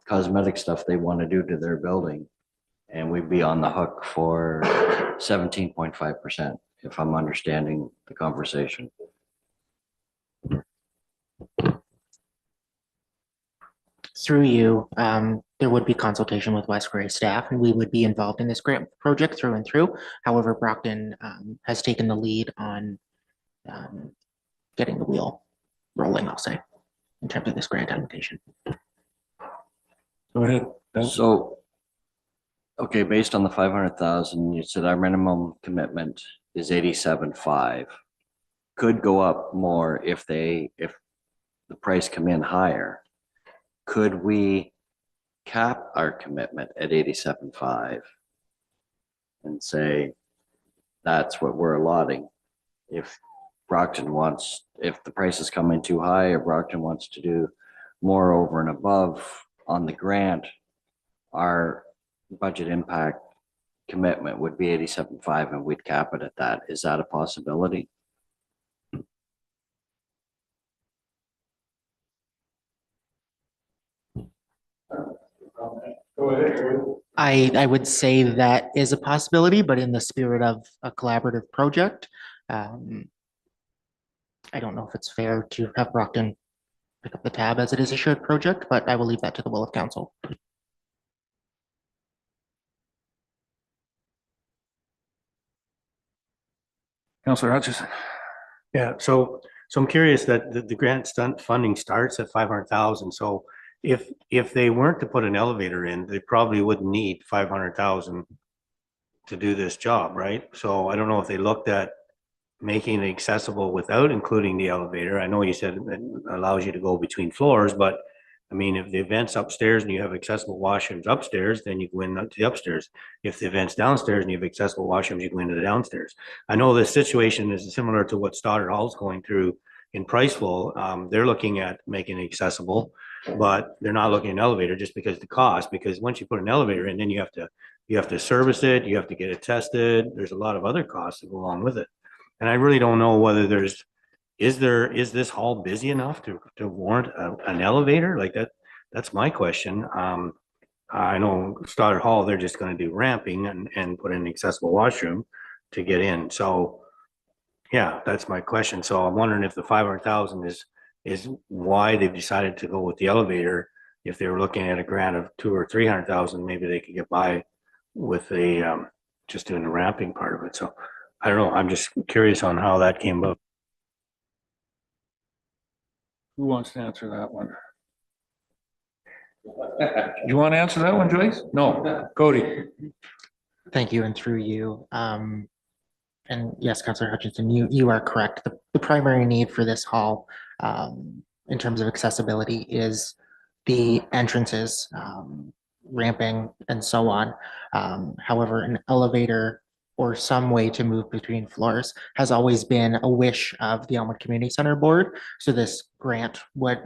cosmetic stuff they want to do to their building. And we'd be on the hook for 17.5%, if I'm understanding the conversation. Through you, there would be consultation with West Gray staff, and we would be involved in this grant project through and through. However, Brockton has taken the lead on getting the wheel rolling, I'll say, in terms of this grant application. Go ahead. So, okay, based on the 500,000, you said our minimum commitment is 87.5. Could go up more if the price come in higher. Could we cap our commitment at 87.5 and say that's what we're allotting? If Brockton wants, if the price is coming too high, or Brockton wants to do more over and above on the grant, our budget impact commitment would be 87.5 and we'd cap it at that. Is that a possibility? Go ahead. I would say that is a possibility, but in the spirit of a collaborative project, I don't know if it's fair to have Brockton pick up the tab as it is a shared project, but I will leave that to the will of council. Councillor Hutchison. Yeah, so I'm curious that the grant funding starts at 500,000. So if they weren't to put an elevator in, they probably wouldn't need 500,000 to do this job, right? So I don't know if they looked at making it accessible without including the elevator. I know you said it allows you to go between floors, but I mean, if the event's upstairs and you have accessible washrooms upstairs, then you go in to the upstairs. If the event's downstairs and you have accessible washrooms, you go into the downstairs. I know this situation is similar to what Stoddard Hall's going through in Priceville. They're looking at making it accessible, but they're not looking at an elevator just because of the cost, because once you put an elevator in, then you have to service it, you have to get it tested. There's a lot of other costs that go along with it. And I really don't know whether is this hall busy enough to warrant an elevator like that? That's my question. I know Stoddard Hall, they're just going to do ramping and put in an accessible washroom to get in. So yeah, that's my question. So I'm wondering if the 500,000 is why they've decided to go with the elevator. If they were looking at a grant of 200,000 or 300,000, maybe they could get by with just doing the ramping part of it. So I don't know. I'm just curious on how that came up. Who wants to answer that one? You want to answer that one, Joyce? No, Cody. Thank you, and through you. And yes, Councillor Hutchinson, you are correct. The primary need for this hall in terms of accessibility is the entrances, ramping, and so on. However, an elevator or some way to move between floors has always been a wish of the Elmwood Community Center Board. So this grant would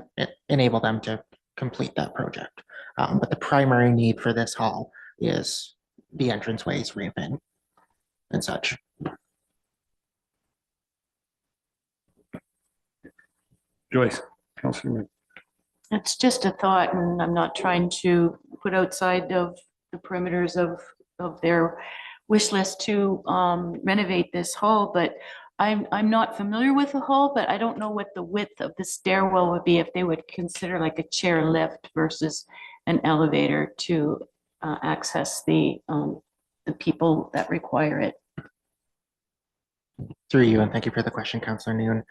enable them to complete that project. But the primary need for this hall is the entranceways, ramping, and such. Joyce, Councillor. It's just a thought, and I'm not trying to put outside of the perimeters of their wish list to renovate this hall, but I'm not familiar with the hall, but I don't know what the width of the stairwell would be if they would consider like a chair lift versus an elevator to access the people that require it. Through you, and thank you for the question, Councillor Noon.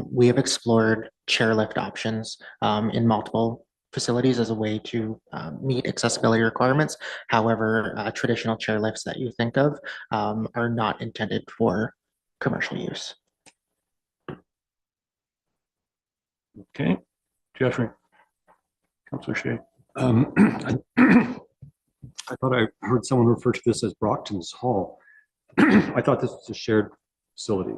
We have explored chairlift options in multiple facilities as a way to meet accessibility requirements. However, traditional chairlifts that you think of are not intended for commercial use. Okay, Jeffrey. Councillor Shea. I thought I heard someone refer to this as Brockton's Hall. I thought this was a shared facility.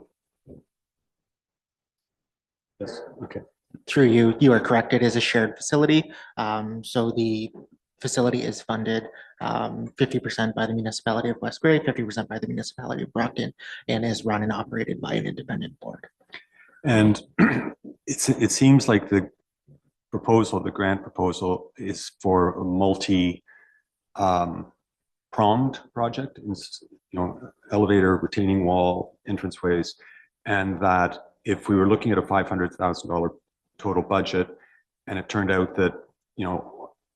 Yes, okay. Through you, you are correct. It is a shared facility. So the facility is funded 50% by the municipality of West Grey, 50% by the municipality of Brockton, and is run and operated by an independent board. And it seems like the proposal, the grant proposal, is for a multi pronged project, elevator, retaining wall, entranceways, and that if we were looking at a $500,000 total budget, and it turned out that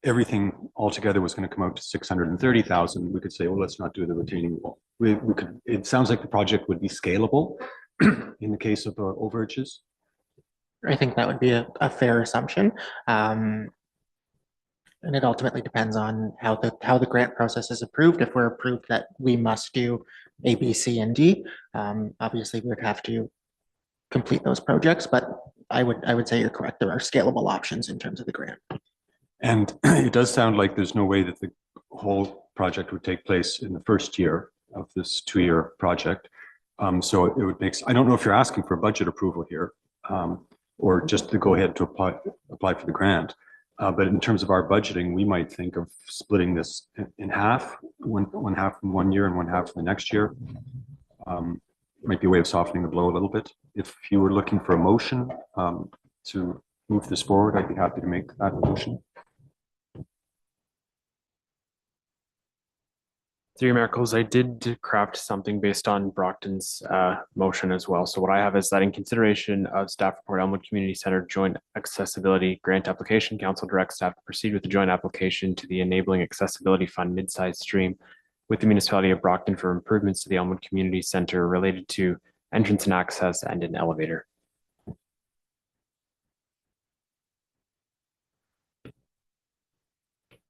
everything altogether was going to come out to 630,000, we could say, well, let's not do the retaining wall. We could. It sounds like the project would be scalable in the case of overages. I think that would be a fair assumption. And it ultimately depends on how the grant process is approved. If we're approved that we must do A, B, C, and D, obviously we would have to complete those projects. But I would say you're correct. There are scalable options in terms of the grant. And it does sound like there's no way that the whole project would take place in the first year of this 2-year project. So it would make. I don't know if you're asking for budget approval here, or just to go ahead to apply for the grant. But in terms of our budgeting, we might think of splitting this in half, one half in 1 year and one half in the next year. Might be a way of softening the blow a little bit. If you were looking for a motion to move this forward, I'd be happy to make that motion. Through your miracles, I did craft something based on Brockton's motion as well. So what I have is that in consideration of staff report, Elmwood Community Center Joint Accessibility Grant Application, Council directs staff to proceed with the joint application to the Enabling Accessibility Fund mid-sized stream with the municipality of Brockton for improvements to the Elmwood Community Center related to entrance and access and an elevator.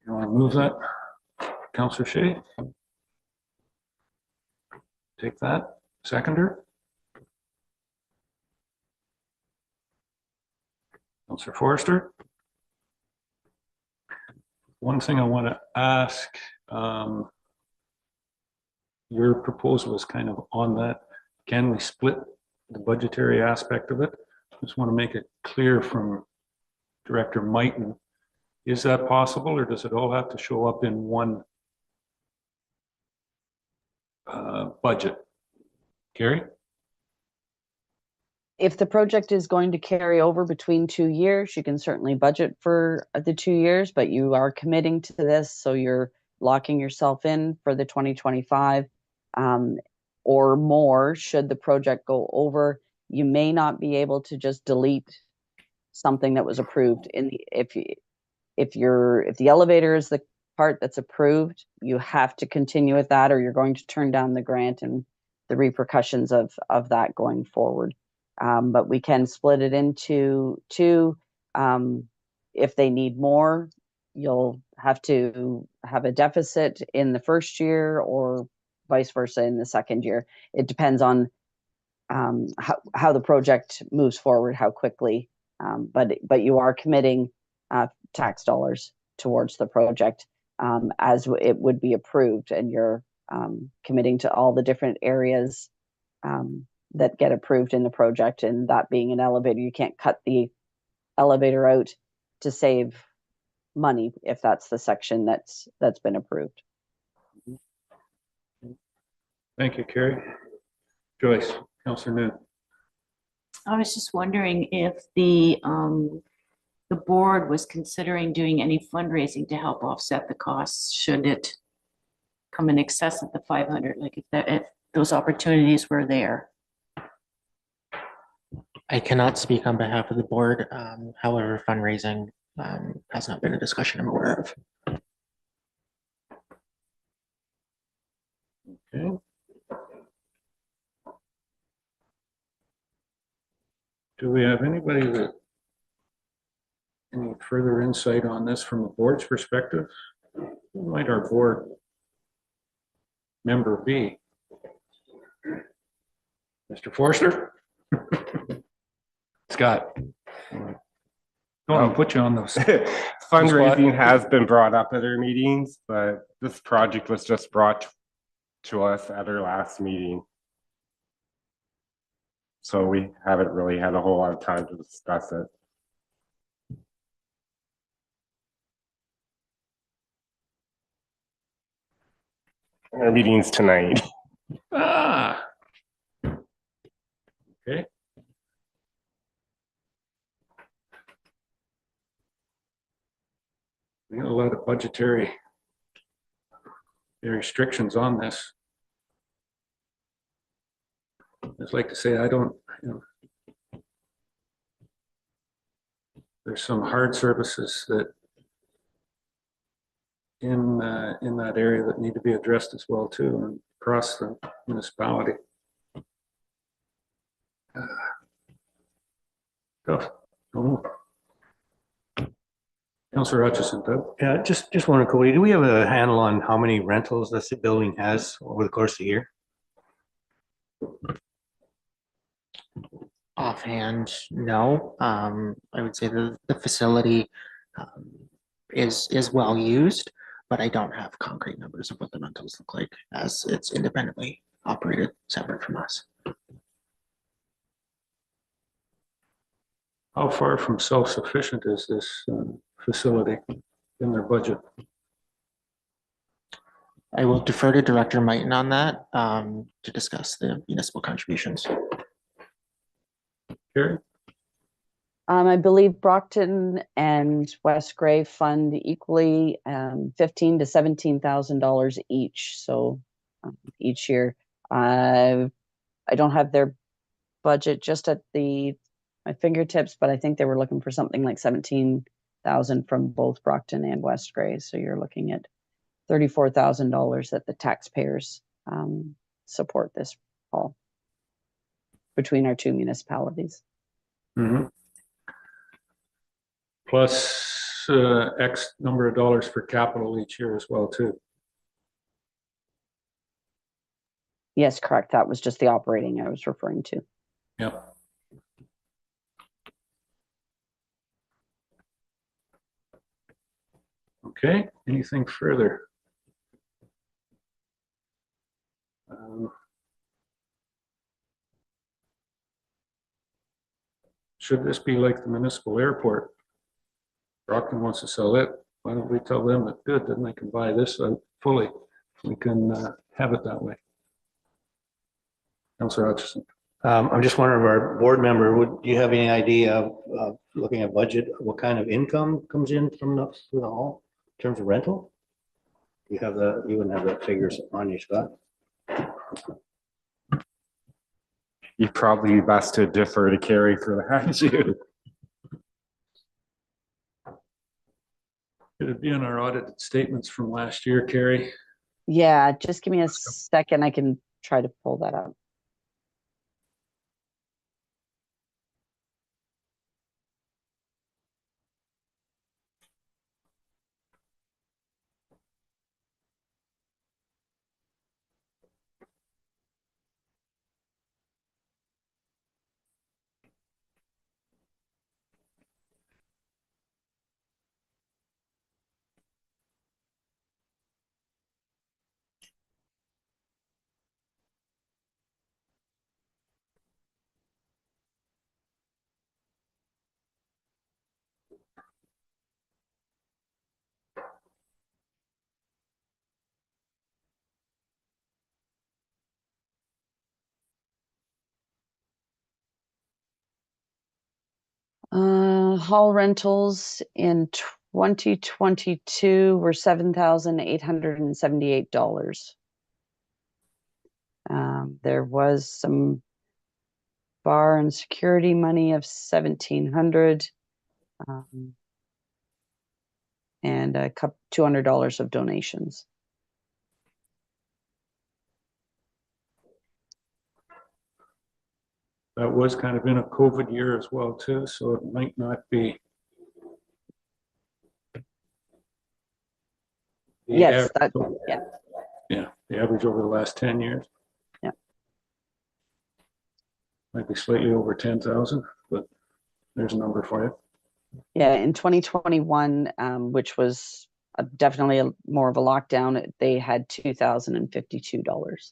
You want to move that, Councillor Shea? Take that. Seconder? Councillor Forrester? One thing I want to ask, your proposal is kind of on that. Can we split the budgetary aspect of it? Just want to make it clear from Director Mighton. Is that possible, or does it all have to show up in one budget? Gary? If the project is going to carry over between 2 years, you can certainly budget for the 2 years, but you are committing to this, so you're locking yourself in for the 2025 or more. Should the project go over, you may not be able to just delete something that was approved. If the elevator is the part that's approved, you have to continue with that, or you're going to turn down the grant and the repercussions of that going forward. But we can split it into two. If they need more, you'll have to have a deficit in the first year or vice versa in the second year. It depends on how the project moves forward, how quickly. But you are committing tax dollars towards the project as it would be approved, and you're committing to all the different areas that get approved in the project, and that being an elevator, you can't cut the elevator out to save money if that's the section that's been approved. Thank you, Carrie. Joyce, Councillor Noon. I was just wondering if the the board was considering doing any fundraising to help offset the costs, should it come in excess of the 500, like if those opportunities were there. I cannot speak on behalf of the board. However, fundraising has not been a discussion I'm aware of. Okay. Do we have anybody that, any further insight on this from the board's perspective? Who might our board member be? Mr. Forster? Scott? Don't put you on those. Fundraising has been brought up at our meetings, but this project was just brought to us at our last meeting. So we haven't really had a whole lot of time to discuss it. Our meeting's tonight. Ah. Okay. We got a lot of budgetary restrictions on this. I'd like to say, I don't, there's some hard services that in that area that need to be addressed as well too, and across the municipality. Tough. Oh. Councillor Hutchison, Doug? Yeah, just wondering, Cody, do we have a handle on how many rentals this building has over the course of the year? Offhand, no. I would say the facility is well used, but I don't have concrete numbers of what the rentals look like as it's independently operated, separate from us. How far from self-sufficient is this facility in their budget? I will defer to Director Mighton on that to discuss the municipal contributions. Carrie? I believe Brockton and West Gray fund equally $15,000 to $17,000 each. So each year, I don't have their budget just at my fingertips, but I think they were looking for something like 17,000 from both Brockton and West Gray. So you're looking at $34,000 that the taxpayers support this fall between our two municipalities. Mm-hmm. Plus X number of dollars for capital each year as well too. Yes, correct. That was just the operating I was referring to. Yep. Okay, anything further? Should this be like the municipal airport? Brockton wants to sell it. Why don't we tell them that good, then they can buy this fully. We can have it that way. Councillor Hutchison. I'm just wondering, our board member, do you have any idea of looking at budget, what kind of income comes in from the hall in terms of rental? You wouldn't have the figures on you, Scott? You'd probably be best to defer to Carrie for that too. Could it be in our audited statements from last year, Carrie? Yeah, just give me a second. I can try to pull that up. Hall rentals in 2022 were $7,878. There was some bar and security money of 1,700. And a couple $200 of donations. That was kind of in a COVID year as well too, so it might not be. the Yes, average yeah. Yeah, the average over the last 10 years. Yeah. Might be slightly over 10,000, but there's a number for you. Yeah, in 2021, which was definitely more of a lockdown, they had $2,052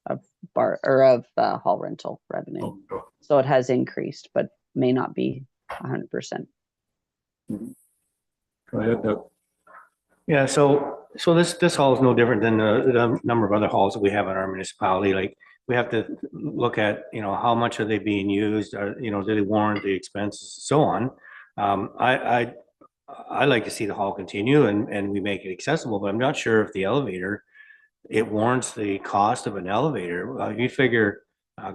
of bar or of hall rental revenue. So it has increased, but may not be 100%. Go ahead, Doug. Yeah, so this hall is no different than the number of other halls that we have in our municipality. Like, we have to look at, how much are they being used, or, do they warrant the expenses, and so on. I like to see the hall continue and we make it accessible, but I'm not sure if the elevator, it warrants the cost of an elevator. You figure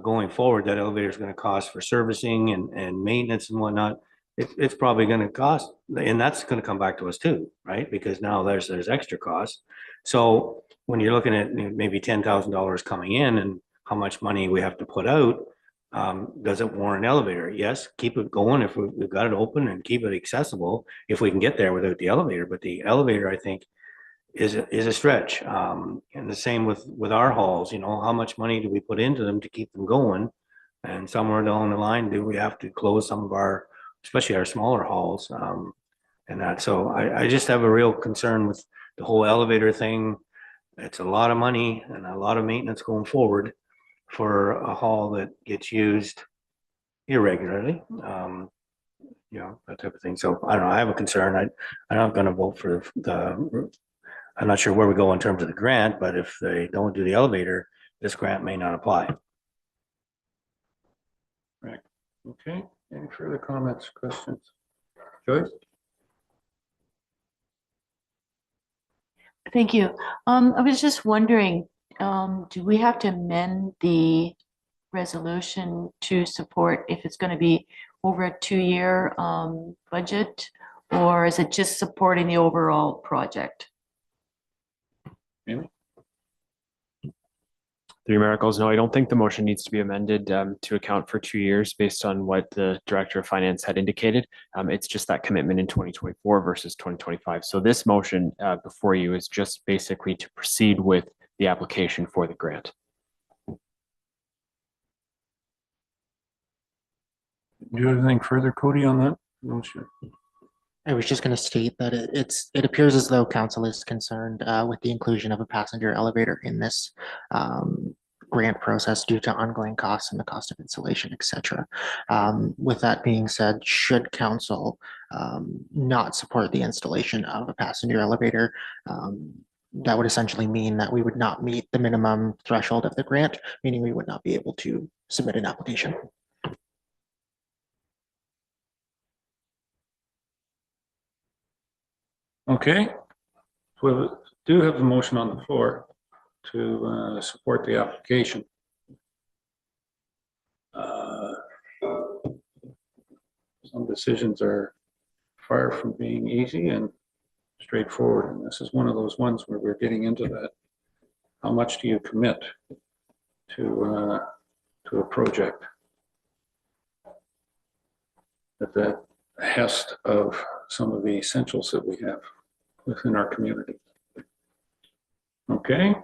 going forward, that elevator is going to cost for servicing and maintenance and whatnot. It's probably going to cost, and that's going to come back to us too, right? Because now there's extra costs. So when you're looking at maybe $10,000 coming in and how much money we have to put out, does it warrant an elevator? Yes, keep it going if we've got it open and keep it accessible if we can get there without the elevator. But the elevator, I think, is a stretch. And the same with our halls, how much money do we put into them to keep them going? And somewhere down the line, do we have to close some of our, especially our smaller halls, and that. So I just have a real concern with the whole elevator thing. It's a lot of money and a lot of maintenance going forward for a hall that gets used irregularly, that type of thing. So I don't know, I have a concern. I'm not going to vote for I'm not sure where we go in terms of the grant, but if they don't do the elevator, this grant may not apply. Right. Okay. Any further comments, questions? Joyce? Thank you. I was just wondering, do we have to amend the resolution to support if it's going to be over a 2-year budget, or is it just supporting the overall project? Amy? Three Miracles, no, I don't think the motion needs to be amended to account for 2 years based on what the Director of Finance had indicated. It's just that commitment in 2024 versus 2025. So this motion before you is just basically to proceed with the application for the grant. Do you have anything further, Cody, on that? No, sure. I was just going to state that it appears as though council is concerned with the inclusion of a passenger elevator in this grant process due to ongoing costs and the cost of installation, etc. With that being said, should council not support the installation of a passenger elevator, that would essentially mean that we would not meet the minimum threshold of the grant, meaning we would not be able to submit an application. Okay, so we do have a motion on the floor to support the application. Some decisions are far from being easy and straightforward, and this is one of those ones where we're getting into that. How much do you commit to a project at the behest of some of the essentials that we have within our community? Okay,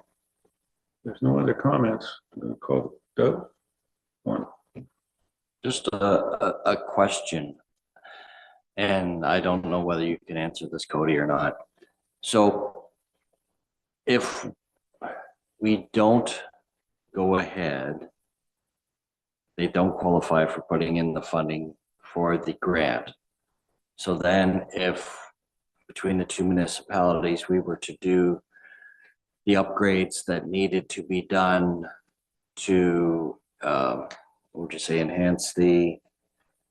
there's no other comments. I'm going to call Doug. One. Just a question, and I don't know whether you can answer this, Cody, or not. So if we don't go ahead, they don't qualify for putting in the funding for the grant. So then if between the two municipalities, we were to do the upgrades that needed to be done to, what would you say, enhance the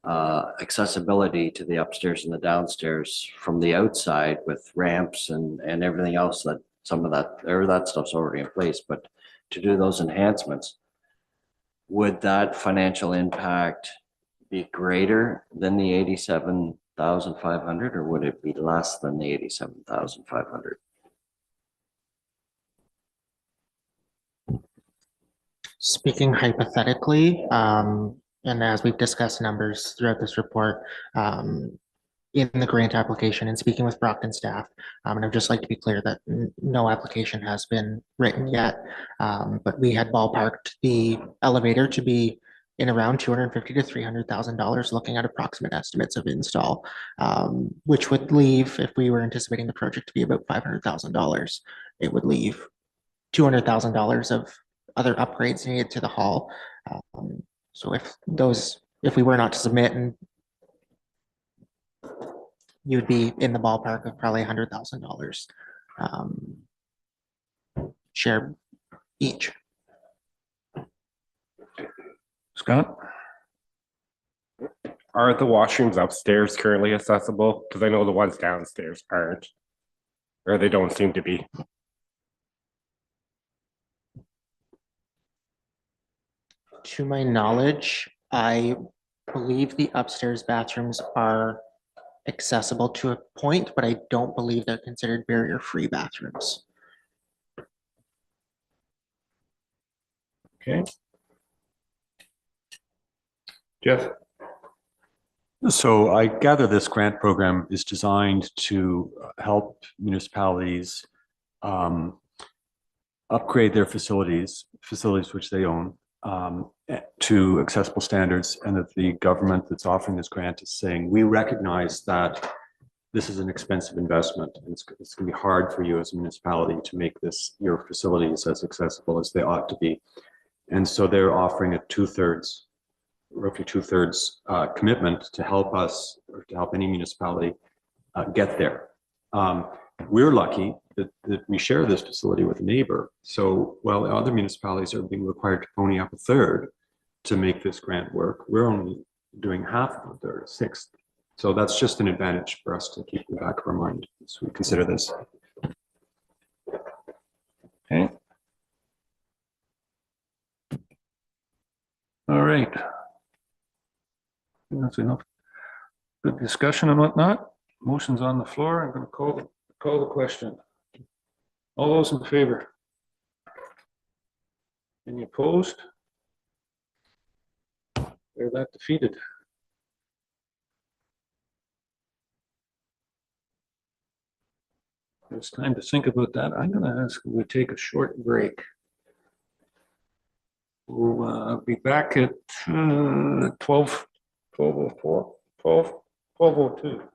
accessibility to the upstairs and the downstairs from the outside with ramps and everything else that some of that, or that stuff's already in place, but to do those enhancements, would that financial impact be greater than the 87,500 or would it be less than the 87,500? Speaking hypothetically, and as we've discussed numbers throughout this report, in the grant application and speaking with Brockton staff, and I'd just like to be clear that no application has been written yet, but we had ballparked the elevator to be in around $250,000 to $300,000, looking at approximate estimates of install, which would leave, if we were anticipating the project to be about $500,000, it would leave $200,000 of other upgrades needed to the hall. So if we were not to submit, and you'd be in the ballpark of probably $100,000 share each. Scott? Are the washrooms upstairs currently accessible? Because I know the ones downstairs aren't, or they don't seem to be. To my knowledge, I believe the upstairs bathrooms are accessible to a point, but I don't believe they're considered barrier-free bathrooms. Okay. Jeff? So I gather this grant program is designed to help municipalities upgrade their facilities which they own, to accessible standards, and that the government that's offering this grant is saying, we recognize that this is an expensive investment. And it's going to be hard for you as a municipality to make your facilities as accessible as they ought to be. And so they're offering a roughly two-thirds commitment to help us, or to help any municipality get there. We're lucky that we share this facility with a neighbor. So while other municipalities are being required to pony up a third to make this grant work, we're only doing half of a third, a sixth. So that's just an advantage for us to keep in the back of our mind as we consider this. Okay. All right. That's enough. Good discussion and whatnot. Motion's on the floor. I'm going to call the question. All those in favor? Any opposed? They're that defeated. It's time to think about that. I'm going to ask if we take a short break. We'll be back at 12:02.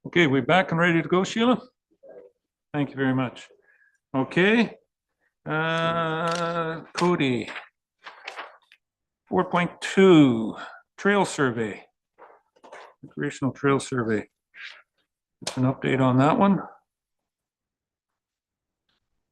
Okay, we back and ready to go, Sheila? Thank you very much. Okay. Cody. 4.2, trail survey. Recreational trail survey. Just an update on that one.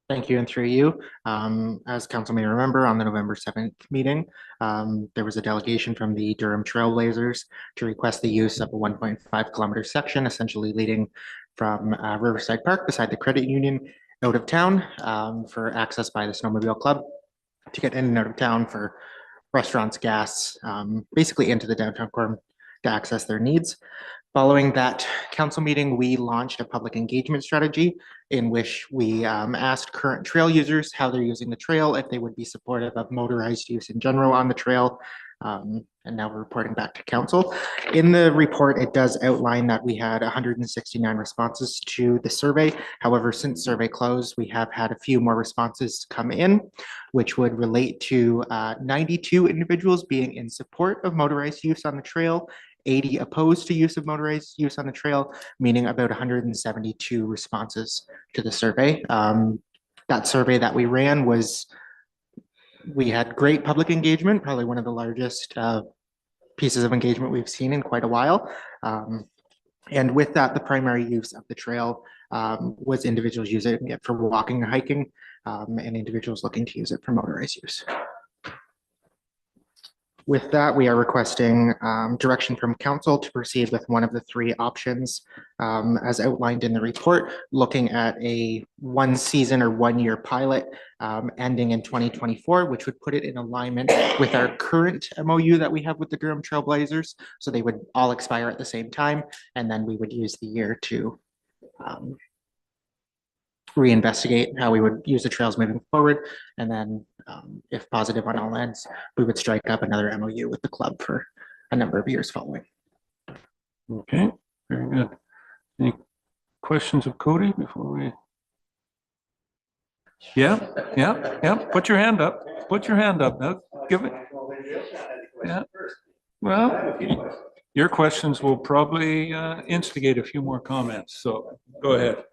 Thank you, and through you. As council may remember, on the November 7th meeting, there was a delegation from the Durham Trailblazers to request the use of a 1.5 kilometer section, essentially leading from Riverside Park beside the credit union out of town for access by the Snowmobile Club to get in and out of town for restaurants, gas, basically into the downtown core to access their needs. Following that council meeting, we launched a public engagement strategy in which we asked current trail users how they're using the trail, if they would be supportive of motorized use in general on the trail. And now we're reporting back to council. In the report, it does outline that we had 169 responses to the survey. However, since survey closed, we have had a few more responses come in, which would relate to 92 individuals being in support of motorized use on the trail, 80 opposed to use of motorized use on the trail, meaning about 172 responses to the survey. That survey that we ran we had great public engagement, probably one of the largest pieces of engagement we've seen in quite a while. And with that, the primary use of the trail was individuals using it for walking or hiking, and individuals looking to use it for motorized use. With that, we are requesting direction from council to proceed with one of the three options as outlined in the report, looking at a 1 season or 1 year pilot ending in 2024, which would put it in alignment with our current MOU that we have with the Durham Trailblazers. So they would all expire at the same time, and then we would use the year to reinvestigate how we would use the trails moving forward. And then if positive on all ends, we would strike up another MOU with the club for a number of years following. Okay, very good. Any questions of Cody before we? Yeah. Put your hand up. Put your hand up. Now, give it. Yeah. Well, your questions will probably instigate a few more comments. So go ahead.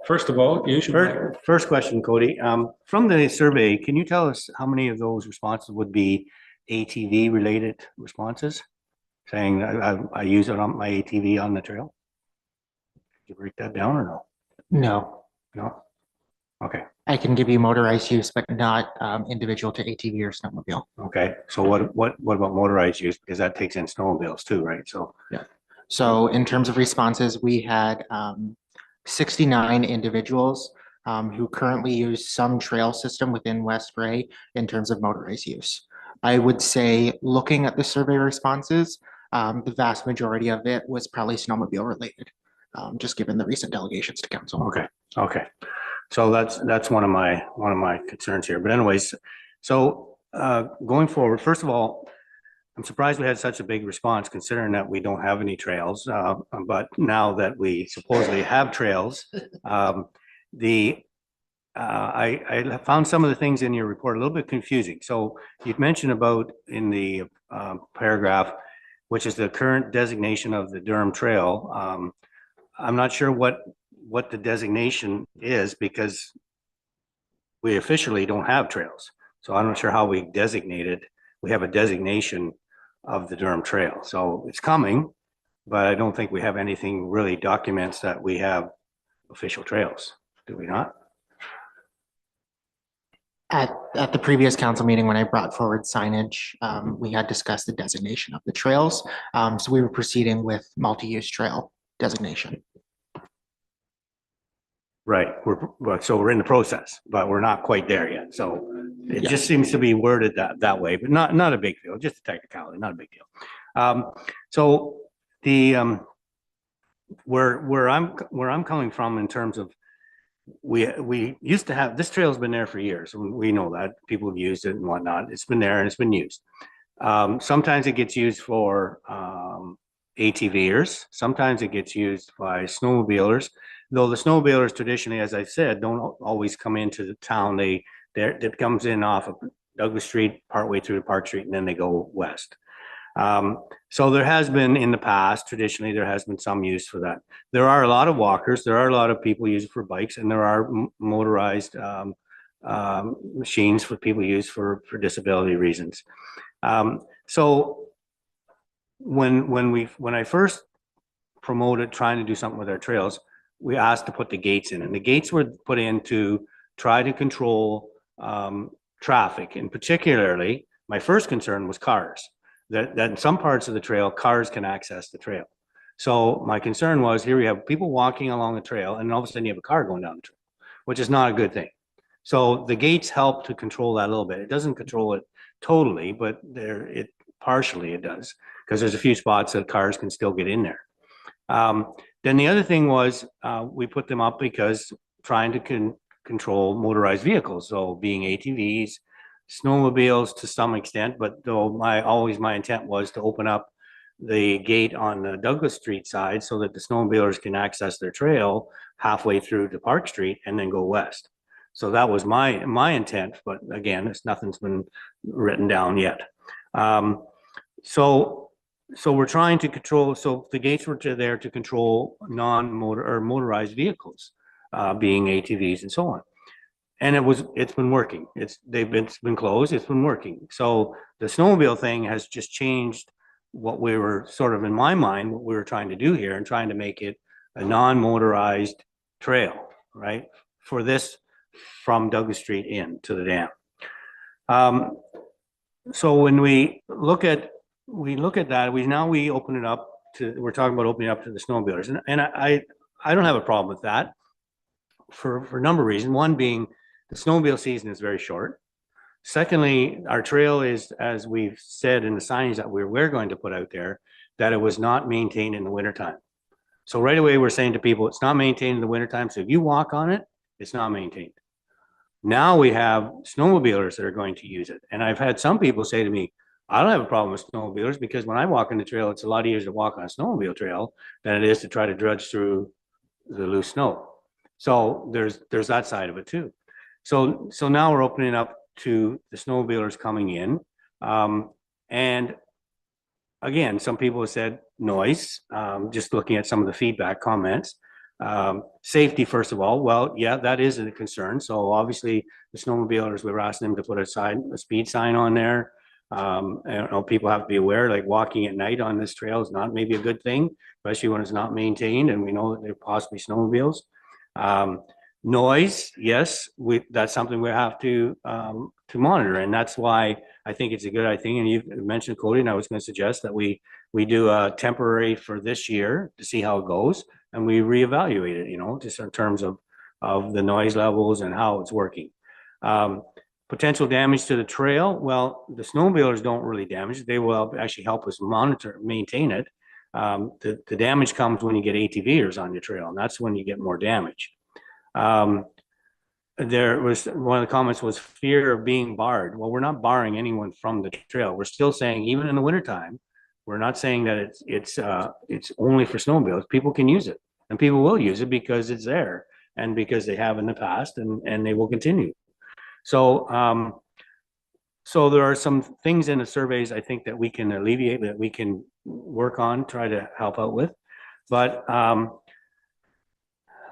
First of all, you should. First question, Cody. From the survey, can you tell us how many of those responses would be ATV related responses? Saying I use it on my ATV on the trail? Did you break that down or no? No. No? Okay. I can give you motorized use, but not individual to ATV or snowmobile. Okay. So what about motorized use? Because that takes in snowmobiles too, right? So yeah. So in terms of responses, we had 69 individuals who currently use some trail system within West Bray in terms of motorized use. I would say, looking at the survey responses, the vast majority of it was probably snowmobile related, just given the recent delegations to council. Okay. So that's one of my concerns here. But anyways, so going forward, first of all, I'm surprised we had such a big response considering that we don't have any trails. But now that we supposedly have trails, I found some of the things in your report a little bit confusing. So you've mentioned about in the paragraph, which is the current designation of the Durham Trail. I'm not sure what the designation is because we officially don't have trails. So I'm not sure how we designated. We have a designation of the Durham Trail. So it's coming, but I don't think we have anything really documents that we have official trails. Do we not? At the previous council meeting, when I brought forward signage, we had discussed the designation of the trails. So we were proceeding with multi-use trail designation. Right. So we're in the process, but we're not quite there yet. So it just seems to be worded that way, but not a big deal, just a technicality, not a big deal. So the where I'm coming from in terms of we used to have, this trail's been there for years. We know that people have used it and whatnot. It's been there and it's been used. Sometimes it gets used for ATVers. Sometimes it gets used by snowmobilers. Though the snowmobilers traditionally, as I said, don't always come into the town. It comes in off of Douglas Street, partway through to Park Street, and then they go west. So there has been in the past, traditionally, there has been some use for that. There are a lot of walkers, there are a lot of people use it for bikes, and there are motorized machines for people use for disability reasons. So when I first promoted trying to do something with our trails, we asked to put the gates in, and the gates were put in to try to control traffic. And particularly, my first concern was cars. That in some parts of the trail, cars can access the trail. So my concern was, here we have people walking along the trail, and all of a sudden you have a car going down the trail, which is not a good thing. So the gates help to control that a little bit. It doesn't control it totally, but partially it does, because there's a few spots that cars can still get in there. Then the other thing was, we put them up because trying to control motorized vehicles, so being ATVs, snowmobiles to some extent, but though my intent was to open up the gate on the Douglas Street side so that the snowmobilers can access their trail halfway through to Park Street and then go west. So that was my intent, but again, nothing's been written down yet. So we're trying to control, so the gates were there to control motorized vehicles, being ATVs and so on. And it's been working. It's been closed, it's been working. So the snowmobile thing has just changed what we were sort of, in my mind, what we were trying to do here, and trying to make it a non-motorized trail, right? For this, from Douglas Street in to the dam. So when we look at that, we open it up to, we're talking about opening up to the snowmobilers. And I don't have a problem with that for a number of reasons. One being, the snowmobile season is very short. Secondly, our trail is, as we've said in the signage that we're going to put out there, that it was not maintained in the wintertime. So right away, we're saying to people, it's not maintained in the wintertime. So if you walk on it, it's not maintained. Now we have snowmobilers that are going to use it. And I've had some people say to me, I don't have a problem with snowmobilers, because when I walk on the trail, it's a lot easier to walk on a snowmobile trail than it is to try to drudge through the loose snow. So there's that side of it too. So now we're opening up to the snowmobilers coming in. And again, some people have said noise, just looking at some of the feedback comments. Safety, first of all, well, yeah, that is a concern. So obviously the snowmobilers, we were asking them to put a speed sign on there. People have to be aware, like walking at night on this trail is not maybe a good thing, especially when it's not maintained, and we know that there are possibly snowmobiles. Noise, yes, that's something we have to monitor, and that's why I think it's a good idea. And you mentioned, Cody, and I was going to suggest that we do a temporary for this year to see how it goes, and we reevaluate it, just in terms of the noise levels and how it's working. Potential damage to the trail, well, the snowmobilers don't really damage. They will actually help us maintain it. The damage comes when you get ATVers on your trail, and that's when you get more damage. There was, one of the comments was fear of being barred. Well, we're not barring anyone from the trail. We're still saying, even in the wintertime, we're not saying that it's only for snowmobiles. People can use it, and people will use it because it's there, and because they have in the past, and they will continue. So there are some things in the surveys, I think, that we can alleviate, that we can work on, try to help out with. But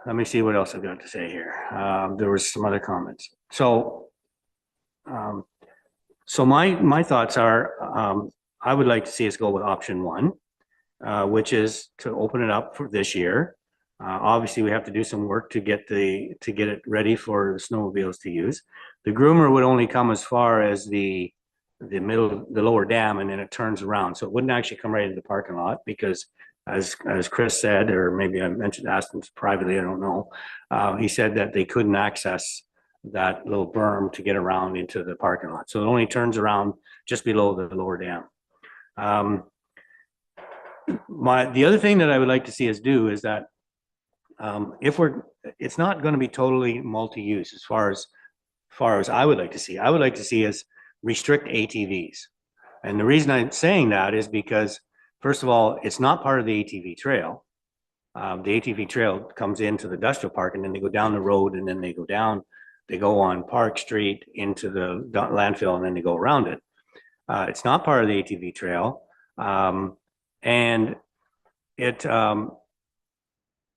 let me see what else I've got to say here. There was some other comments. So my thoughts are, I would like to see us go with option one, which is to open it up for this year. Obviously, we have to do some work to get it ready for the snowmobiles to use. The groomer would only come as far as the lower dam, and then it turns around. So it wouldn't actually come right into the parking lot, because as Chris said, or maybe I asked him privately, I don't know. He said that they couldn't access that little berm to get around into the parking lot. So it only turns around just below the lower dam. The other thing that I would like to see us do is that it's not going to be totally multi-use as far as I would like to see. I would like to see us restrict ATVs. And the reason I'm saying that is because, first of all, it's not part of the ATV trail. The ATV trail comes into the industrial park, and then they go down the road, and then they go on Park Street into the landfill, and then they go around it. It's not part of the ATV trail. And it,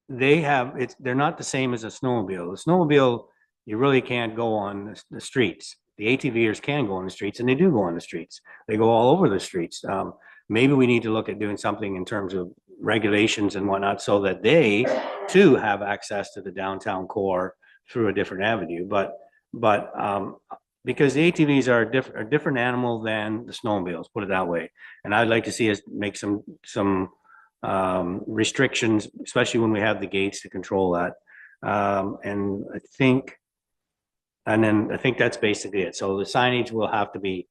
they're not the same as a snowmobile. The snowmobile, you really can't go on the streets. The ATVers can go on the streets, and they do go on the streets. They go all over the streets. Maybe we need to look at doing something in terms of regulations and whatnot, so that they too have access to the downtown core through a different avenue. But because the ATVs are a different animal than the snowmobiles, put it that way. And I'd like to see us make some restrictions, especially when we have the gates to control that. And I think that's basically it. So the signage will have to be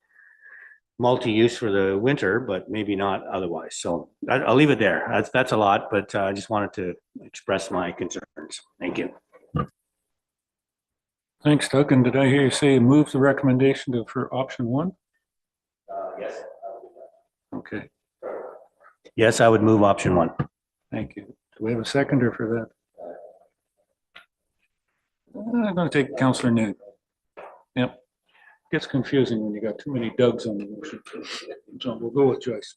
multi-use for the winter, but maybe not otherwise. So I'll leave it there. That's a lot, but I just wanted to express my concerns. Thank you. Thanks, Doug. And did I hear you say move the recommendation for option one? Yes. Okay, Yes, I would move option one. thank you. Do we have a seconder for that? I'm going to take Councillor New. Yep. Gets confusing when you got too many Dougs on the motion. So we'll go with Joyce.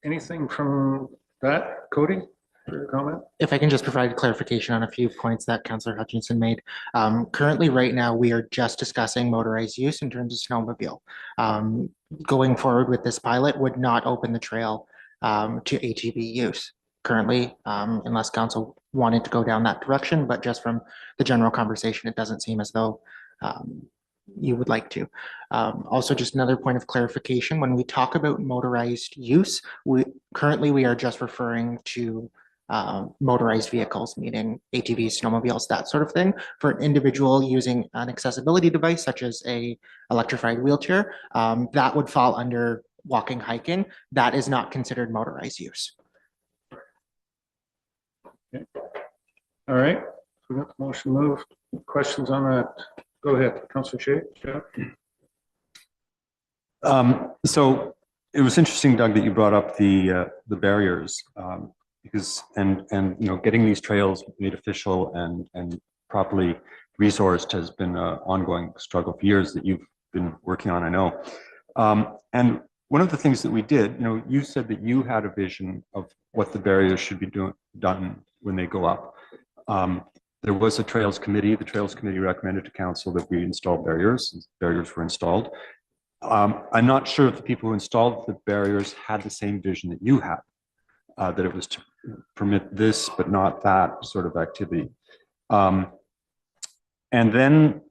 Anything from that, Cody, for your comment? If I can just provide clarification on a few points that Councillor Hutchinson made. Currently, right now, we are just discussing motorized use in terms of snowmobile. Going forward with this pilot would not open the trail to ATV use currently, unless council wanted to go down that direction, but just from the general conversation, it doesn't seem as though you would like to. Also, just another point of clarification, when we talk about motorized use, we are just referring to motorized vehicles, meaning ATVs, snowmobiles, that sort of thing. For an individual using an accessibility device such as a electrified wheelchair, that would fall under walking, hiking. That is not considered motorized use. Okay. All right, we got the motion moved. Questions on that? Go ahead, Councillor Shay. So it was interesting, Doug, that you brought up the barriers, because getting these trails made official and properly resourced has been an ongoing struggle for years that you've been working on, I know. And one of the things that we did, you said that you had a vision of what the barriers should be done when they go up. There was a trails committee. The trails committee recommended to council that we install barriers. Barriers were installed. I'm not sure if the people who installed the barriers had the same vision that you had, that it was to permit this but not that sort of activity. And then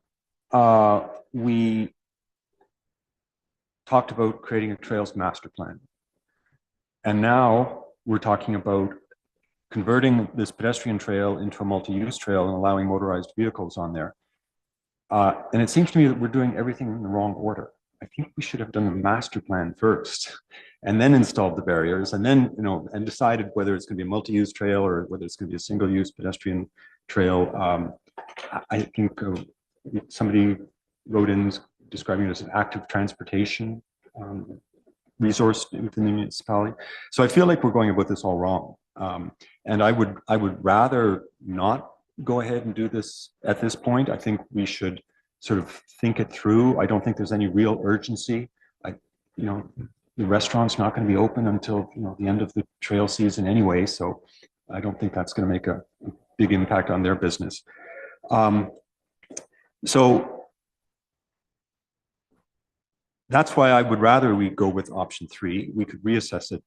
we talked about creating a trails master plan. And now we're talking about converting this pedestrian trail into a multi-use trail and allowing motorized vehicles on there. And it seems to me that we're doing everything in the wrong order. I think we should have done the master plan first and then installed the barriers and then, and decided whether it's going to be a multi-use trail or whether it's going to be a single-use pedestrian trail. I think somebody wrote in describing it as an active transportation resource within the municipality. So I feel like we're going about this all wrong. And I would rather not go ahead and do this at this point. I think we should sort of think it through. I don't think there's any real urgency. The restaurant's not going to be open until the end of the trail season anyway, so I don't think that's going to make a big impact on their business. So that's why I would rather we go with option 3. We could reassess it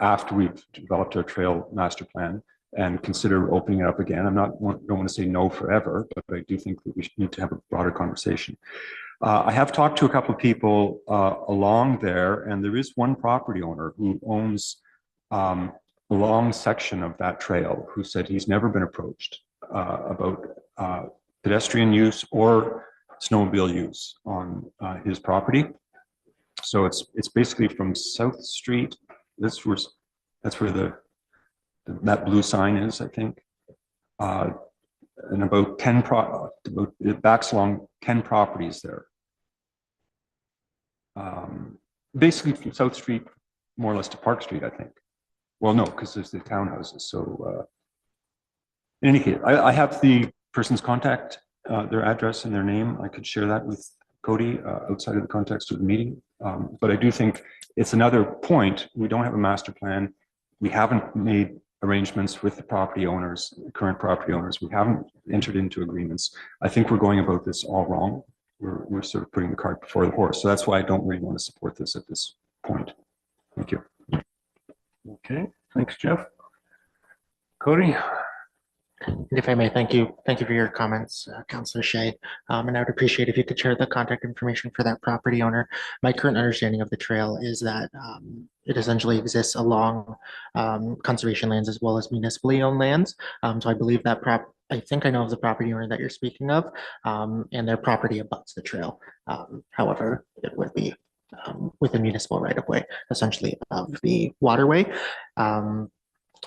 after we've developed our trail master plan and consider opening it up again. Don't want to say no forever, but I do think that we need to have a broader conversation. I have talked to a couple of people along there, and there is one property owner who owns a long section of that trail who said he's never been approached about pedestrian use or snowmobile use on his property. So it's basically from South Street. That's where that blue sign is, I think. And about it backs along 10 properties there. Basically from South Street, more or less to Park Street, I think. Well, no, because there's the townhouses. So in any case, I have the person's contact, their address and their name. I could share that with Cody outside of the context of the meeting But I do think it's another point. We don't have a master plan. We haven't made arrangements with the property owners, current property owners. We haven't entered into agreements. I think we're going about this all wrong. We're sort of putting the cart before the horse. So that's why I don't really want to support this at this point. Thank you. Okay, thanks, Jeff. Cody? If I may, thank you. Thank you for your comments, Councillor Shea. And I would appreciate if you could share the contact information for that property owner. My current understanding of the trail is that it essentially exists along conservation lands as well as municipally owned lands. So I believe that I think I know of the property owner that you're speaking of, and their property abuts the trail. However, it would be with a municipal right of way, essentially of the waterway.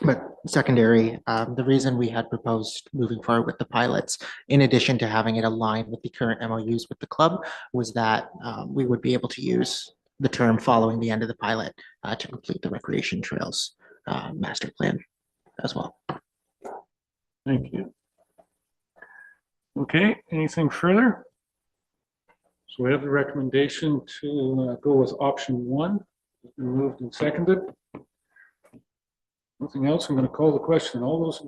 But secondary, the reason we had proposed moving forward with the pilots, in addition to having it aligned with the current MOUs with the club, was that we would be able to use the term following the end of the pilot to complete the recreation trails master plan as well. Thank you. Okay, anything further? So we have the recommendation to go with option one. It's been moved and seconded. Nothing else. I'm going to call the question. All those.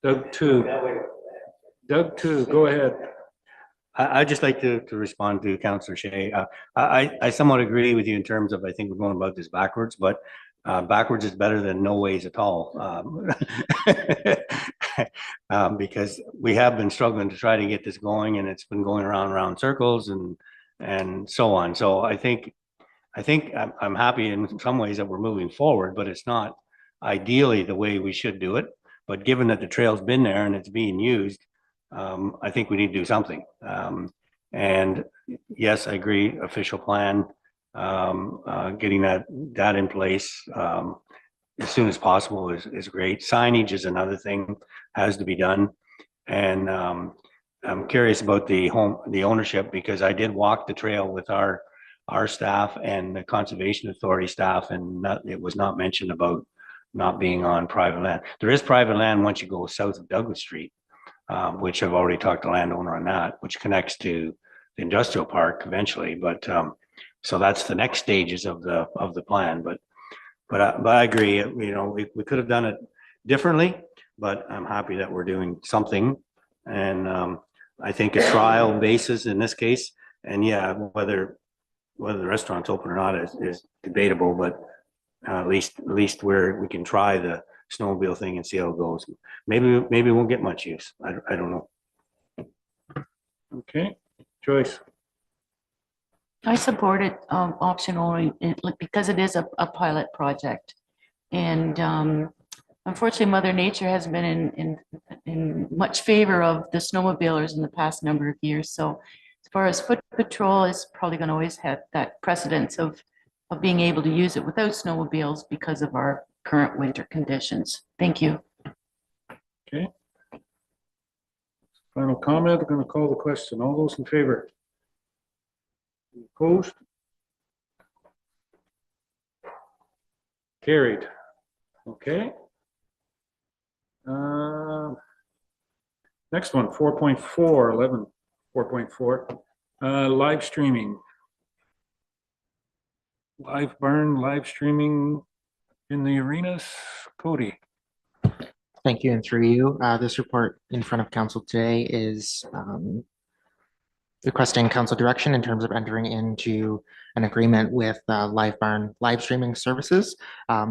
Doug two. Doug two, go ahead. I'd just like to respond to Councillor Shea. I somewhat agree with you in terms of, I think we're going about this backwards, but backwards is better than no ways at all. Because we have been struggling to try to get this going, and it's been going around circles and so on. So I think I'm happy in some ways that we're moving forward, but it's not ideally the way we should do it. But given that the trail's been there and it's being used, I think we need to do something. And yes, I agree, official plan, getting that in place as soon as possible is great. Signage is another thing, has to be done. And I'm curious about the ownership, because I did walk the trail with our staff and the Conservation Authority staff, and it was not mentioned about not being on private land. There is private land once you go south of Douglas Street, which I've already talked to the landowner on that, which connects to the industrial park eventually. But so that's the next stages of the plan. But I agree. You know, we could have done it differently, but I'm happy that we're doing something. And I think a trial basis in this case, and yeah, whether the restaurant's open or not is debatable, but at least where we can try the snowmobile thing and see how it goes. Maybe we won't get much use. I don't know. Okay, Joyce. I support it, option only, because it is a pilot project. And unfortunately, Mother Nature has been in much favor of the snowmobilers in the past number of years. So as far as foot patrol is probably going to always have that precedence of being able to use it without snowmobiles because of our current winter conditions. Thank you. Okay. Final comment. I'm going to call the question. All those in favor? Opposed? Carried. Okay. Next one, 4.4, 11, 4.4, live streaming. Live barn, live streaming in the arenas. Cody. Thank you, and through you, this report in front of council today is requesting council direction in terms of entering into an agreement with Live Barn live streaming services.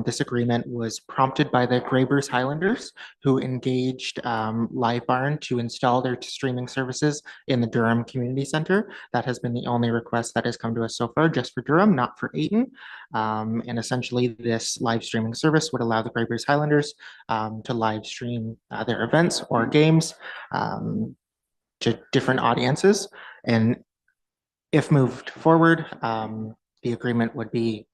This agreement was prompted by the Graybers Highlanders, who engaged Live Barn to install their streaming services in the Durham Community Center. That has been the only request that has come to us so far, just for Durham, not for Ayton. And essentially, this live streaming service would allow the Graybers Highlanders to live stream their events or games to different audiences. And if moved forward, the agreement would be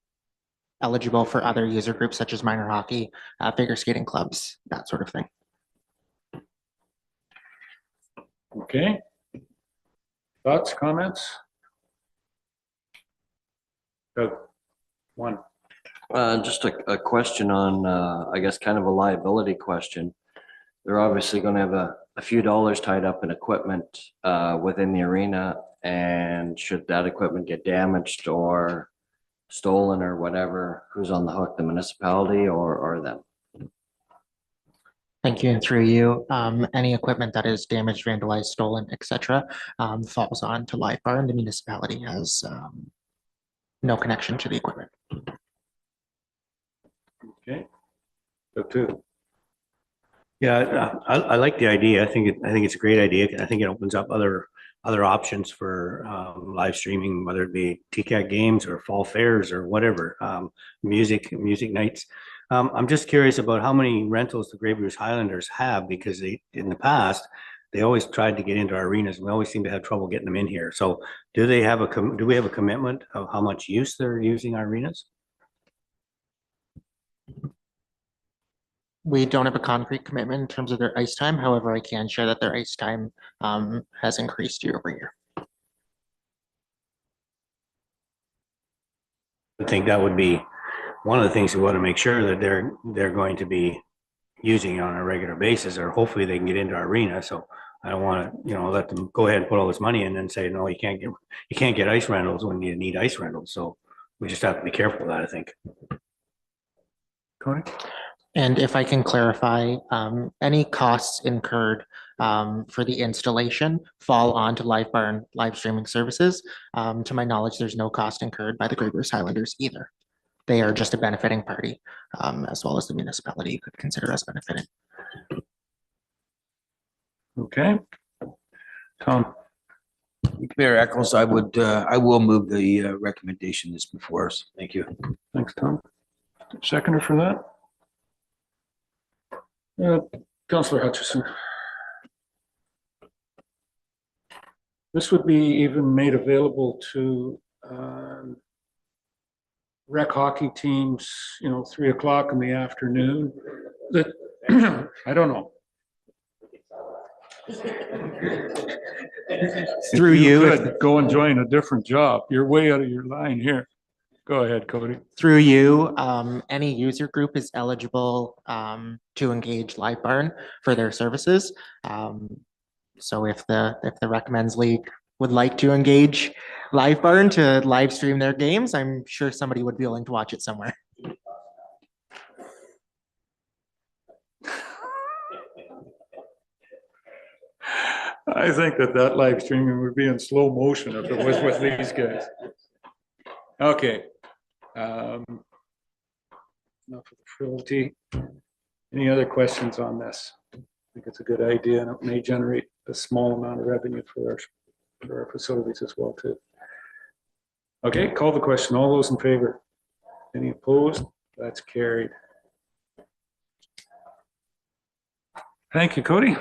eligible for other user groups such as minor hockey, figure skating clubs, that sort of thing. Okay. Thoughts, comments? Doug, one. Just a question on, I guess, kind of a liability question. they're obviously going to have a few dollars tied up in equipment within the arena. And should that equipment get damaged or stolen or whatever, who's on the hook, the municipality or them? Thank you. And through you, any equipment that is damaged, vandalized, stolen, etc., falls on to Live Bar, and the municipality has no connection to the equipment. Okay. So two. Yeah, I like the idea. I think it's a great idea. I think it opens up other options for live streaming, whether it be TCAT games or fall fairs or whatever, music nights. I'm just curious about how many rentals the Grey Bruce Highlanders have, because in the past, they always tried to get into our arenas. We always seem to have trouble getting them in here. So do we have a commitment of how much use they're using our arenas? We don't have a concrete commitment in terms of their ice time. However, I can share that their ice time has increased year over year. I think that would be one of the things we want to make sure that they're going to be using on a regular basis, or hopefully they can get into our arena. So I don't want to, let them go ahead and put all this money in and say, no, you can't get ice rentals when you need ice rentals. So we just have to be careful of that, I think. Cody? And if I can clarify, any costs incurred for the installation fall onto Live Bar and live streaming services. To my knowledge, there's no cost incurred by the Grey Bruce Highlanders either. They are just a benefiting party, as well as the municipality you could consider as benefiting. Okay. Tom? Mayor Eccles, I will move the recommendation that's before us. Thank you. Thanks, Tom. Seconder for that? Councillor Hutchison. This would be even made available to rec hockey teams, 3 o'clock in the afternoon. That I don't know. Through you, could go and join a different job. You're way out of your line here. Go ahead, Cody. Through you, any user group is eligible to engage Live Barn for their services. So if the Recommends League would like to engage Live Barn to live stream their games, I'm sure somebody would be willing to watch it somewhere. I think that live streaming would be in slow motion if it was with these guys. Okay. Enough of the frivolity. Any other questions on this? I think it's a good idea, and it may generate a small amount of revenue for our facilities as well too. Okay, call the question. All those in favor? Any opposed? That's carried. Thank you, Cody.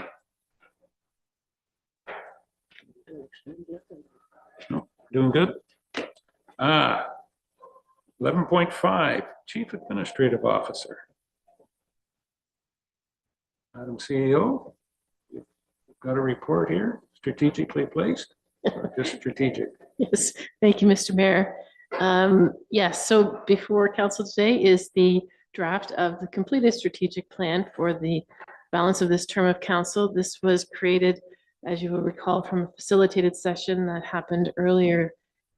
No, doing good. 11.5, Chief Administrative Officer. Madam CEO, you've got a report here, strategically placed, or just strategic? Yes, thank you, Mr. Mayor. Yes, so before council today is the draft of the completed strategic plan for the balance of this term of council. This was created, as you will recall, from a facilitated session that happened earlier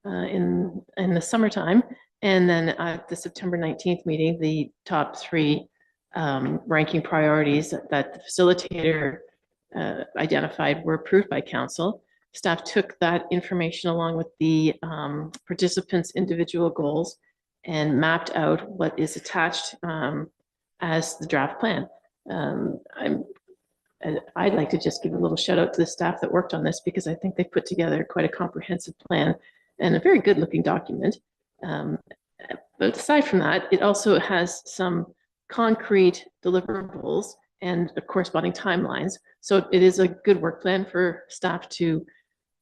in the summertime. And then at the September 19th meeting, the top 3 ranking priorities that the facilitator identified were approved by council. Staff took that information along with the participants' individual goals and mapped out what is attached as the draft plan. I'd like to just give a little shout out to the staff that worked on this, because I think they put together quite a comprehensive plan and a very good looking document. But aside from that, it also has some concrete deliverables and corresponding timelines. So it is a good work plan for staff to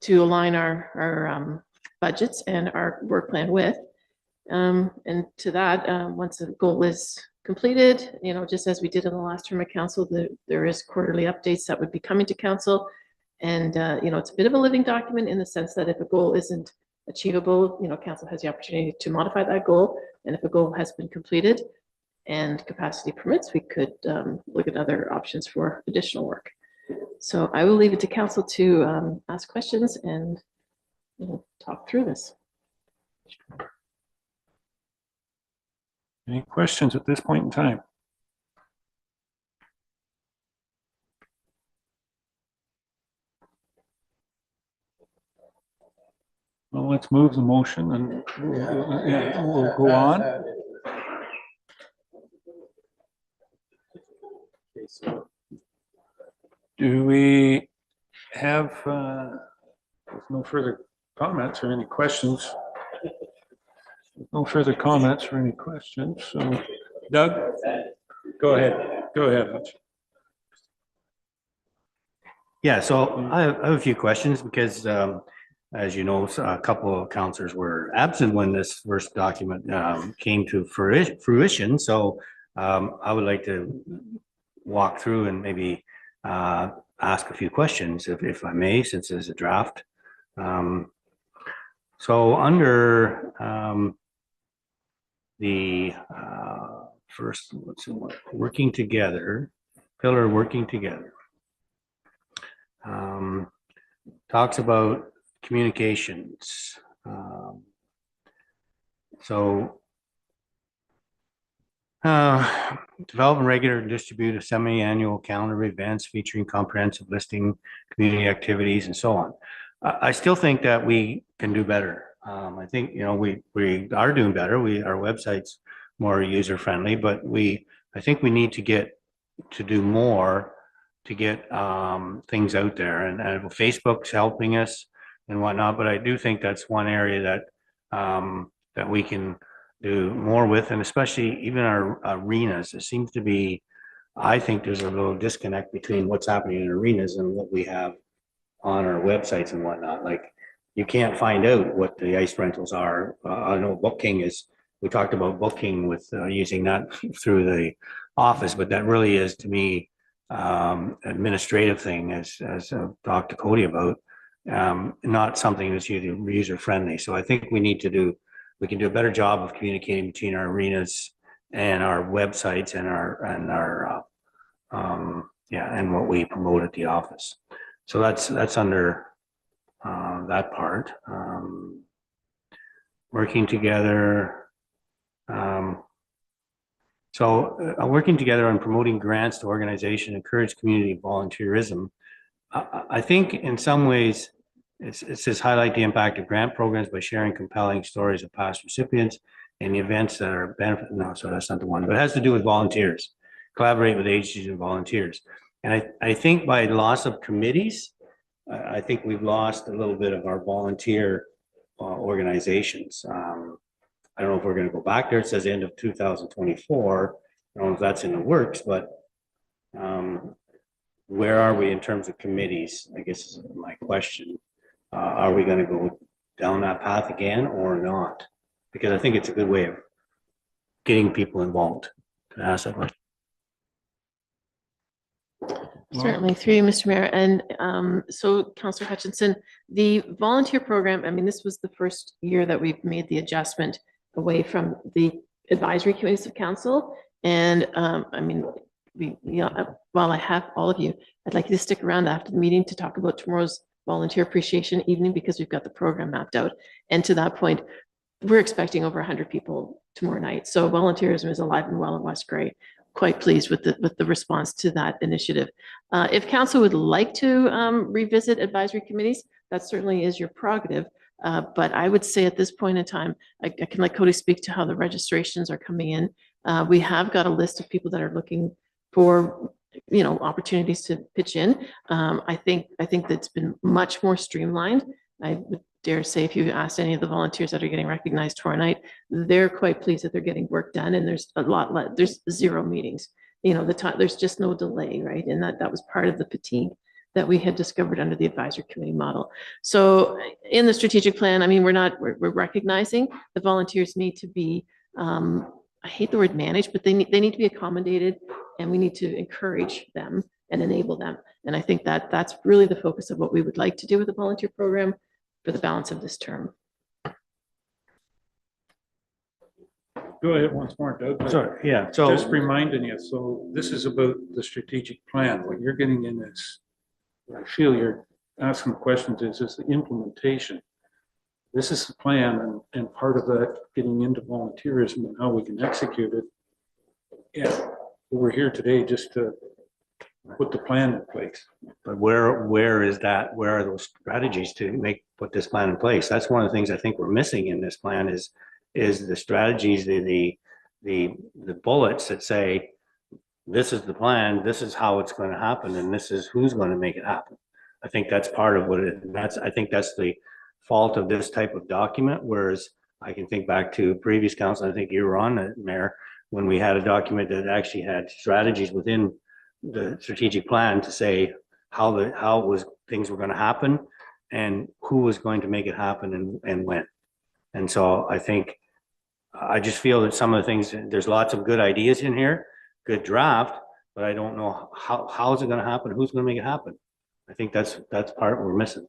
align our budgets and our work plan with. And to that, once the goal is completed, just as we did in the last term of council, there is quarterly updates that would be coming to council. And, it's a bit of a living document in the sense that if a goal isn't achievable, council has the opportunity to modify that goal. And if a goal has been completed, and capacity permits, we could look at other options for additional work. So I will leave it to council to ask questions and we'll talk through this. Any questions at this point in time? Well, let's move the motion and we'll go on. Do we have no further comments or any questions? No further comments or any questions. So Doug, go ahead. Go ahead. Hutch. Yeah, so I have a few questions because, as you know, a couple of counselors were absent when this first document came to fruition. So I would like to walk through and maybe ask a few questions, if I may, since it's a draft. So under the first, working together, pillar working together, talks about communications. Develop and regular and distribute a semi-annual calendar of events featuring comprehensive listing, community activities, and so on. I still think that we can do better. I think, you know, we are doing better. Our website's more user-friendly, but I think we need to do more to get things out there. And Facebook's helping us and whatnot, but I do think that's one area that we can do more with, and especially even our arenas. It seems to be, I think there's a little disconnect between what's happening in arenas and what we have on our websites and whatnot. Like, you can't find out what the ice rentals are. I know Booking we talked about Booking with using that through the office, but that really is, to me, administrative thing, as talked to Cody about, not something that's user friendly. So I think we can do a better job of communicating between our arenas and our websites and what we promote at the office. So that's under that part. Working together. Working together on promoting grants to organization, encourage community volunteerism. I think in some ways, it says highlight the impact of grant programs by sharing compelling stories of past recipients and the events that are benefit. No, so that's not the one, but it has to do with volunteers. Collaborate with agencies and volunteers. And I think by loss of committees, I think we've lost a little bit of our volunteer organizations. I don't know if we're going to go back there. It says end of 2024. I don't know if that's in the works, but where are we in terms of committees? I guess is my question. Are we going to go down that path again or not? Because I think it's a good way of getting people involved. Can I ask that question? Certainly, through you, Mr. Mayor. And so, Councillor Hutchinson, the volunteer program, I mean, this was the first year that we've made the adjustment away from the advisory committees of council. And I mean, while I have all of you, I'd like you to stick around after the meeting to talk about tomorrow's volunteer appreciation evening, because we've got the program mapped out. And to that point, we're expecting over 100 people tomorrow night. So volunteerism is alive and well in West Grey. Quite pleased with the response to that initiative. If council would like to revisit advisory committees, that certainly is your prerogative. But I would say at this point in time, I can let Cody speak to how the registrations are coming in. We have got a list of people that are looking for, you know, opportunities to pitch in. I think that's been much more streamlined. I would dare say, if you asked any of the volunteers that are getting recognized tomorrow night, they're quite pleased that they're getting work done, and there's a lot there's 0 meetings. You know, there's just no delay, right? And that was part of the fatigue that we had discovered under the advisory committee model. So in the strategic plan, I mean, we're recognizing the volunteers need to be, I hate the word managed, but they need to be accommodated, and we need to encourage them and enable them. And I think that's really the focus of what we would like to do with the volunteer program for the balance of this term. Go ahead once more, Doug. Sorry, yeah, so. Just reminding you, so this is about the strategic plan. What you're getting in is, I feel you're asking questions is the implementation. This is the plan and part of that getting into volunteerism and how we can execute it. Yeah, we're here today just to put the plan in place. But where is that? Where are those strategies to put this plan in place? That's one of the things I think we're missing in this plan is the strategies, the bullets that say, this is the plan, this is how it's going to happen, and this is who's going to make it happen. I think that's part of what I think that's the fault of this type of document, whereas I can think back to previous council, I think you were on it, Mayor, when we had a document that actually had strategies within the strategic plan to say how things were going to happen and who was going to make it happen and when. And so I just feel that some of the things, there's lots of good ideas in here, good draft, but I don't know how is it going to happen? Who's going to make it happen? I think that's part we're missing,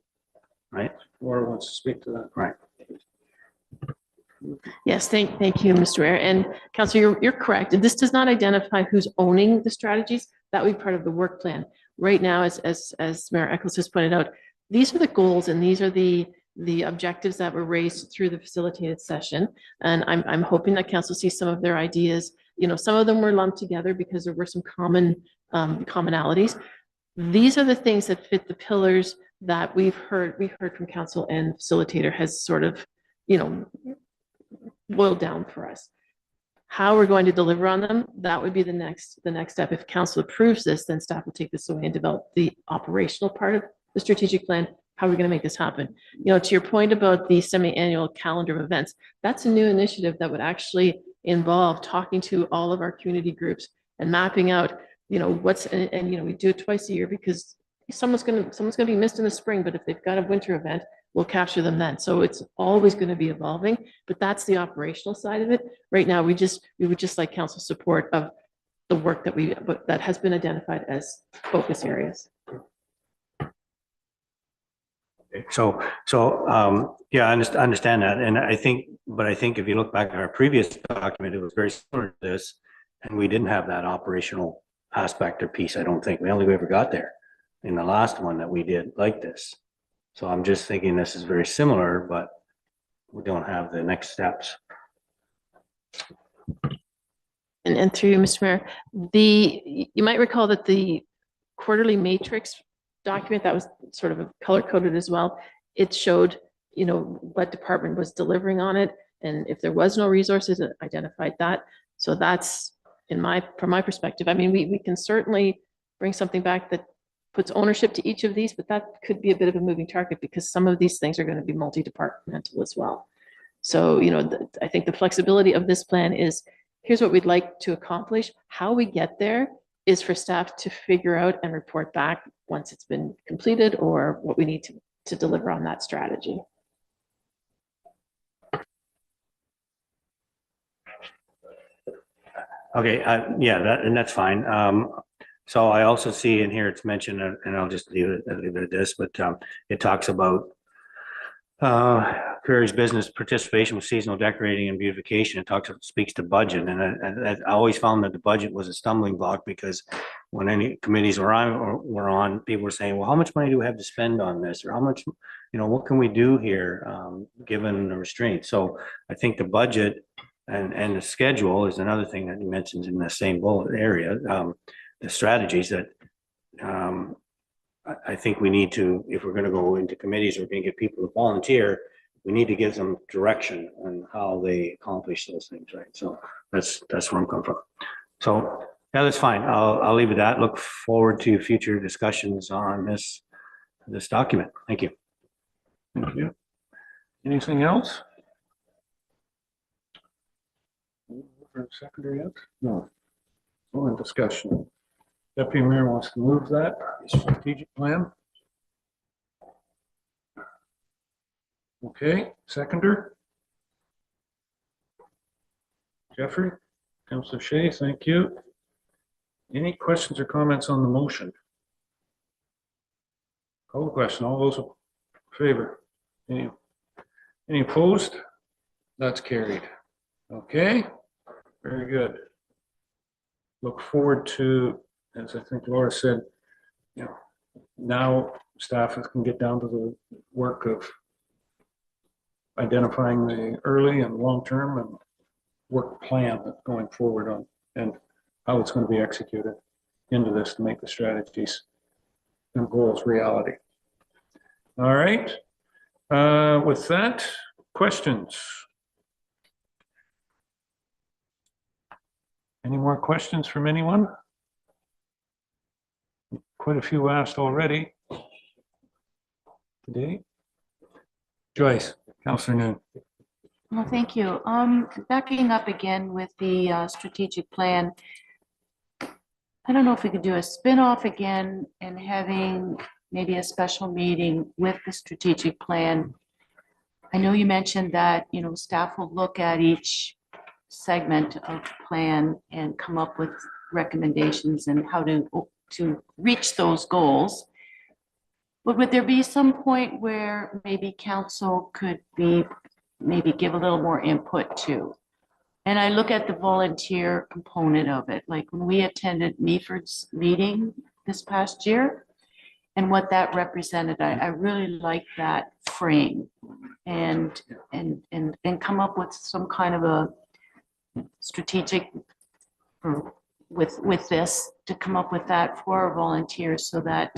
right? Laura wants to speak to that. Right. Yes, thank you, Mr. Mayor. And Councilor, you're correct. This does not identify who's owning the strategies. That would be part of the work plan. Right now, as Mayor Eccles has pointed out, these are the goals and these are the objectives that were raised through the facilitated session. And I'm hoping that council sees some of their ideas. You know, some of them were lumped together because there were some commonalities. These are the things that fit the pillars that we've heard from council and facilitator has sort of, you know, boiled down for us. How we're going to deliver on them, that would be the next step. If council approves this, then staff will take this away and develop the operational part of the strategic plan. How are we going to make this happen? You know, to your point about the semi-annual calendar of events, that's a new initiative that would actually involve talking to all of our community groups and mapping out, you know, and you know, we do it twice a year because someone's going to be missed in the spring, but if they've got a winter event, we'll capture them then. So it's always going to be evolving, but that's the operational side of it. Right now, we would just like council support of the work that has been identified as focus areas. So yeah, I understand that. And I think if you look back at our previous document, it was very similar to this, and we didn't have that operational aspect or piece. I don't think we only ever got there in the last one that we did like this. So I'm just thinking this is very similar, but we don't have the next steps. And through you, Mr. Mayor, you might recall that the quarterly matrix document that was sort of color coded as well, it showed, you know, what department was delivering on it. And if there was no resources, it identified that. So that's from my perspective. I mean, we can certainly bring something back that puts ownership to each of these, but that could be a bit of a moving target because some of these things are going to be multi-departmental as well. So, you know, I think the flexibility of this plan is, here's what we'd like to accomplish. How we get there is for staff to figure out and report back once it's been completed or what we need to deliver on that strategy. Okay, yeah, that's fine. So I also see in here, it's mentioned, and I'll just leave it at this, but it talks about Prairie's business participation with seasonal decorating and beautification. It speaks to budget, and I always found that the budget was a stumbling block because when any committees were on, people were saying, well, how much money do we have to spend on this, or how much, you know, what can we do here given the restraints? So I think the budget and the schedule is another thing that he mentions in the same bullet area. The strategies that I think we need to, if we're going to go into committees, we're going to get people to volunteer, we need to give them direction on how they accomplish those things, right? So that's where I'm coming from. So yeah, that's fine. I'll leave it at that. Look forward to future discussions on this document. Thank you. Thank you. Anything else? Secretary yet? No. Full in discussion. Deputy Mayor wants to move that strategic plan. Okay, seconder. Jeffrey, Councilor Shea, thank you. Any questions or comments on the motion? Call the question. All those in favor? Any opposed? That's carried. Okay, Very good. Look forward to, as I think Laura said, now staff can get down to the work of identifying the early and long-term and work plan that's going forward on and how it's going to be executed into this to make the strategies and goals reality. All right. With that, questions? Any more questions from anyone? Quite a few asked already today. Joyce, Councillor Noon. Well, thank you. Backing up again with the strategic plan. I don't know if we could do a spin-off again and having maybe a special meeting with the strategic plan. I know you mentioned that, staff will look at each segment of plan and come up with recommendations and how to reach those goals. But would there be some point where maybe council could maybe give a little more input to? And I look at the volunteer component of it, like when we attended Meaford's meeting this past year and what that represented, I really like that frame and come up with some kind of a strategic with this to come up with that for our volunteers so that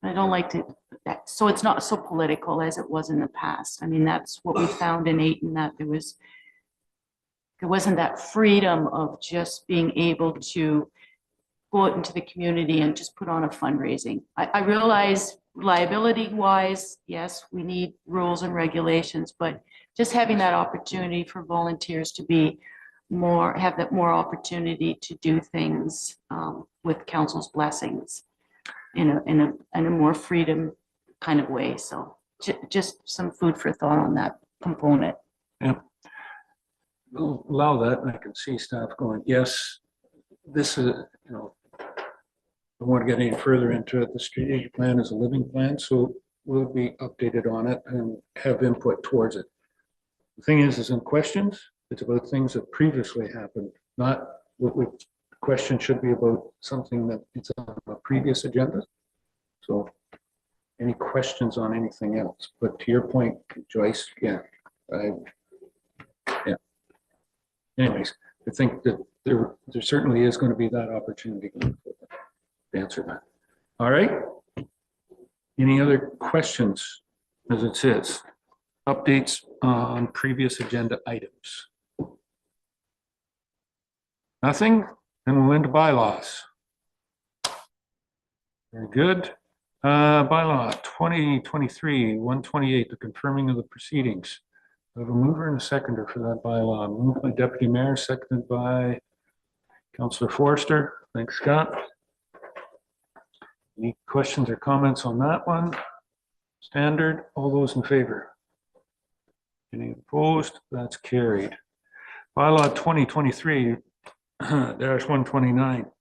I don't like to, so it's not so political as it was in the past. I mean, that's what we found in Ayton, that there wasn't that freedom of just being able to go out into the community and just put on a fundraising. I realize liability wise, yes, we need rules and regulations, but just having that opportunity for volunteers to be have that more opportunity to do things with council's blessings in a more freedom kind of way. So just some food for thought on that component. Yeah. We'll allow that, and I can see staff going, yes, this is, I don't want to get any further into it. The strategic plan is a living plan, so we'll be updated on it and have input towards it. The thing is in questions, it's about things that previously happened, not what the question should be about something that it's on a previous agenda. So any questions on anything else? But to your point, Joyce, yeah. Anyways, I think that there certainly is going to be that opportunity to answer that. All right. Any other questions as it says? Updates on previous agenda items? Nothing? Then we'll into bylaws. Very good. Bylaw 2023-128, the confirming of the proceedings. We have a mover and a seconder for that bylaw. Moved by Deputy Mayor, seconded by Councillor Forster. Thanks, Scott. Any questions or comments on that one? Standard. All those in favor? Any opposed? That's carried. Bylaw 2023-129.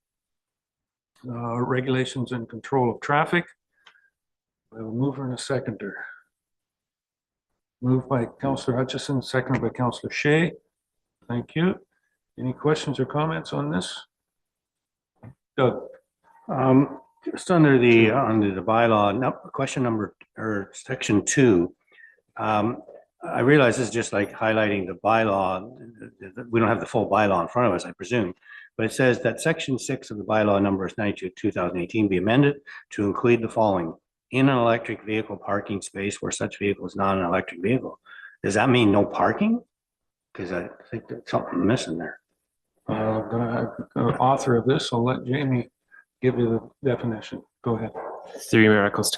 Regulations and control of traffic. We have a mover and a seconder. Moved by Councillor Hutchison, seconded by Councillor Shea. Thank you. Any questions or comments on this? Doug. Just under the bylaw, question number or section 2. I realize this is just like highlighting the bylaw. We don't have the full bylaw in front of us, I presume, but it says that section 6 of the bylaw number 92/2018 be amended to include the following: in an electric vehicle parking space where such vehicle is not an electric vehicle. Does that mean no parking? Because I think there's something missing there. Author of this, I'll let Jamie give you the definition. Go ahead. Through Mayor Eccles to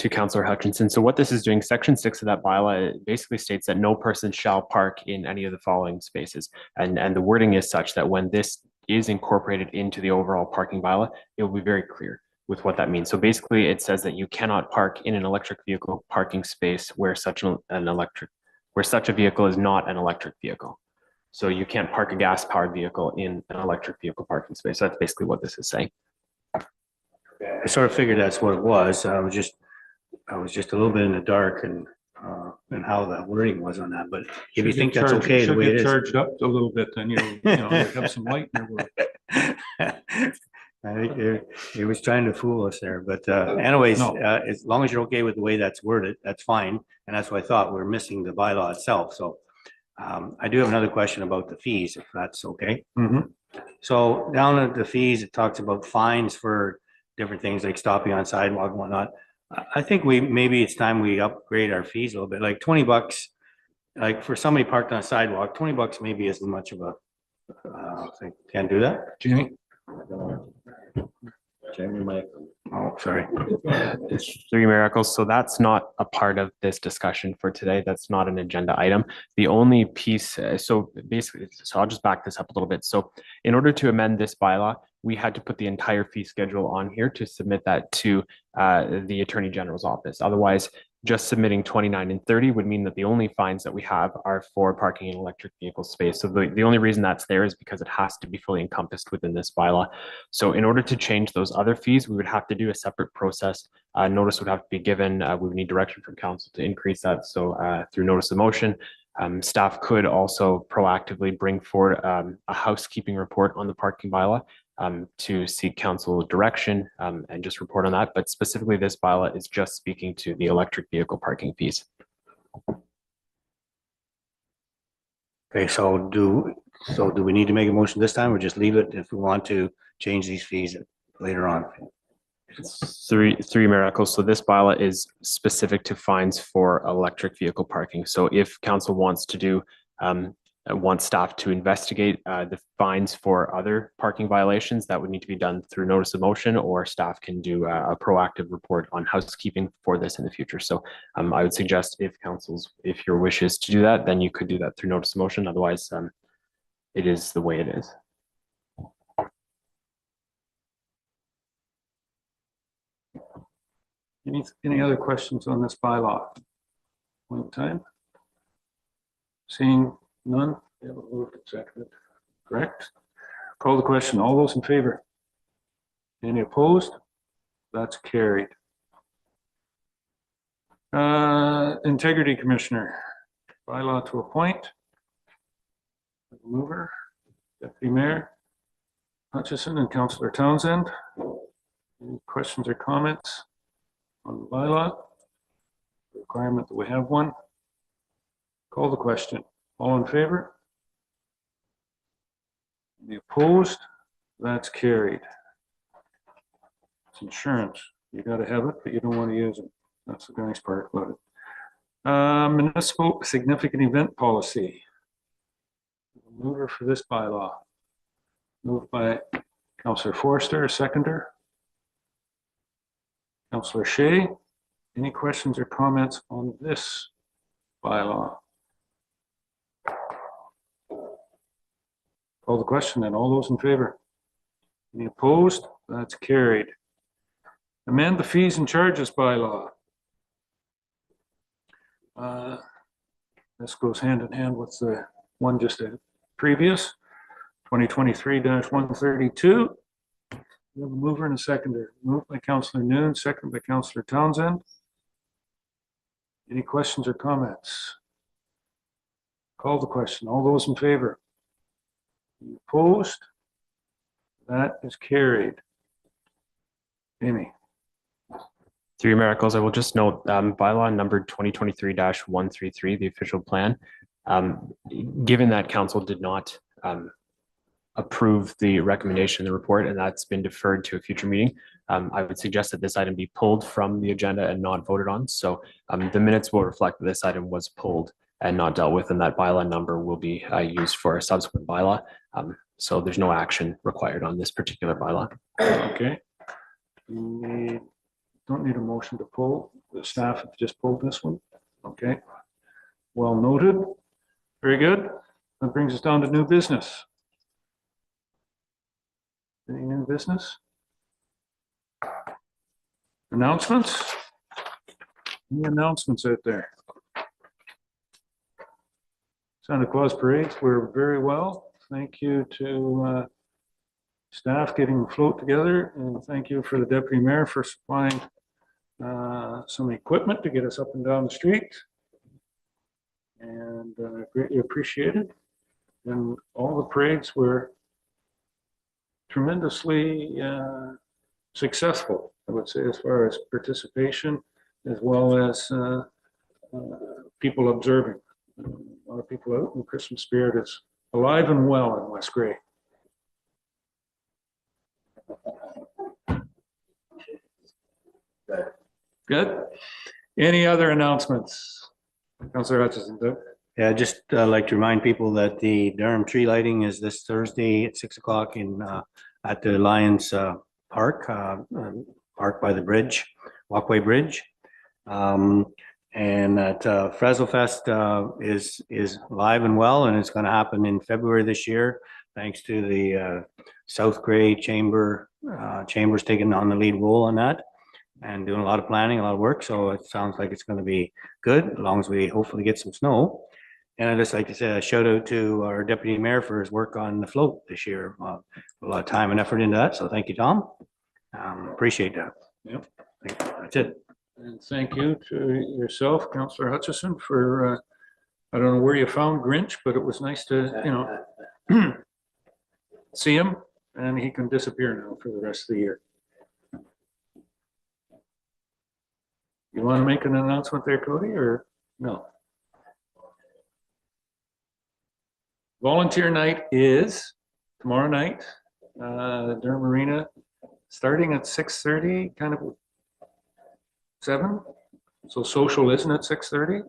Councillor Hutchinson. So what this is doing, section 6 of that bylaw, it basically states that no person shall park in any of the following spaces. And the wording is such that when this is incorporated into the overall parking bylaw, it will be very clear with what that means. So basically it says that you cannot park in an electric vehicle parking space where such a vehicle is not an electric vehicle. So you can't park a gas powered vehicle in an electric vehicle parking space. So that's basically what this is saying. I sort of figured that's what it was. I was just a little bit in the dark, and and how the wording was on that, but if you Should think get that's charged- okay the should way get it is. Charged up a little bit, then you'll have some light in your world. I think he was trying to fool us there, but anyways, No. as long as you're okay with the way that's worded, that's fine. And that's what I thought, we're missing the bylaw itself, so I do have another question about the fees, if that's okay. Mhm. So down at the fees, it talks about fines for different things like stopping on sidewalk and whatnot. I think maybe it's time we upgrade our fees a little bit, like $20, like for somebody parked on a sidewalk, $20 maybe isn't much of a thing. Can't do that? Jamie? Oh, sorry. Three Miracles. So that's not a part of this discussion for today. That's not an agenda item. The only piece, so basically, so I'll just back this up a little bit. So in order to amend this bylaw, we had to put the entire fee schedule on here to submit that to the Attorney General's office. Otherwise, just submitting 29 and 30 would mean that the only fines that we have are for parking in electric vehicle space. So the only reason that's there is because it has to be fully encompassed within this bylaw. So in order to change those other fees, we would have to do a separate process. Notice would have to be given. We would need direction from council to increase that. So through notice of motion, staff could also proactively bring forward a housekeeping report on the parking bylaw to seek council direction and just report on that. But specifically, this bylaw is just speaking to the electric vehicle parking fees. Okay, so do we need to make a motion this time or just leave it if we want to change these fees later on? Three Miracles. So this bylaw is specific to fines for electric vehicle parking. So if council wants to do wants staff to investigate the fines for other parking violations, that would need to be done through notice of motion, or staff can do a proactive report on housekeeping for this in the future. So I would suggest if your wish is to do that, then you could do that through notice of motion. Otherwise, it is the way it is. Any other questions on this bylaw? One time? Seeing none? We have a moved and seconded. Correct? Call the question. All those in favor? Any opposed? That's carried. Integrity Commissioner, bylaw to appoint. Mover, Deputy Mayor Hutchison and Councillor Townsend. Any questions or comments on the bylaw? The requirement that we have one. Call the question. All in favor? Any opposed? That's carried. It's insurance. You gotta have it, but you don't want to use it. That's the nice part about it. Municipal significant event policy. Mover for this bylaw. Moved by Councillor Forster, seconder. Councillor Shea. Any questions or comments on this bylaw? Call the question and all those in favor? Any opposed? That's carried. Amend the fees and charges bylaw. This goes hand in hand with the one just previous, 2023-132. We have a mover and a seconder. Moved by Councillor Noon, seconded by Councillor Townsend. Any questions or comments? Call the question. All those in favor? Any opposed? That is carried. Amy. Three Miracles. I will just note bylaw number 2023-133, the official plan. Given that council did not approve the recommendation in the report, and that's been deferred to a future meeting, I would suggest that this item be pulled from the agenda and not voted on. So the minutes will reflect that this item was pulled and not dealt with, and that bylaw number will be used for a subsequent bylaw. So there's no action required on this particular bylaw. Okay. We don't need a motion to pull. The staff have just pulled this one. Okay. Well noted. Very good. That brings us down to new business. Any new business? Announcements? Any announcements out there? Santa Claus parades were very well. Thank you to staff getting the float together, and thank you for the deputy mayor for supplying some equipment to get us up and down the street. and greatly appreciated. And all the parades were tremendously successful, I would say, as far as participation, as well as people observing. A lot of people out, and the Christmas spirit is alive and well in West Grey. Good. Any other announcements? Councillor Hutchison, Doug? Yeah, I'd just like to remind people that the Durham tree lighting is this Thursday at 6 o'clock at the Lions Park, park by the bridge, walkway bridge. And that Fresno Fest is live and well, and it's going to happen in February this year, thanks to the South Grey Chambers taking on the lead role on that and doing a lot of planning, a lot of work. So it sounds like it's going to be good, as long as we hopefully get some snow. And I'd just like to say a shout out to our deputy mayor for his work on the float this year. A lot of time and effort into that. So thank you, Tom. Appreciate that. Yep. That's it. And thank you to yourself, Councillor Hutchison, for, I don't know where you found Grinch, but it was nice to, see him, and he can disappear now for the rest of the year. You want to make an announcement there, Cody, or no? Volunteer night is tomorrow night, Durham Arena, starting at 6:30, kind of 7. So social isn't at 6:30?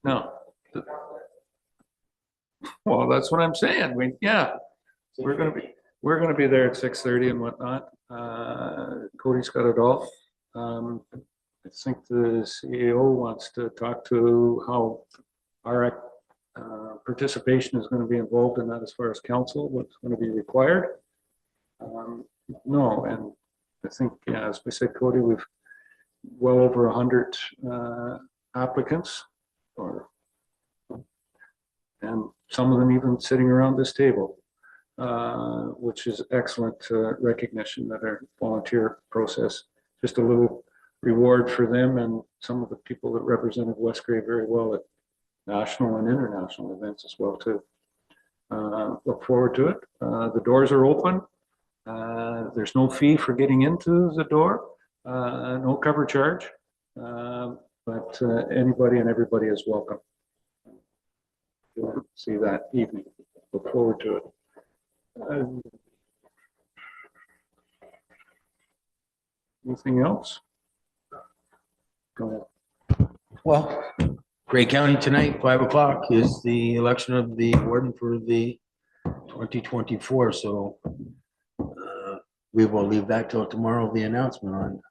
No. Well, that's what I'm saying. We're gonna be there at 6:30 and whatnot. Cody's got it all. I think the CEO wants to talk to how our participation is going to be involved in that as far as council, what's going to be required. No, and I think, as we said, Cody, we've well over 100 applicants, and some of them even sitting around this table, which is excellent recognition that our volunteer process, just a little reward for them and some of the people that represented West Grey very well at national and international events as well too. Look forward to it. The doors are open. There's no fee for getting into the door, no cover charge, but anybody and everybody is welcome. You'll see that evening. Look forward to it. Anything else? Go ahead. Well, Grey County tonight, 5 o'clock is the election of the warden for the 2024. So we will leave that till tomorrow, the announcement on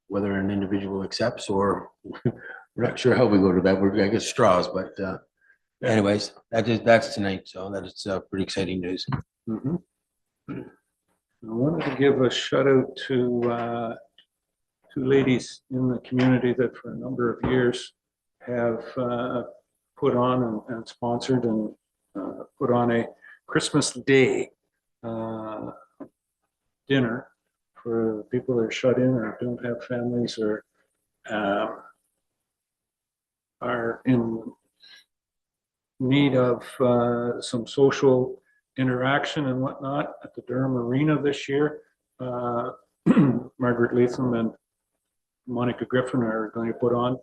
whether an individual accepts, or we're not sure how we go to that. We're, I guess, straws, but anyways, that's tonight. So that is pretty exciting news. Mm-hmm. I wanted to give a shout out to two ladies in the community that for a number of years have put on and sponsored and put on a Christmas Day dinner for people that are shut in or don't have families or are in need of some social interaction and whatnot at the Durham Arena this year. Margaret Latham and Monica Griffin are going to put on,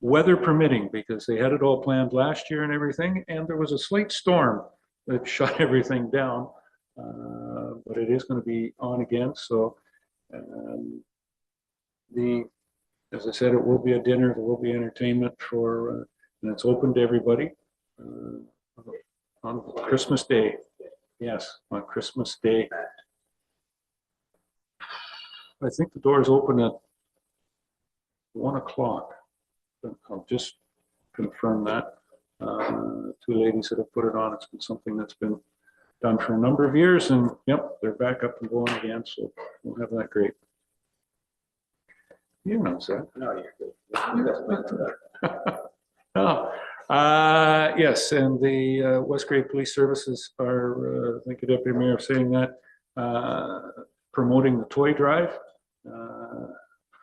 weather permitting, because they had it all planned last year and everything, and there was a slight storm that shut everything down, but it is going to be on again. So as I said, it will be a dinner, there will be entertainment for, and it's open to everybody on Christmas Day. Yes, on Christmas Day. I think the doors open at 1 o'clock. I'll just confirm that. Two ladies that have put it on. It's been something that's been done for a number of years, and yep, they're back up and going again. So we'll have that great. You know, sir. No, you're good. Oh, yes, and the West Grey Police Services are, thank you, Deputy Mayor, saying that, promoting the toy drive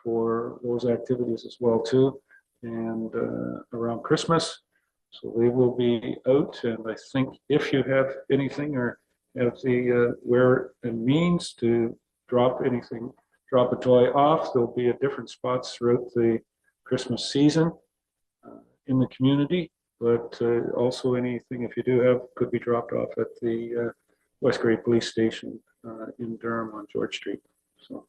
for those activities as well too, and around Christmas. So they will be out, and I think if you have anything or have the where and means to drop anything, drop a toy off, there'll be at different spots throughout the Christmas season in the community, but also anything, if you do have, could be dropped off at the West Grade Police Station in Durham on George Street. So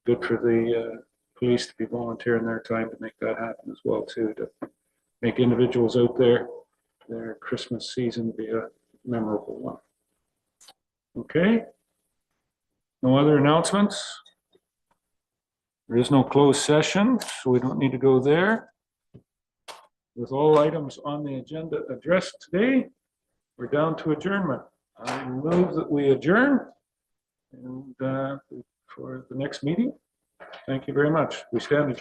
good for the police to be volunteering their time to make that happen as well too, to make individuals out there, their Christmas season be a memorable one. Okay. No other announcements? There is no closed session, so we don't need to go there. With all items on the agenda addressed today, we're down to adjournment. I move that we adjourn and for the next meeting. Thank you very much. We stand adjourned.